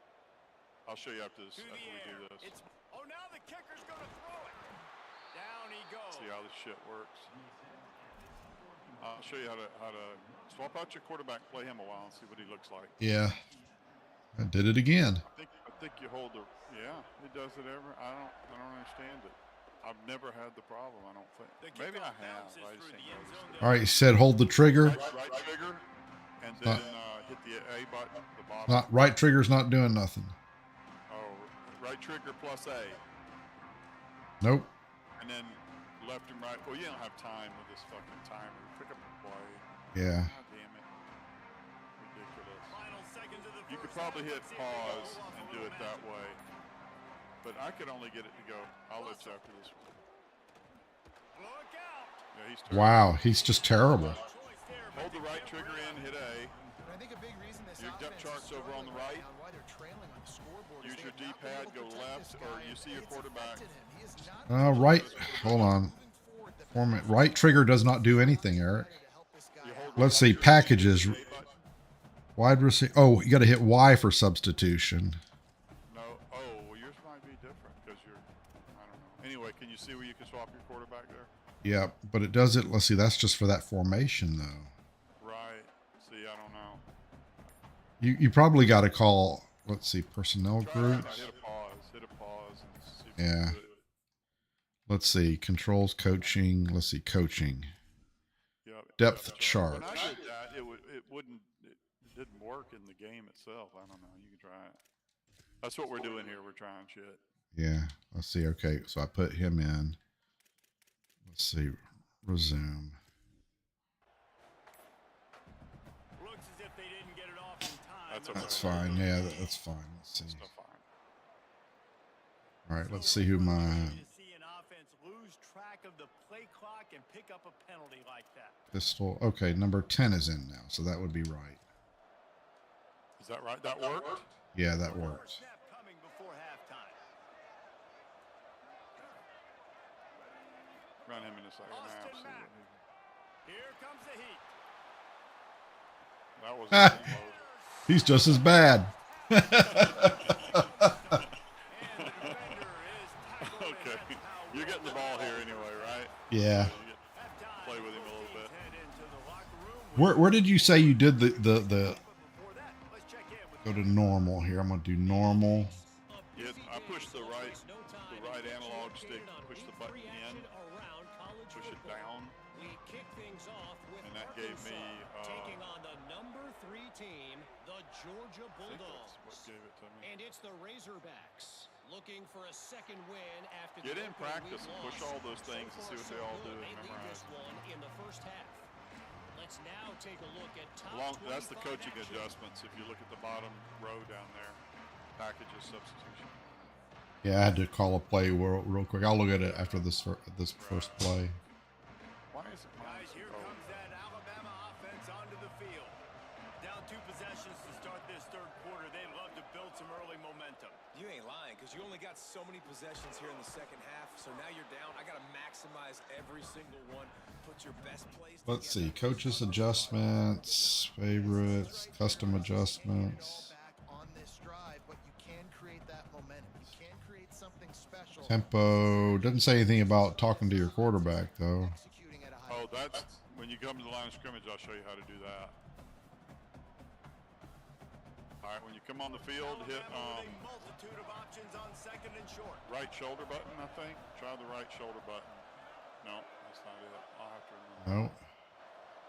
I'll show you after this. After we do this. Oh, now the kicker's going to throw it. Down he goes. See how this shit works. I'll show you how to swap out your quarterback, play him a while, and see what he looks like. Yeah. I did it again. I think you hold the. Yeah, he does it ever. I don't understand it. I've never had the problem. I don't think. Maybe I have. I just ain't noticed it. All right, you said hold the trigger. Right trigger, and then hit the A button at the bottom. Not right trigger's not doing nothing. Oh, right trigger plus A, Nope. and then left and right. Well, you don't have time with this fucking timer. Pick up the play. Yeah. God damn it. Ridiculous. Final seconds of the You could first probably hit half. pause and do it that way. But I could only get it to go. I'll let you after this one. Look out. Yeah, he's terrible. Wow, he's just terrible. Choice there, but Hold the right trigger in, hit A. And I think a big reason this Your depth offense is chart's over on the struggling right. now and why they're trailing on the scoreboard is Use they your have not been D-pad, able to go protect left, this or guy, you see your and it's quarterback. affected him. He is not Right. Hold on. Right trigger does not do anything, Eric. to help this guy You out. hold Let's right see. trigger, Packages. hit A button. Wide receiver. Oh, you got to hit Y for substitution. No. Oh, well, yours might be different because you're. I don't know. Anyway, can you see where you can swap your quarterback there? Yeah, but it does it. Let's see. That's just for that formation, though. Right. See, I don't know. You probably got to call. Let's see. Personnel Try that. groups. Hit a pause. Hit a pause and see if Yeah. you can do it. Let's see. Controls, coaching. Let's see. Coaching. Yep. Depth chart. When I did that, it didn't work in the game itself. I don't know. You can try it. That's what we're doing here. We're trying shit. Yeah. Let's see. Okay. So I put him in. Let's see. Resume. Looks as if they didn't get it off in time. That's okay. That's fine. Yeah, that's fine. Let's see. Still fine. All right. Let's see who my. To see an offense lose track of the play clock and pick up a penalty like that. Pistol. Okay, number 10 is in now, so that would be right. Is that right? That worked? Yeah, that works. Snap coming before halftime. Run him in the second half. Austin See Mack. what he- Here comes the heat. That was Ah. almost. He's just as bad. And the defender is tackled and Okay. that's how You're getting the ball here anyway, right? Yeah. You get halftime. play with him a little bit. Head into the locker room. Where did you say you did the But before that, let's check in with go to normal here? I'm gonna do normal. Yeah, I push the right analog stick, push the button in, push it down, We kick things off with and that gave me. taking on the number 3 team, the Georgia I think Bulldogs. that's what gave it to me. And it's the Razorbacks looking for a second win after Get the in opening practice week and push loss. all those things and So see what far, they all so do good. and They lead this memorize. one in the first half. Let's now take a look at top That's the 25 coaching action. adjustments. If you look at the bottom row down there, packages substitution. Yeah, I had to call a play real quick. I'll look at it after this first play. because you only got so many possessions here in the second half. So now you're down. I got to maximize every single one. Put your best plays together. Let's see. Coaches adjustments, favorites, custom adjustments. On this drive, but you can create that momentum. You can create something special. Tempo. Doesn't say anything about talking to your quarterback, though. Executing at a high Oh, that's when you come to the line of scrimmage. I'll show you how to do that. All right, when you come on the field, hit multitude of options on second and short. right shoulder button, I think. Try the right shoulder button. No, that's not it. I'll have to remember. No.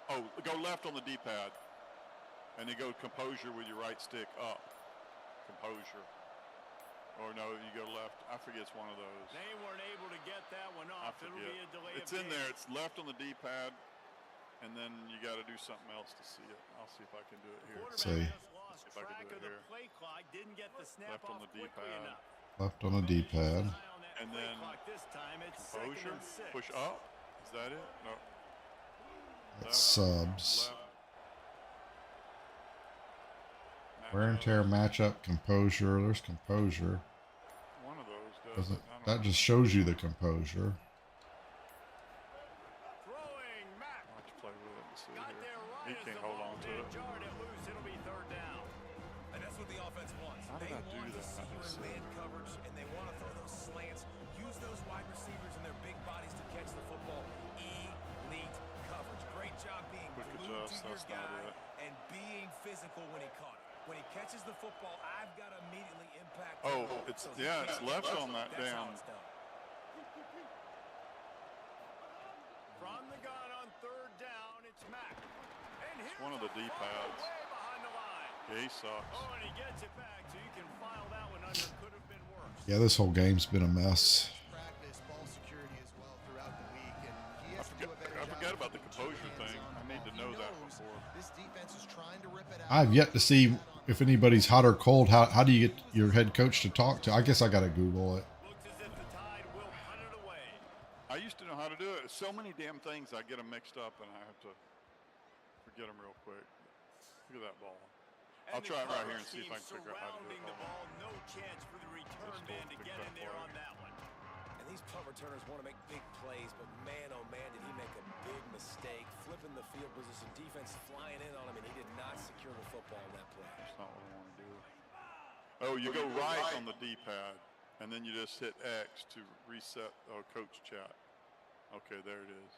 Oh, go left on the D-pad. And then go composure with your right stick up. Composure. Or no, you go left. I forget it's one of those. They weren't able to get that one I off. It'll forget. be a delay It's of in there. game. It's left on the D-pad. And then you got to do something else to see it. I'll see if I can do it here. See. Quarterback just lost If I can track do of it the here. play clock. Didn't get the snap Left on off the quickly D-pad. enough. Left on a D-pad. Eye on that And play then clock this time. It's second Composure. and 6. Push up. Is that it? No. That's subs. Left. Wear and tear matchup, composure. There's composure. One of those does Doesn't it. I don't that know. just shows you the composure? Throwing Mack. I'll have to play with it and see Got here. there He right as can't the hold ball on to did. it. Jarred it loose. It'll be third down. And that's what the offense wants. How did They I do want to that? see I you just in man coverage, and they want to throw those slants. Use those wide receivers and their big bodies to catch the football. Elite coverage. Great job being Quick glued adjust, to your that's not guy it. and being physical when he caught it. When he catches the football, I've got to immediately impact. Oh, him. it's So he yeah, can't it's get left up. on that That's how damn. it's done. From the gun on third down, it's Mack. And here's one of the a D-pads. fumble way behind the line. Yeah, he sucks. Oh, and he gets it back, so you can file that one under. Could have been worse. Yeah, this whole game's been a mess. practice ball security as well throughout the week, and he I has to do a better forgot, I job forgot of about the keeping two composure hands thing. on the I need ball. to He know that knows before. This defense is trying to rip it out. I've yet to see if anybody's hot or cold. How do you get your head coach to talk to? I guess I got to Google it. Looks as if the Tide will punt it away. I used to know how to do it. So many damn things, I get them mixed up, and I have to forget them real quick. Look at that ball. I'll try it right here and see if I can figure out how to do it. Surrounding the ball, no chance for the return Just man don't to pick get that in there play. on that one. And these punt returners want to make big plays, but man, oh man, did he make a big mistake. Flipping the field position, defense flying in on him, and he did not secure the football on that play. That's not what I want to do. Oh, you go right on the D-pad, and then you just hit X to reset coach chat. Okay, there it is.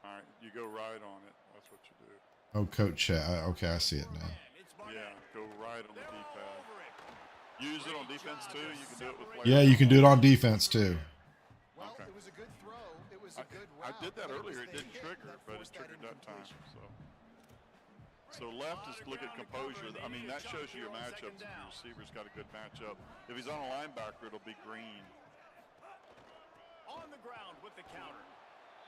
All right, you go right on it. That's what you do. Oh, coach chat. Okay, I see it now. It's Barnett. Yeah, go right on the They're all D-pad. over it. Use it on defense too. You can do it with players. Yeah, you can do it on defense too. Well, Okay. it was a good throw. It was a good I route. did that but it was earlier. It the didn't hit trigger, that but it forced triggered that time. incompletion. So left is look at composure. I mean, that shows you your matchups. If down. your receiver's got a good matchup. If he's on a linebacker, it'll be green. On the ground with the counter.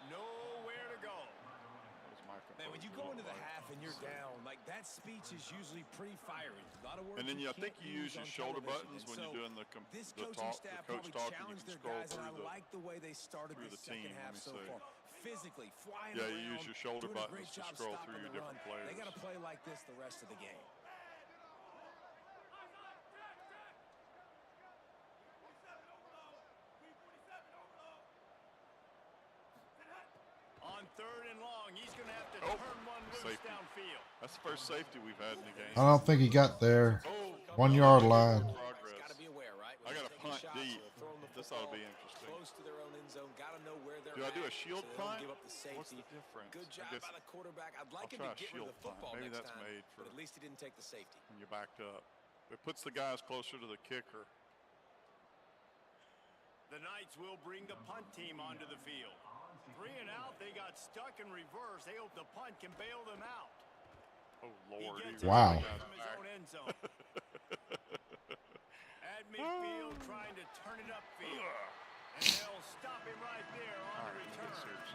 Nowhere to go. That was my Man, when you composure. go into the half and you're down, like that speech is usually pretty fiery. A lot of words And then I think can't you use your on shoulder television. buttons And when so you're doing the this the coaching talk, staff the coach probably talk, and you challenged can their scroll guys, and I through like the way they started through the the second team, half let me so see. far. Physically flying Yeah, around, you use your shoulder doing a buttons great to job scroll stopping through your the run. different They got to players. play like this the rest of the game. On third and long, he's going to have to Oh, turn one loose safety. downfield. That's the first safety we've had in the game. I don't think he got there. Oh, 1 yard line. progress. Got to be aware, right? I got to Taking punt shots, deep. they're throwing the This ought to football be interesting. Close to their own end zone. Got to know where they're Do I do a at shield so they don't punt? give up the safety. What's the difference? Good I job guess by the quarterback. I'd like I'll him try to a get rid shield of the punt. football Maybe next that's time, made for but at least he didn't take the safety. when you're backed up. It puts the guys closer to the kicker. The Knights will bring the punt team onto the field. 3 and out, they got stuck in reverse. They hope the punt can bail them out. Oh, Lord. He gets Wow. it from his own end zone. At midfield, trying to turn it upfield. And they'll stop him right there on All the right, let me get return. serious.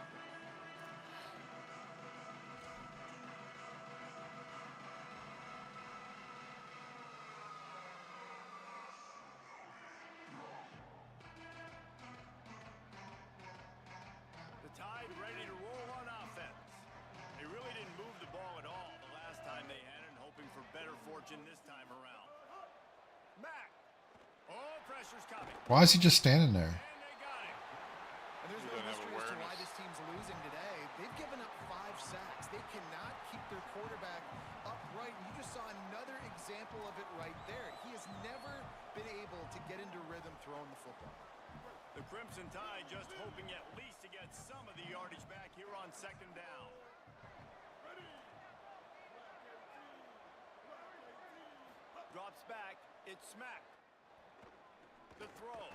The Tide ready to roll on offense. They really didn't move the ball at all the last time they had it, hoping for better fortune this time around. Mack. Oh, pressure's coming. Why is he just standing there? And they got him. And there's He no doesn't have mystery as to why awareness. this team's losing today. They've given up 5 sacks. They cannot keep their quarterback upright. And you just saw another example of it right there. He has never been able to get into rhythm throwing the football. The Crimson Tide just hoping at least to get some of the yardage back here on 2nd down. Drops back. It's smacked. The throw.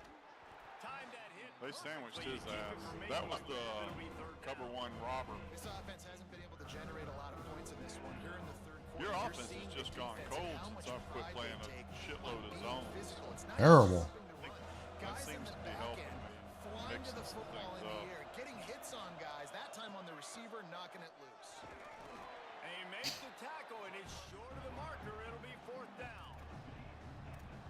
Time that hit. They sandwiched perfectly his to keep it ass. from That making was it. the It'll be 3rd down. cover 1 robber. This offense hasn't been able to generate a lot of points in this one. Here in the 3rd quarter, Your you're offense seeing has the just gone defense cold and how since much I've quit pride playing they a take shitload on of being zones. physical. It's not Terrible. just stopping the run. That Guys in seems the to be back helping end, me, flying to the mixing some football in things the up. air, getting hits on guys, that time on the receiver, knocking it loose. And he makes the tackle, and it's short of the marker. It'll be 4th down.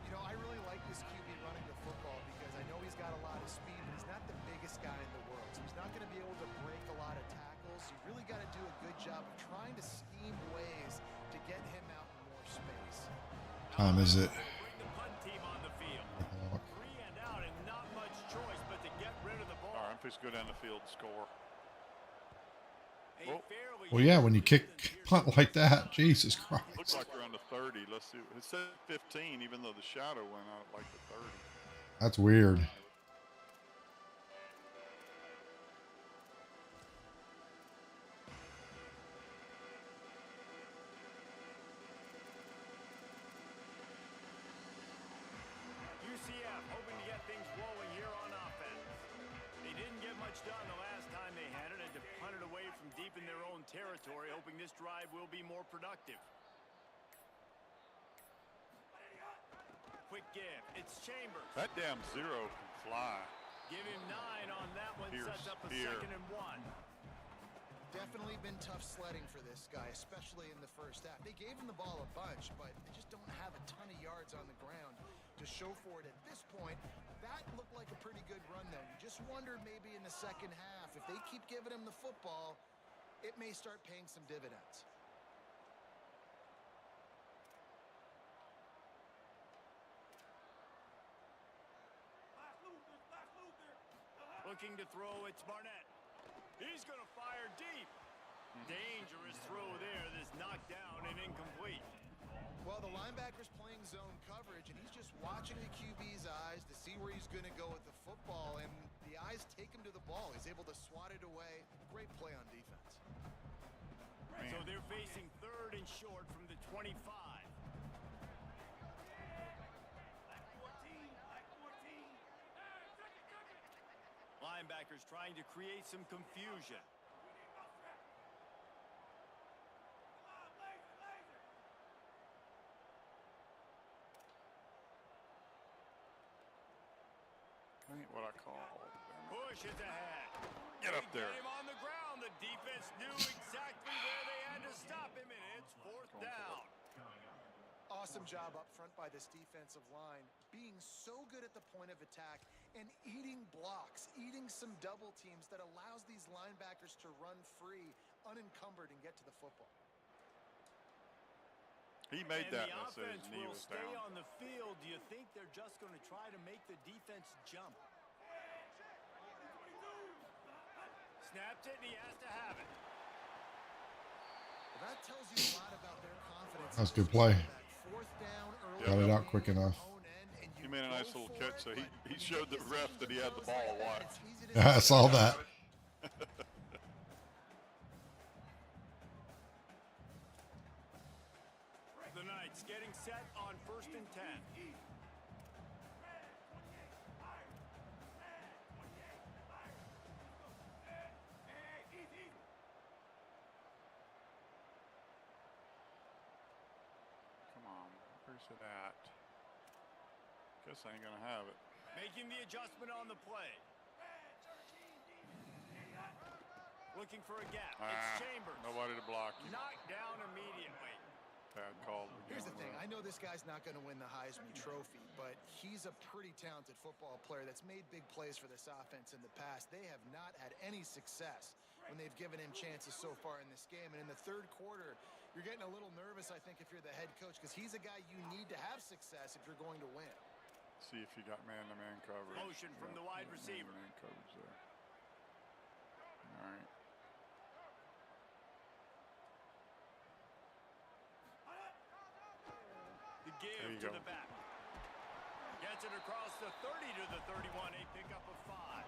You know, I really like this QB running the football because I know he's got a lot of speed, but he's not the biggest guy in the world. So he's not going to be able to break a lot of tackles. You really got to do a good job of trying to scheme ways to get him out in more space. Time is it? Bring the punt team on the field. 3 and out, and not much choice but to get rid of the ball. All right, I'm just go down the field and score. A Oh. fairly Well, yeah, when you kick distance here. punt like that, Jesus Christ. Looks like they're under 30. Let's see. It said 15, even though the shadow went out like the 30. That's weird. UCF hoping to get things rolling here on offense. They didn't get much done the last time they had it, and to punt it away from deep in their own territory, hoping this drive will be more productive. Quick give. It's Chambers. That damn 0 can fly. Give him 9 on that one. Pierce, Sets up a here. 2nd and 1. Definitely been tough sledding for this guy, especially in the first half. They gave him the ball a bunch, but they just don't have a ton of yards on the ground to show for it at this point. That looked like a pretty good run, though. You just wonder maybe in the second half, if they keep giving him the football, it may start paying some dividends. Looking to throw, it's Barnett. He's going to fire deep. Dangerous throw there. This knocked down and incomplete. Well, the linebacker's playing zone coverage, and he's just watching the QB's eyes to see where he's going to go with the football, and the eyes take him to the ball. He's able to swat it away. Great play on defense. So they're facing 3rd and short from the 25. Linebackers trying to create some confusion. Ain't what I call. Push is ahead. Get up They there. Get him on the ground. The defense knew exactly where they had to stop him, and it's 4th down. Awesome job up front by this defensive line, being so good at the point of attack and eating blocks, eating some double teams that allows these linebackers to run free, unencumbered, and get to the football. He made And that the and said offense his knee will was stay down. on the field. Do you think they're just going to try to make the defense jump? Snapped it, and he has to have it. Well, that tells you a lot about their confidence. That's a good play. That 4th down early Got it out quick enough. He made a nice little catch, so he showed the ref that he had the ball. Watch. I saw that. The Knights getting set on 1st and 10. Come on, where's it at? Guess I ain't gonna have it. Making the adjustment on the play. Looking for a gap. It's Chambers. Nobody to block you. Knocked down immediately. Bad call. Here's the thing. I know this guy's not going to win the Heisman Trophy, but he's a pretty talented football player that's made big plays for this offense in the past. They have not had any success when they've given him chances so far in this game. And in the 3rd quarter, you're getting a little nervous, I think, if you're the head coach, because he's a guy you need to have success if you're going to win. See if you got man-to-man coverage. Motion from the wide receiver. Man coverage there. All right. The There you give to go. the back. Gets it across the 30 to the 31. A pickup of 5.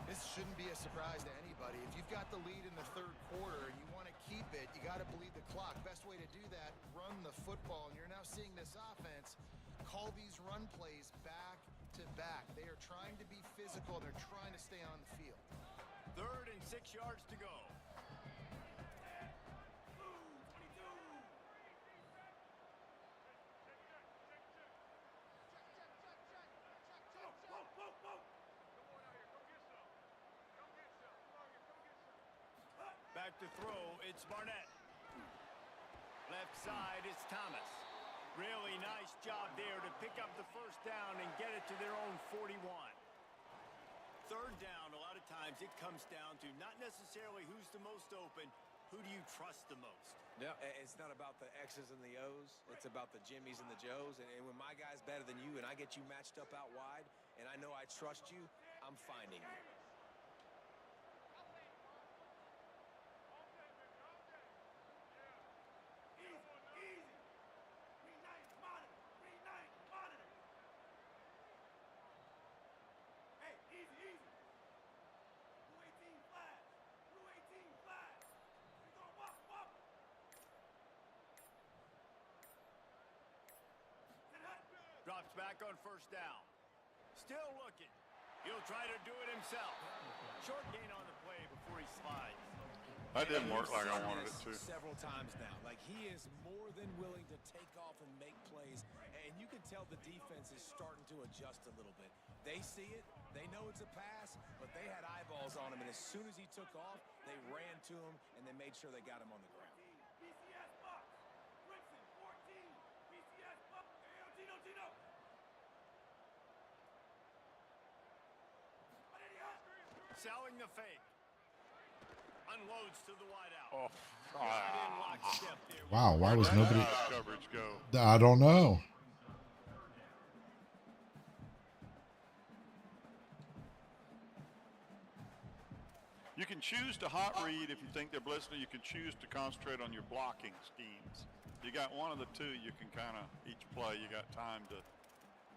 This shouldn't be a surprise to anybody. If you've got the lead in the third quarter and you want to keep it, you got to bleed the clock. Best way to do that, run the football. And you're now seeing this offense call these run plays back to back. They are trying to be physical. They're trying to stay on the field. 3rd and 6 yards to go. Back to throw, it's Barnett. Left side, it's Thomas. Really nice job there to pick up the first down and get it to their own 41. 3rd down, a lot of times it comes down to not necessarily who's the most open, who do you trust the most? Yeah, it's not about the X's and the O's. It's about the Jimmies and the Joes. And when my guy's better than you and I get you matched up out wide and I know I trust you, I'm finding you. Drops back on 1st down. Still looking. He'll try to do it himself. Short gain on the play before he slides. That didn't work like I We've seen wanted it this to. several times now. Like, he is more than willing to take off and make plays. And you can tell the defense is starting to adjust a little bit. They see it. They know it's a pass, but they had eyeballs on him. And as soon as he took off, they ran to him, and they made sure they got him on the ground. Selling the fake. Unloads to the wideout. Oh, Right in lockstep there. Wow, why was where'd that nobody? pass coverage go? I don't know. You can choose to hot read if you think they're blitzing. You can choose to concentrate on your blocking schemes. You got one of the two. You can kind of each play. You got time to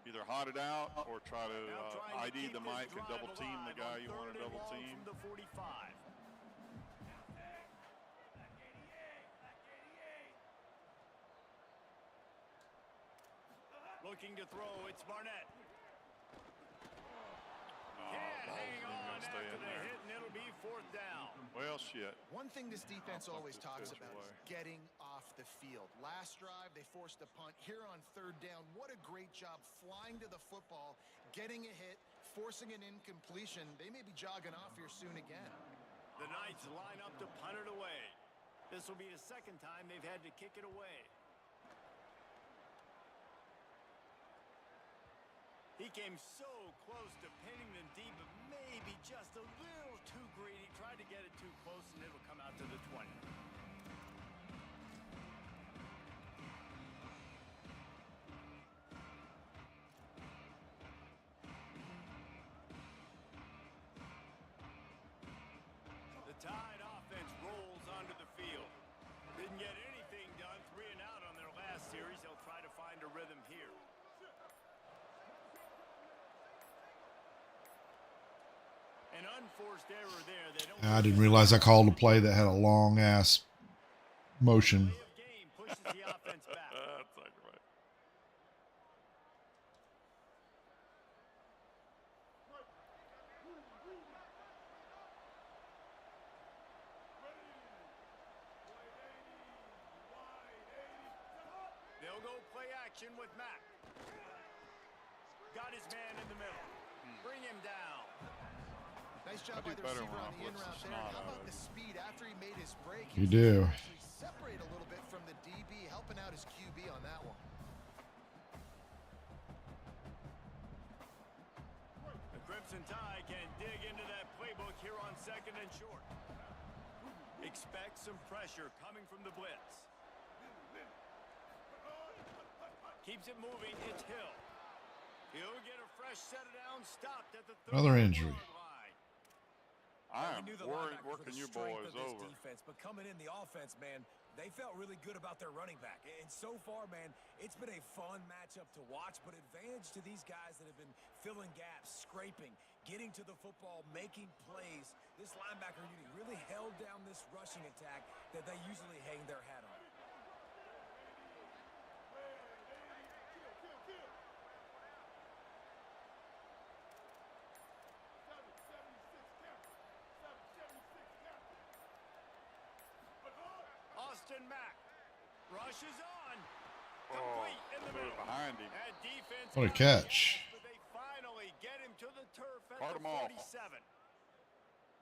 either hot it out or try to Now trying to ID keep the this mic and drive double team the alive guy on you want to 3rd and double long team. From the 45. Looking to throw, it's Barnett. Can't hang on Stay after in the there. hit, and it'll be 4th down. Well, shit. One thing this defense I'll always this talks pitch about away. is getting off the field. Last drive, they forced a punt. Here on 3rd down, what a great job flying to the football, getting a hit, forcing an incompletion. They may be jogging off here soon again. The Knights line up to punt it away. This will be the 2nd time they've had to kick it away. He came so close to pinning them deep, but maybe just a little too greedy. Tried to get it too close, and it'll come out to the 20. The Tide offense rolls onto the field. Didn't get anything done. 3 and out on their last series. They'll try to find a rhythm here. An unforced error there. They don't I didn't realize I called a play that had a long ass motion. Play of game pushes the offense back. That's like right. They'll go play action with Mack. Got his man in the middle. Bring him down. Nice job I by do the better receiver when on I the in blitz the route there. snot How out about of the it. speed after he made his break? You He's do. Actually separate a little bit from the DB, helping out his QB on that one. The Crimson Tide can dig into that playbook here on 2nd and short. Expect some pressure coming from the blitz. Keeps it moving. It's Hill. He'll get a fresh set down, stopped at the Another injury. line. I am We knew the worried linebackers were working the you strength boys of this over. defense, but coming in the offense, man, they felt really good about their running back. And so far, man, it's been a fun matchup to watch, but advantage to these guys that have been filling gaps, scraping, getting to the football, making plays. This linebacker unit really held down this rushing attack that they usually hang their hat on. Austin Mack rushes on. Oh, Complete in the put it middle. behind him. That defense What a got catch. gas, but they finally get him to the turf at Cart the him off. 47.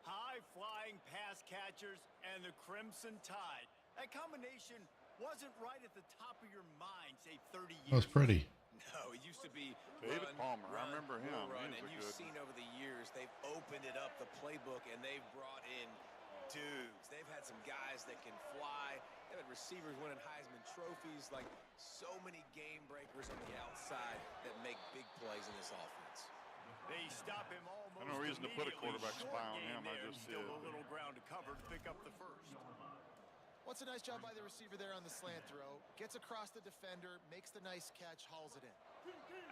High-flying pass catchers and the Crimson Tide. That combination wasn't right at the top of your mind, say 30 years That was pretty. No, it used to be David run, Palmer, I run, remember him. more run, He was and a you've good seen over the years they've opened it up, the playbook, and they've brought in dudes. They've had some guys that can fly. They've had receivers winning Heisman trophies, like so many game breakers on the outside that make big plays in this offense. They stop him almost no reason to put a immediately. quarterback Short spy on gain him, I there, just still did. a little ground to cover to pick up the first. What's a nice job by the receiver there on the slant throw. Gets across the defender, makes the nice catch, hauls it in.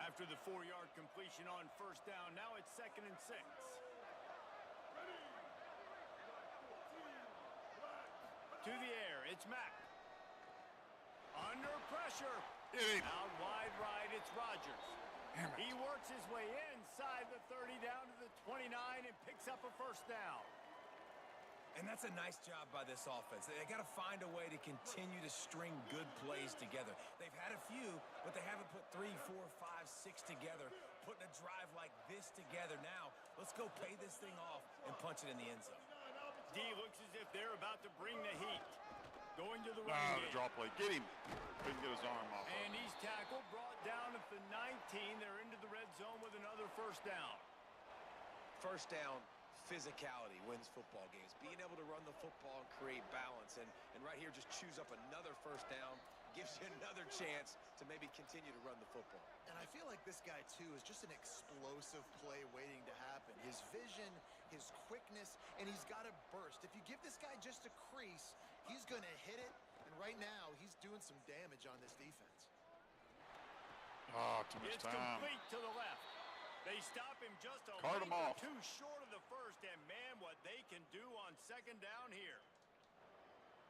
After the 4-yard completion on first down, now it's 2nd and 6. To the air, it's Mack. Under pressure. Hit him. Out wide right, it's Rodgers. He works his way inside the 30 down to the 29 and picks up a first down. And that's a nice job by this offense. They got to find a way to continue to string good plays together. They've had a few, but they haven't put 3, 4, 5, 6 together. Putting a drive like this together. Now, let's go pay this thing off and punch it in the end zone. D looks as if they're about to bring the heat. Going to the Ah, running the game. draw play. Get him. Couldn't get his arm off. And he's tackled, brought down at the 19. They're into the red zone with another first down. First down, physicality wins football games. Being able to run the football and create balance. And right here, just choose up another first down. Gives you another chance to maybe continue to run the football. And I feel like this guy, too, is just an explosive play waiting to happen. His vision, his quickness, and he's got a burst. If you give this guy just a crease, he's going to hit it. And right now, he's doing some damage on this defense. Oh, too much It's time. complete to the left. They stop him just a Cart him length or off. two short of the first, and man, what they can do on second down here.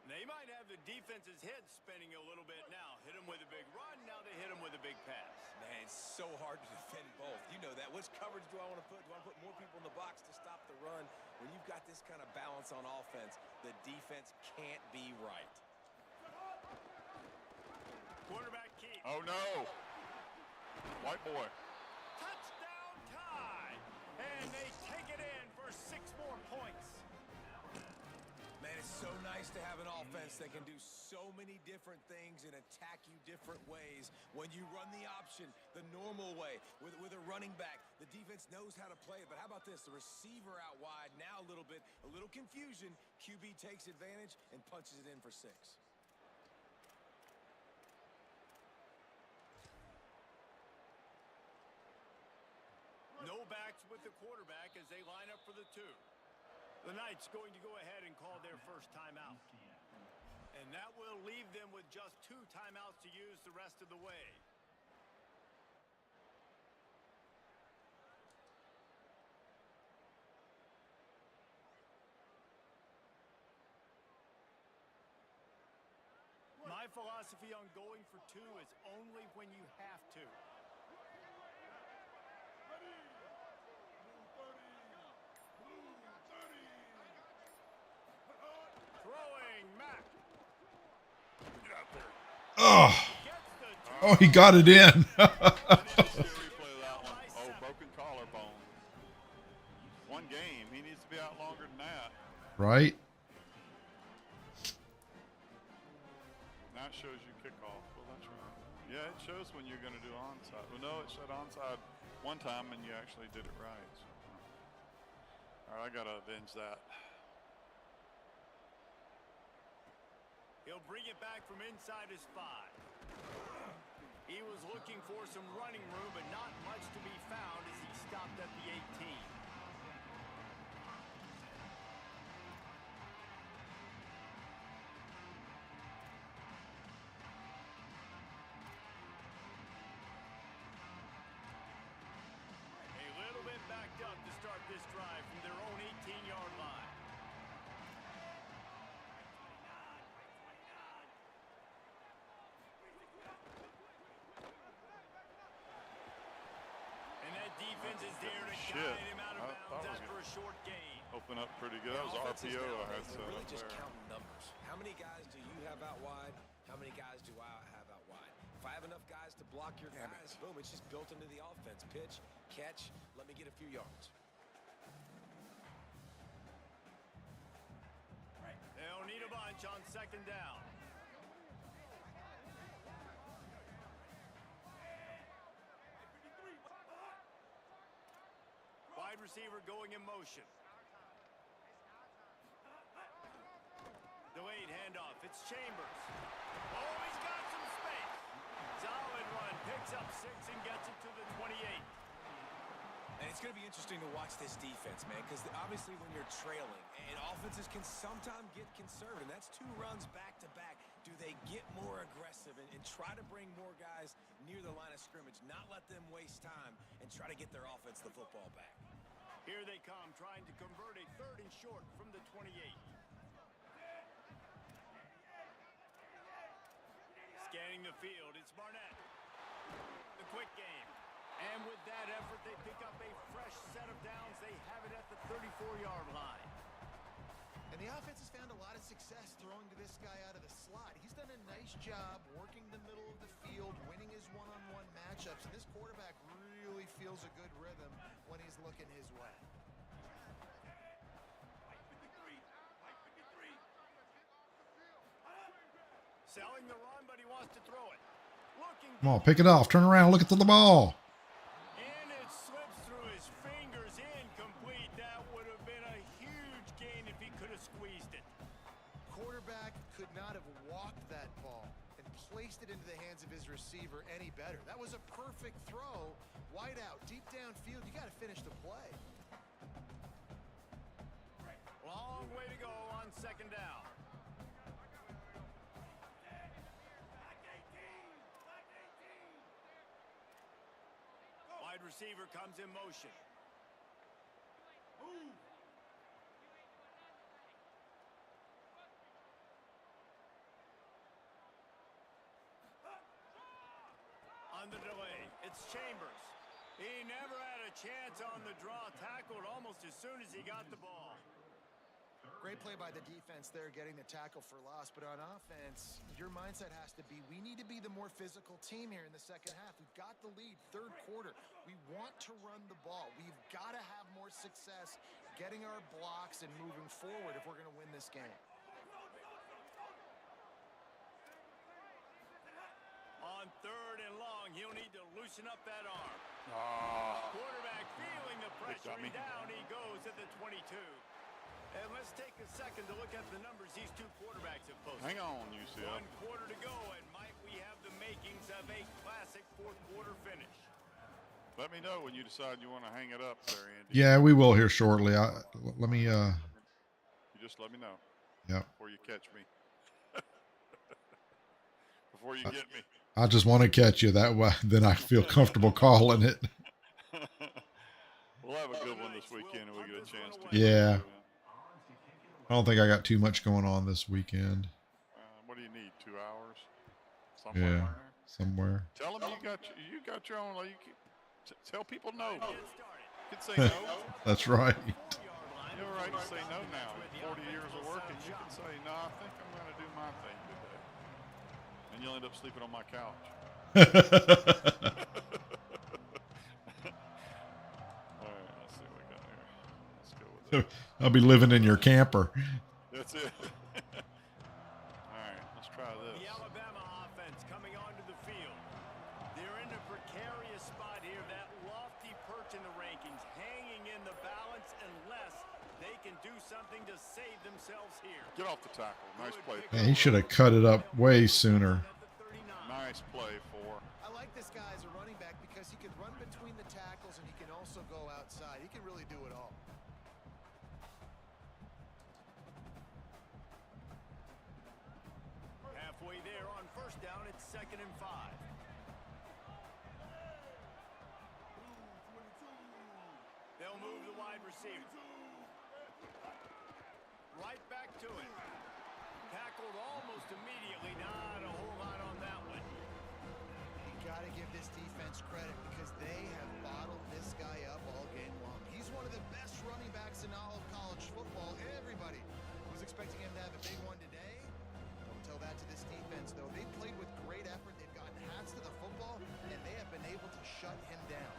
They might have the defense's head spinning a little bit now. Hit him with a big run, now they hit him with a big pass. Man, it's so hard to defend both. You know that. Which coverage do I want to put? Do I put more people in the box to stop the run? When you've got this kind of balance on offense, the defense can't be right. Quarterback keep. Oh, no. White boy. Touchdown tie. And they take it in for 6 more points. Man, it's so nice to have an offense that can do so many different things and attack you different ways. When you run the option the normal way with a running back, the defense knows how to play it. But how about this? The receiver out wide, now a little confusion. QB takes advantage and punches it in for 6. No backs with the quarterback as they line up for the 2. The Knights going to go ahead and call their first timeout. And that will leave them with just 2 timeouts to use the rest of the way. My philosophy on going for 2 is only when you have to. Throwing Mack. Get out there. Oh, Gets the 2. oh, he got it in. I need to see a replay of that one. Oh, broken collarbone. 1 game. He needs to be out longer than that. Right? Now it shows you kickoff. Well, that's right. Yeah, it shows when you're going to do onside. Well, no, it said onside one time and you actually did it right. So. All right, I got to avenge that. He'll bring it back from inside his 5. He was looking looking for some running room, but not much to be found as he stopped at the 18. A little bit backed up to start this drive from their own 18-yard line. And that defense is there to Shit. guide him out of I thought bounds it was after a short gain. Open up pretty good. That was Offenses RPO I had nowadays, set they're really up just there. counting numbers. How many guys do you have out wide? How many guys do I have out wide? If I have enough guys to block your guys, boom, it's just built into the offense. Pitch, catch, let me get a few yards. They'll need a bunch on second down. Wide receiver going in motion. Delayed handoff. It's Chambers. Oh, he's got some space. Solid run. Picks up 6 and gets it to the 28. And it's going to be interesting to watch this defense, man, because obviously when you're trailing, and offenses can sometimes get conservative. That's 2 runs back-to-back. Do they get more aggressive and try to bring more guys near the line of scrimmage, not let them waste time, and try to get their offense the football back? Here they come, trying to convert a 3rd and short from the 28. Scanning the field, it's Barnett. The quick game. And with that effort, they pick up a fresh set of downs. They have it at the 34-yard line. And the offense has found a lot of success throwing to this guy out of the slot. He's done a nice job working the middle of the field, winning his one-on-one matchups. And this quarterback really feels a good rhythm when he's looking his way. Selling the run, but he wants to throw it. Looking Come on, pick it off. Turn around. Look at the ball. and it slips through his fingers, incomplete. That would have been a huge gain if he could have squeezed it. Quarterback could not have walked that ball and placed it into the hands of his receiver any better. That was a perfect throw. Wide out, deep downfield. You got to finish the play. Long way to go on second down. Wide receiver comes in motion. On the delay, it's Chambers. He never had a chance on the draw, tackled almost as soon as he got the ball. Great play by the defense there, getting the tackle for loss. But on offense, your mindset has to be, we need to be the more physical team here in the second half. We've got the lead, 3rd quarter. We want to run the ball. We've got to have more success getting our blocks and moving forward if we're going to win this game. On 3rd and long, he'll need to loosen up that arm. Ah, Quarterback feeling the pressure, got me. and down he goes at the 22. And let's take a second to look at the numbers these 2 quarterbacks have posted. hang on, UCF. 1 quarter to go, and might we have the makings of a classic 4th quarter finish. Let me know when you decide you want to hang it up there, Andy. Yeah, we will here shortly. Let me. You just let me know Yep. before you catch me. Before you get me. I just want to catch you that way. Then I feel comfortable calling it. We'll have a good one this weekend, and we get a chance to. Yeah. I don't think I got too much going on this weekend. What do you need? 2 hours? Somewhere Yeah, around there? somewhere. Tell them you got your own. Like, tell people no. You can say no. That's right. You're right to say no now. 40 years of working, you can say, no, I think I'm going to do my thing today. And you'll end up sleeping on my couch. All right, let's see what we got here. Let's go with it. I'll be living in your camper. That's it. All right, let's try The this. Alabama offense coming onto the field. They're in a precarious spot here, that lofty perch in the rankings, hanging in the balance unless they can do something to save themselves here. Get off the tackle. Nice play. Man, he should have cut it up way sooner. Nice play for. I like this guy's because he can run between the tackles and he can also go outside. He can really do it all. Halfway there on first down, it's 2nd and 5. They'll move the wide receiver. Right back to it. Tackled almost immediately. Not a whole lot on that one. You got to give this defense credit because they have bottled this guy up all game long. He's one of the best running backs in all of college football. Everybody was expecting him to have a big one today. Don't tell that to this defense, though. They played with great effort. They've gotten hats to the football, and they have been able to shut him down.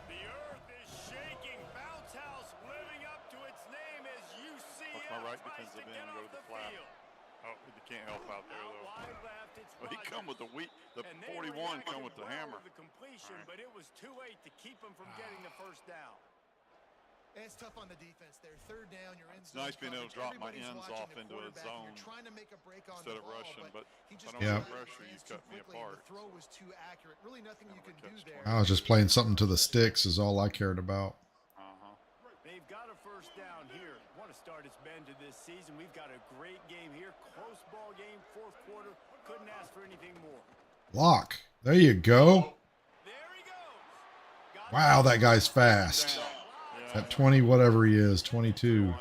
The earth is shaking. Bounce house living up to its name as UCF Watch my right tries to defensive get end go off to the the flat. field. Oh, he can't help out there Out though. wide left, it's Well, he Rodgers. come with the the And they 41 come reacted with the well hammer. to the completion, All right. but it was too late to keep him from getting the first down. And it's tough on the defense there. 3rd down, you're in It's nice being able to drop my ends off into a zone You're trying to make a break on instead the of ball, rushing, but he if I just don't Yeah. have pressure, you cut me quickly, and apart. the throw was too accurate. Really nothing you can do catch there. 20. I was just playing something to the sticks is all I cared about. They've got a first down here. Want to start its bend to this season. We've got a great game here. Close ball game, 4th quarter. Couldn't ask for anything more. Lock. There you go. There he goes. Got Wow, it. that guy's fast. At 20, whatever he is, 22. 31.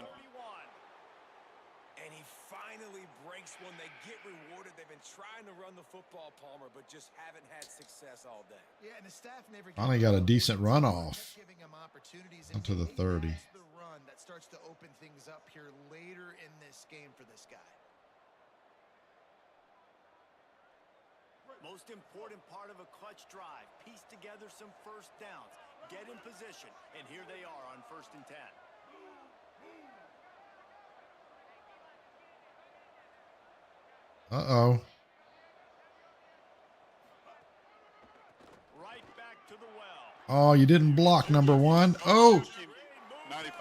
And he finally breaks one. They get rewarded. They've been trying to run the football, Palmer, but just haven't had success all day. Yeah, and the staff never Finally got a decent run off. kept giving him opportunities, and Onto the he 30. has the run that starts to open things up here later in this game for this guy. Most important part of a clutch drive. Piece together some first downs. Get in position. And here they are on 1st and 10. Uh-oh. Right back to the well. Oh, you didn't block number 1. Oh, 95,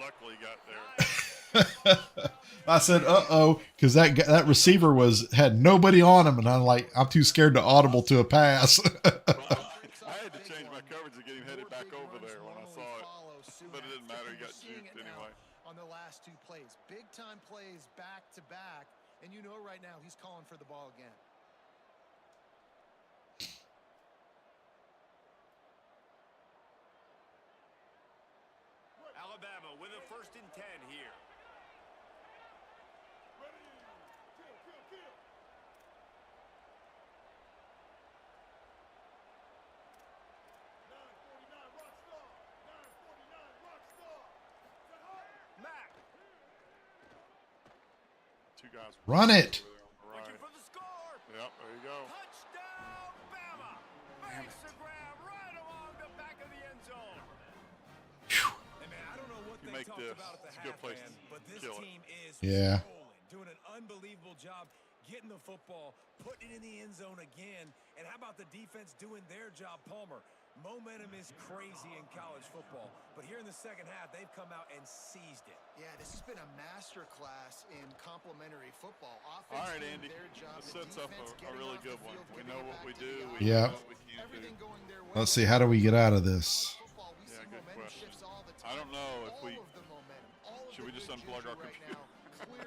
luckily got there. I said uh-oh because that receiver had nobody on him, and I'm too scared to audible to a pass. I had to change my coverage to get him headed back over there when I saw it. But it didn't matter, he got juked anyway. On the last 2 plays. Big time plays back to back. And you know right now he's calling for the ball again. Alabama with a 1st and 10 here. Mack. 2 guys. Run it. Right. Looking for the score. Yep, there you go. Touchdown, Bama. Makes the grab right along the back of the end zone. Hey, man, I don't know what You they make talked this. about at the It's a good half, place man, to but this kill it. team is Yeah. rolling, doing an unbelievable job getting the football, putting it in the end zone again. And how about the defense doing their job, Palmer? Momentum is crazy in college football, but here in the second half, they've come out and seized it. Yeah, this has been a master class in complementary football. All Offense right, doing Andy. their job, This the sets up defense a getting really off good the one. field, We giving know it what back we to do. the We Yeah. know what we can't Everything do. going their way. Let's see, how do we get out of this? Football, we Yeah, see good momentum question. shifts all the I don't time. know if All we of the momentum, all of should we the just good unplug juju our right computer. now.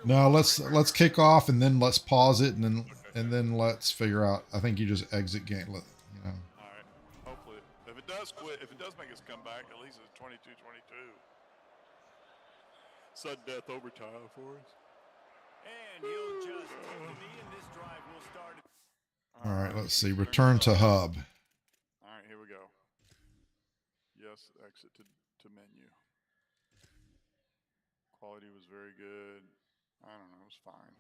No, let's kick off and then let's pause it and then let's figure out. I think you just exit game. You know. All right. Hopefully, if it does quit, if it does make us come back, at least it's 22-22. Sudden death overtime for us. And he'll just take the knee, and this drive will start. All right, let's see. Return to hub. All right, here we go. Yes, exit to menu. Quality was very good. I don't know, it was fine.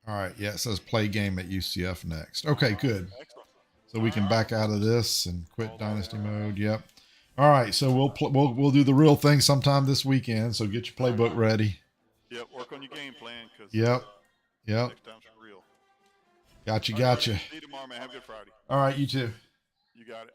All right, yeah, it says play game at UCF next. Okay, good. Excellent. So we can back out of this and quit Dynasty mode. Yep. All right, so we'll do the real thing sometime this weekend. So get your playbook ready. Yep, work on your game plan because Yep. Yep. next time's for real. Gotcha. All right, see you tomorrow, man. Have a good Friday. All right, you too. You got it.